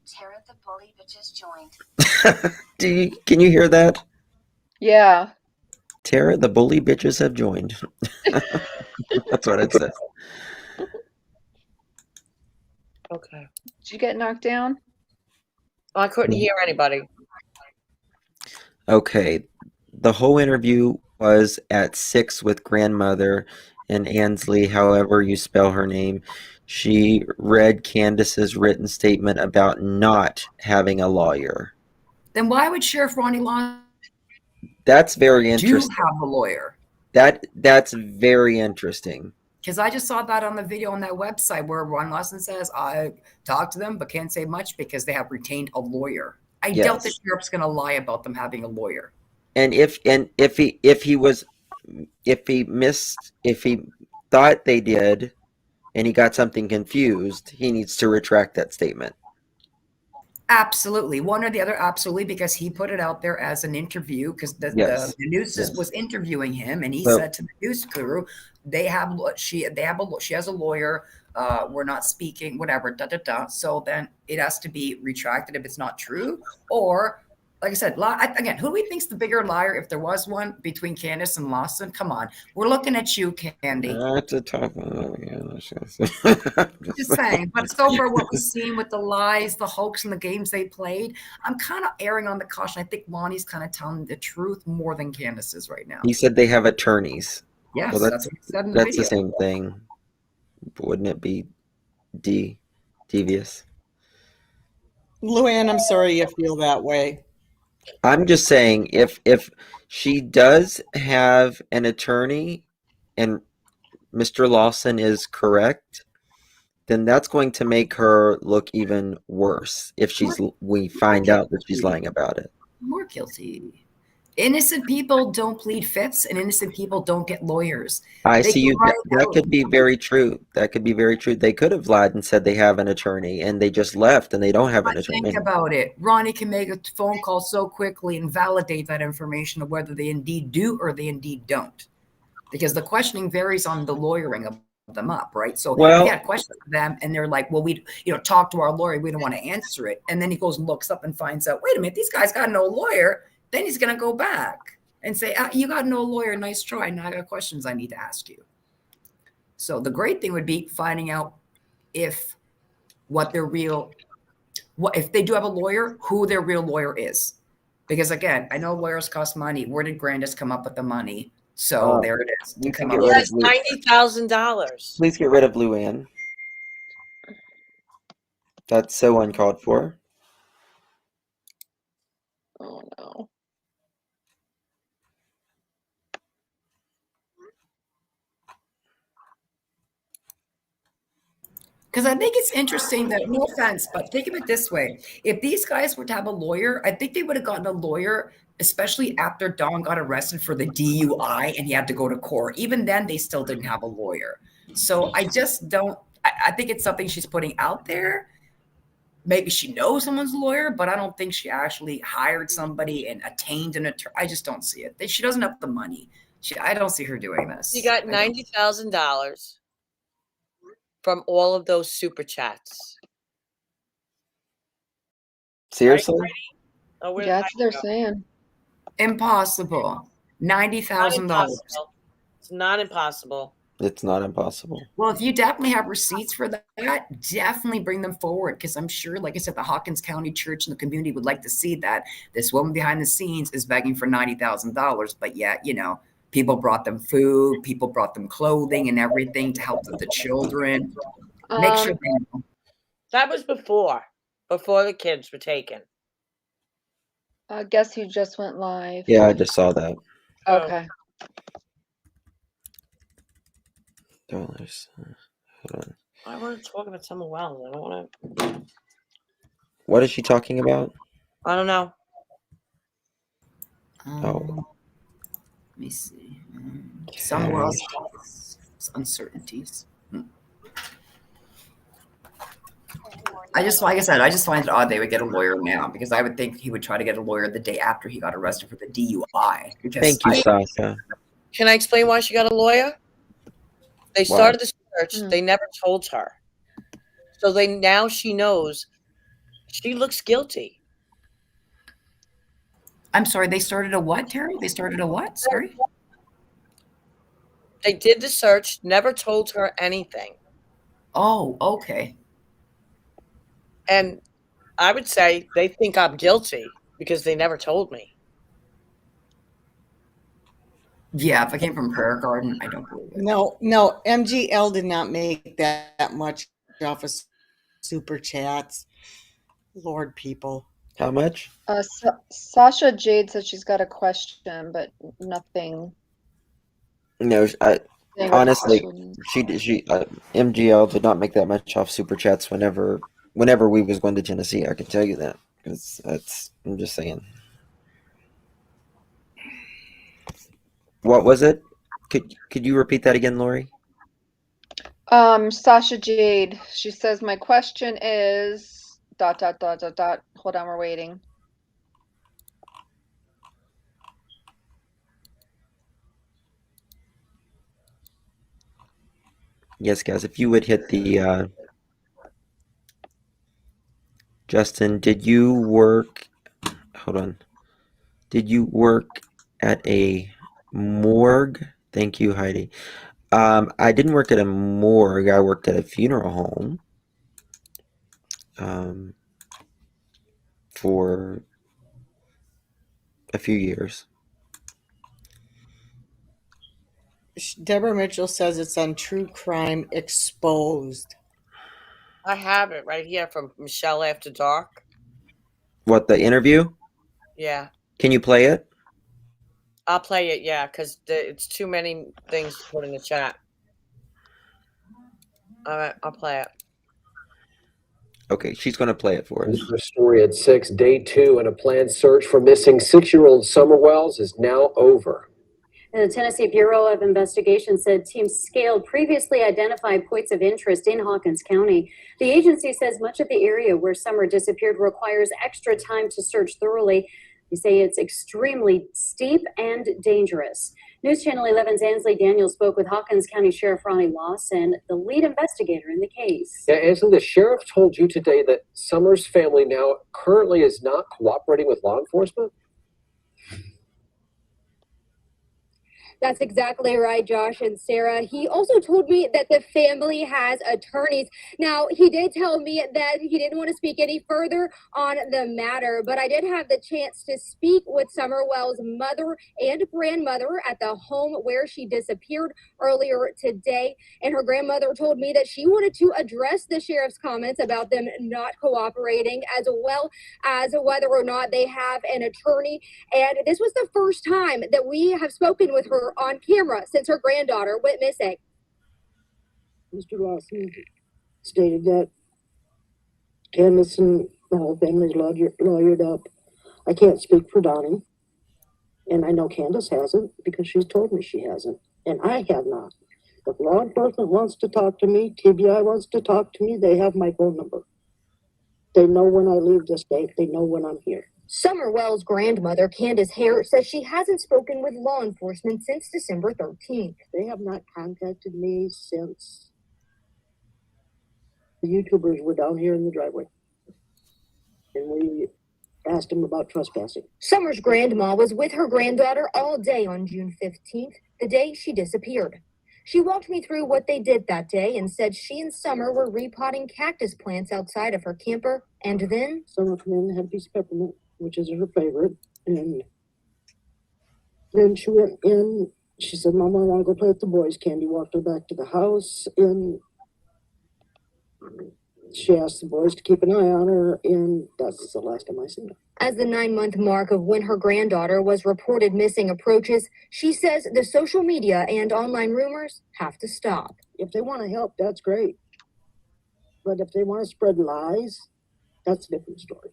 Tara the Bully Bitches joined. Can you hear that? Yeah. Tara, the bully bitches have joined. That's what it says. Okay. Did you get knocked down? I couldn't hear anybody. Okay. The whole interview was at 6 with grandmother and Ansley, however you spell her name. She read Candace's written statement about not having a lawyer. Then why would Sheriff Ronnie Long That's very do interesting. have a lawyer? That's very interesting. Because I just saw that on the video on that website where Ron Lawson says, I talked to them, but can't say much because they have retained a lawyer. I doubt the Yes. sheriff's going to lie about them having a lawyer. And if he thought they did and he got something confused, he needs to retract that statement. Absolutely. One or the other, absolutely, because he put it out there as an interview because Yes. the news Yes. was interviewing him and he Well- said to the news crew, she has a lawyer. We're not speaking, whatever, So then it has to be retracted if it's not true. Or, like I said, again, who do we think's the bigger liar if there was one between Candace and Lawson? Come on. We're looking at you, Candy. That's a tough one. Just saying. But so far, what we've seen with the lies, the hoax, and the games they played, I'm kind of erring on the caution. I think Lonnie's kind of telling the truth more than Candace is right now. He said they have attorneys. Yes, Well, that's what he said in the that's video. the same thing. Wouldn't it be devious? Luann, I'm sorry you feel that way. I'm just saying if she does have an attorney and Mr. Lawson is correct, then that's going to make her look even worse if we find out that she's lying about it. More guilty. Innocent people don't plead fifths, and innocent people don't get lawyers. I They see can you. write That out. could be very true. That could be very true. They could have lied and said they have an attorney, and they just left, and they don't have an But think attorney. about it. Ronnie can make a phone call so quickly and validate that information of whether they indeed do or they indeed don't. Because the questioning varies on the lawyering of them up, right? So if Well- you had a question for them and they're like, well, we, talk to our lawyer, we don't want to answer it. And then he goes and looks up and finds out, wait a minute, these guys got no lawyer. Then he's going to go back and say, you got no lawyer, nice try. Now I got questions I need to ask you. So the great thing would be finding out if if they do have a lawyer, who their real lawyer is. Because again, I know lawyers cost money. Where did Grandis come up with the money? So there it is. You can Come get up rid Yes, of Lou. $90,000. Please get rid of Luann. That's so uncalled for. Oh no. Because I think it's interesting that, no offense, but think of it this way. If these guys were to have a lawyer, I think they would have gotten a lawyer, especially after Don got arrested for the DUI and he had to go to court. Even then, they still didn't have a lawyer. So I just don't, I think it's something she's putting out there. Maybe she knows someone's a lawyer, but I don't think she actually hired somebody and attained an attorney. I just don't see it. She doesn't have the money. I don't see her doing this. She got $90,000 from all of those super chats. Seriously? Oh, where did Yeah, that's what mine they're go? saying. Impossible. Not $90,000. impossible. It's not impossible. It's not impossible. Well, if you definitely have receipts for that, definitely bring them forward. Because I'm sure, like I said, the Hawkins County Church and the community would like to see that this woman behind the scenes is begging for $90,000. But yet, people brought them food, people brought them clothing and everything to help with the children. Make sure they know. That was before the kids were taken. Guess who just went live? Yeah, I just saw that. Okay. Dollars. Hold on. I want to talk about Summer Wells. I don't want to. What is she talking about? I don't know. Oh. Let me see. Somewhere else, uncertainties. Like I said, I just find it odd they would get a lawyer now, because I would think he would try to get a lawyer the day after he got arrested for the DUI. Thank you, Sasha. Can I explain why she got a lawyer? They started the search. They never told her. So now she knows she looks guilty. I'm sorry, they started a what, Terry? They started a what? Sorry? They did the search, never told her anything. Oh, okay. And I would say they think I'm guilty because they never told me. Yeah, if I came from Prayer Garden, I don't believe it. No, MGL did not make that much off of super chats. Lord, people. How much? Sasha Jade said she's got a question, but nothing. No, They were honestly, questioning. MGL did not make that much off super chats whenever we was going to Tennessee. I can tell you that, because I'm just saying. What was it? Could you repeat that again, Lori? Sasha Jade. She says my question is ... Hold on, we're waiting. Yes, guys. If you would hit the Justin, did you work? Hold on. Did you work at a morgue? Thank you, Heidi. I didn't work at a morgue. I worked at a funeral home. For a few years. Deborah Mitchell says it's on True Crime Exposed. I have it right here from Michelle After Dark. What, the interview? Yeah. Can you play it? I'll play it, yeah, because it's too many things to put in the chat. All right, I'll play it. Okay, she's going to play it for us. News story at 6. Day 2 in a planned search for missing 6-year-old Summer Wells is now over. And the Tennessee Bureau of Investigation said teams scaled previously identified points of interest in Hawkins County. The agency says much of the area where Summer disappeared requires extra time to search thoroughly. They say it's extremely steep and dangerous. News Channel 11's Ansley Daniels spoke with Hawkins County Sheriff Ronnie Lawson, the lead investigator in the case. Yeah, Ansley, the sheriff told you today that Summer's family now currently is not cooperating with law enforcement? That's exactly right, Josh and Sarah. He also told me that the family has attorneys. Now, he did tell me that he didn't want to speak any further on the matter, but I did have the chance to speak with Summer Wells' mother and grandmother at the home where she disappeared earlier today. And her grandmother told me that she wanted to address the sheriff's comments about them not cooperating, as well as whether or not they have an attorney. And this was the first time that we have spoken with her on camera since her granddaughter went missing. Mr. Lawson stated that Candace and the whole family's lawyered up. I can't speak for Donnie, and I know Candace hasn't because she's told me she hasn't, and I have not. If law enforcement wants to talk to me, TBI wants to talk to me, they have my phone number. They know when I leave the state. They know when I'm here. Summer Wells' grandmother, Candace Hare, says she hasn't spoken with law enforcement since December 13th. They have not contacted me since the YouTubers were down here in the driveway. And we asked them about trespassing. Summer's grandma was with her granddaughter all day on June 15th, the day she disappeared. She walked me through what they did that day and said she and Summer were repotting cactus plants outside of her camper, and then Summer came in and had a piece of peppermint, which is her favorite, and then she went in. She said, "Mama, I want to go play with the boys." Candy walked her back to the house, and she asked the boys to keep an eye on her, and that's the last time I seen her. as the 9-month mark of when her granddaughter was reported missing approaches, she says the social media and online rumors have to stop. If they want to help, that's great. But if they want to spread lies, that's a different story.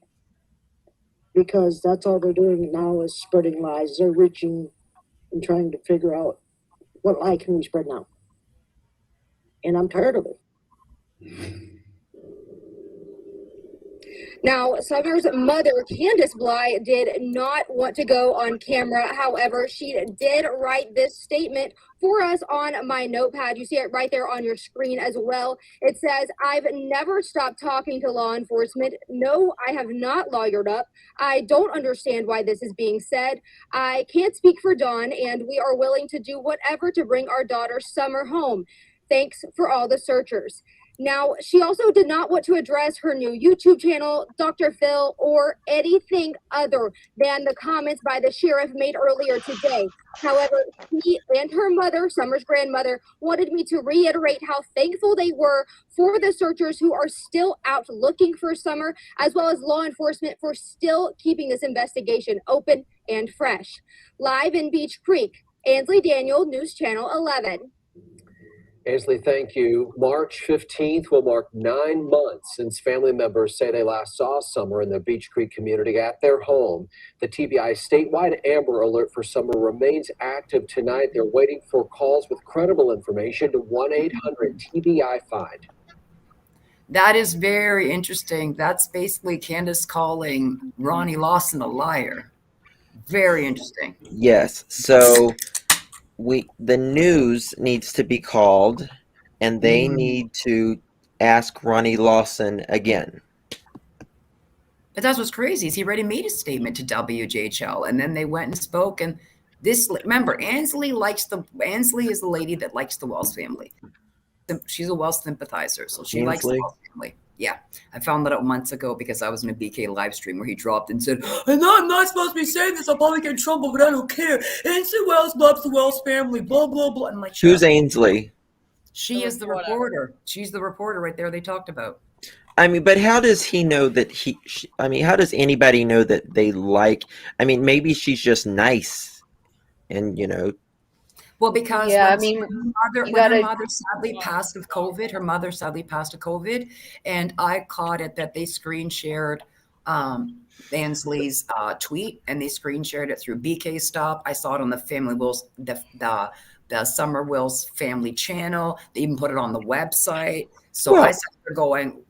Because that's all they're doing now is spreading lies. They're reaching and trying to figure out what lie can we spread now. And I'm tired of it. Now, Summer's mother, Candace Bly, did not want to go on camera. However, she did write this statement for us on my notepad. You see it right there on your screen as well. It says, "I've never stopped talking to law enforcement. No, I have not lawyered up. I don't understand why this is being said. I can't speak for Dawn, and we are willing to do whatever to bring our daughter Summer home. Thanks for all the searchers." Now, she also did not want to address her new YouTube channel, Dr. Phil, or anything other than the comments by the sheriff made earlier today. However, she and her mother, Summer's grandmother, wanted me to reiterate how thankful they were for the searchers who are still out looking for Summer, as well as law enforcement for still keeping this investigation open and fresh. Live in Beach Creek, Ansley Daniel, News Channel 11. Ansley, thank you. March 15th will mark 9 months since family members say they last saw Summer in the Beach Creek community at their home. The TBI statewide Amber Alert for Summer remains active tonight. They're waiting for calls with credible information to 1-800-TBI-FIND. That is very interesting. That's basically Candace calling Ronnie Lawson a liar. Very interesting. Yes. So the news needs to be called, and they need to ask Ronnie Lawson again. But that's what's crazy is he already made a statement to WJHL, and then they went and spoke. And this, remember, Ansley is the lady that likes the Wells family. She's a Wells sympathizer, so she likes the Wells family. Yeah, I found that out months ago because I was in a BK live stream where he dropped and said, "I'm not supposed to be saying this. I'll probably get in trouble, but I don't care. Ainsley Wells loves the Wells family, blah, blah, blah." I'm like, Who's Ainsley? She is the reporter. She's the reporter right there they talked about. I mean, but how does he know that how does anybody know that they like, maybe she's just nice and, Well, because Yeah, I when mean, her you when her gotta. mother sadly passed of COVID, her mother sadly passed of COVID, and I caught it that they screen shared Ansley's tweet, and they screen shared it through BK Stop. I saw it on the Family Wills, the Summer Wills family channel. They even put it on the website. So I Well, sat there going,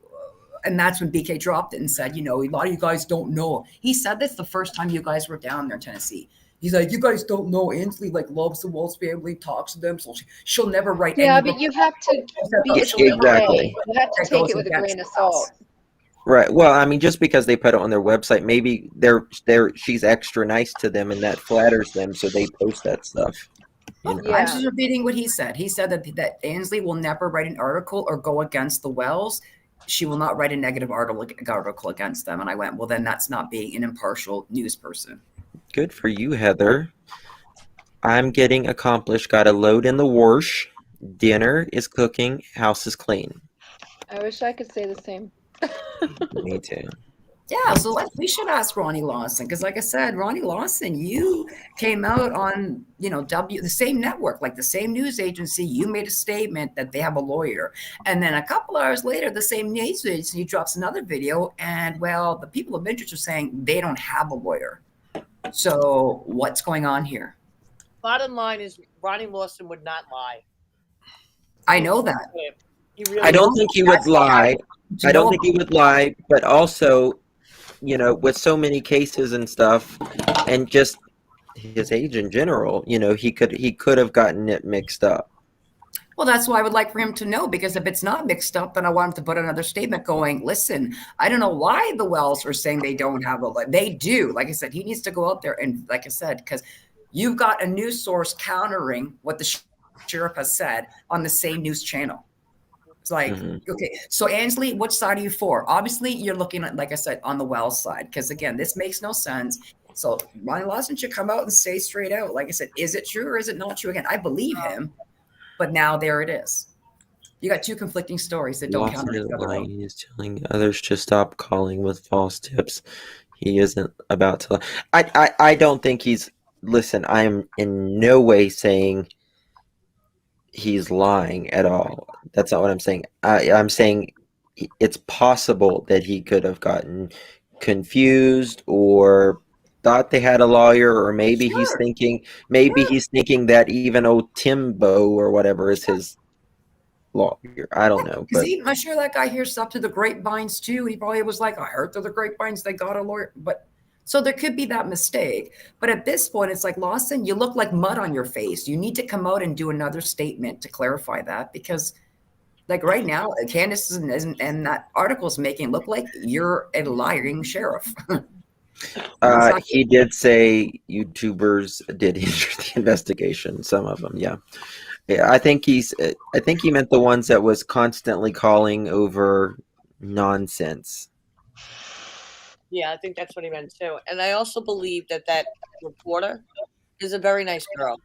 and that's when BK dropped it and said, a lot of you guys don't know. He said this the first time you guys were down there in Tennessee. He's like, you guys don't know. Ansley loves the Wills family, talks to them, so she'll never write Yeah, any. but you have to be yeah, CK. exactly. You have to That take goes it with a against grain of us. salt. Right. Well, I mean, just because they put it on their website, maybe she's extra nice to them, and that flatters them, so they post that stuff. I'm Yeah. just repeating what he said. He said that Ansley will never write an article or go against the Wells. She will not write a negative article against them. And I went, well, then that's not being an impartial news person. Good for you, Heather. I'm getting accomplished. Got a load in the wash. Dinner is cooking. House is clean. I wish I could say the same. Me too. Yeah, so we should ask Ronnie Lawson, because like I said, Ronnie Lawson, you came out on, the same network, like the same news agency. You made a statement that they have a lawyer. And then a couple hours later, the same news agency drops another video. And well, the people of interest are saying they don't have a lawyer. So what's going on here? Bottom line is Ronnie Lawson would not lie. I know that. He really I don't think he would lie. I don't think he would lie, but also, with so many cases and stuff, and just his age in general, he could have gotten it mixed up. Well, that's why I would like for him to know, because if it's not mixed up, then I want him to put another statement going, listen, I don't know why the Wells are saying they don't have a lawyer. They do. Like I said, he needs to go out there and, like I said, because you've got a news source countering what the sheriff has said on the same news channel. It's like, okay, so Ansley, which side are you for? Obviously, you're looking at, like I said, on the Wells side, because again, this makes no sense. So Ronnie Lawson should come out and say straight out, like I said, is it true or is it not true? Again, I believe him, but now there it is. You got two conflicting stories that don't counter each other. He is telling others to stop calling with false tips. He isn't about to lie. I don't think he's. Listen, I am in no way saying he's lying at all. That's not what I'm saying. I'm saying it's possible that he could have gotten confused or thought they had a lawyer, or maybe he's thinking that even old Timbo or whatever is his lawyer. I don't know. But I'm sure that guy hears stuff to the grapevines too. He probably was like, I heard through the grapevines they got a lawyer. But so there could be that mistake. But at this point, it's like, Lawson, you look like mud on your face. You need to come out and do another statement to clarify that, because like right now, Candace and that article is making it look like you're a lying sheriff. He did say YouTubers did hinder the investigation. Some of them, yeah. I think he meant the ones that was constantly calling over nonsense. Yeah, I think that's what he meant too. And I also believe that reporter is a very nice girl.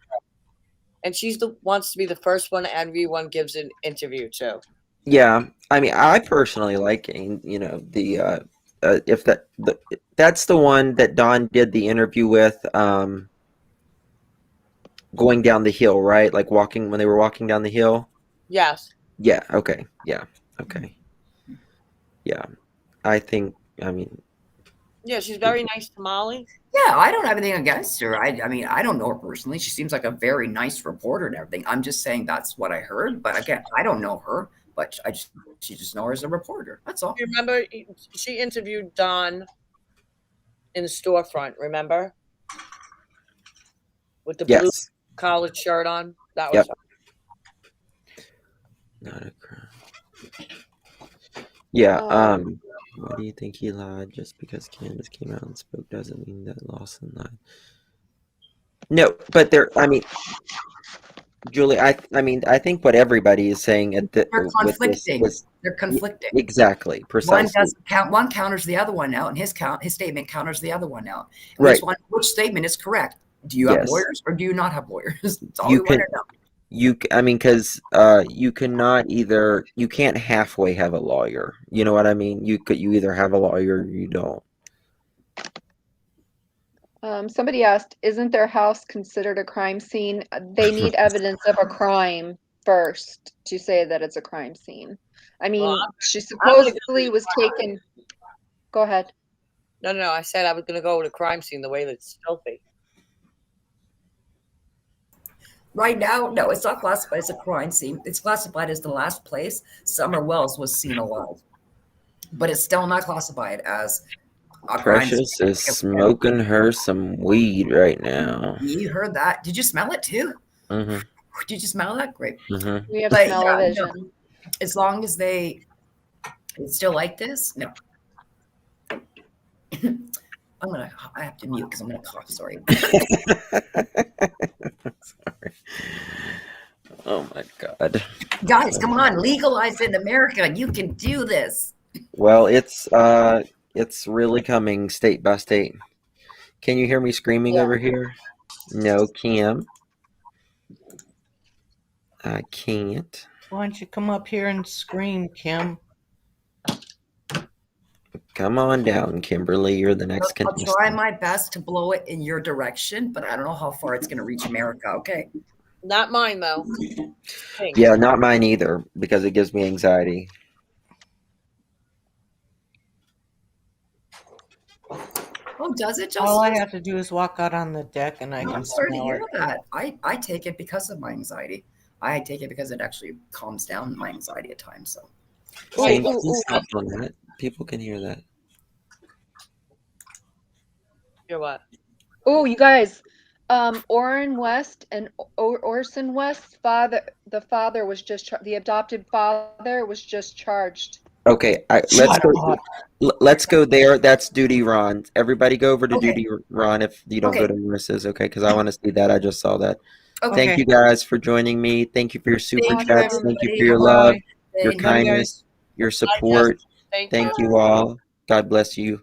And she's wants to be the first one everyone gives an interview to. Yeah, I mean, I personally like, that's the one that Don did the interview with, going down the hill, right? Like when they were walking down the hill. Yes. Yeah. Okay. Yeah. Okay. Yeah. Yeah, she's very nice to Molly. Yeah, I don't have anything against her. I mean, I don't know her personally. She seems like a very nice reporter and everything. I'm just saying that's what I heard. But again, I don't know her, but she just know her as a reporter. That's all. You remember she interviewed Don in the storefront, remember? With the blue collared shirt on. That was her. Not a crime. Yeah, why do you think he lied? Just because Candace came out and spoke doesn't mean that Lawson lied. No, but Julie, I think what everybody is saying They're conflicting. They're conflicting. Exactly, precisely. One counters the other one out, and his statement counters the other one out. Right. Which statement is correct? Do you have lawyers or do you not have lawyers? That's all we want to know. Because you can't halfway have a lawyer. You know what I mean? You either have a lawyer or you don't. Somebody asked, isn't their house considered a crime scene? They need evidence of a crime first to say that it's a crime scene. I mean, she supposedly was taken. Go ahead. No. I said I was going to go with a crime scene the way that it's filthy. Right now, no, it's not classified as a crime scene. It's classified as the last place Summer Wells was seen alive. But it's still not classified as a crime scene. Precious is smoking her some weed right now. You heard that. Did you smell it too? Mm-hmm. Did you smell that? Great. Mm-hmm. We have But, smell-o-vision. no, as long as they still like this, no. I have to mute because I'm gonna cough. Sorry. Sorry. Oh my God. Guys, come on, legalize it in America. You can do this. Well, it's really coming state by state. Can you hear me screaming over here? No, Kim. I can't. Why don't you come up here and scream, Kim? Come on down, Kimberly. You're the next I'll contestant. try my best to blow it in your direction, but I don't know how far it's going to reach America. Okay. Not mine, though. Pink. Yeah, not mine either, because it gives me anxiety. Oh, does it just? All I have to do is walk out on the deck and I I'm can sorry to smell hear it. that. I take it because of my anxiety. I take it because it actually calms down my anxiety at times. So. Shane, please stop on that. People can hear that. You're what? Oh, you guys, Orrin West and Orson West's father, the adopted father was just charged. Okay, let's go there. That's Duty Ron. Everybody go over to Duty Ron if you don't go to Marissa's, okay? Because I want to see that. I just saw that. Okay. Thank you guys for joining me. Thank you for your super Thank you, chats. Thank you for your everybody. love, Bye. your Thank you. kindness, your support. Thank Thank you all. God bless you.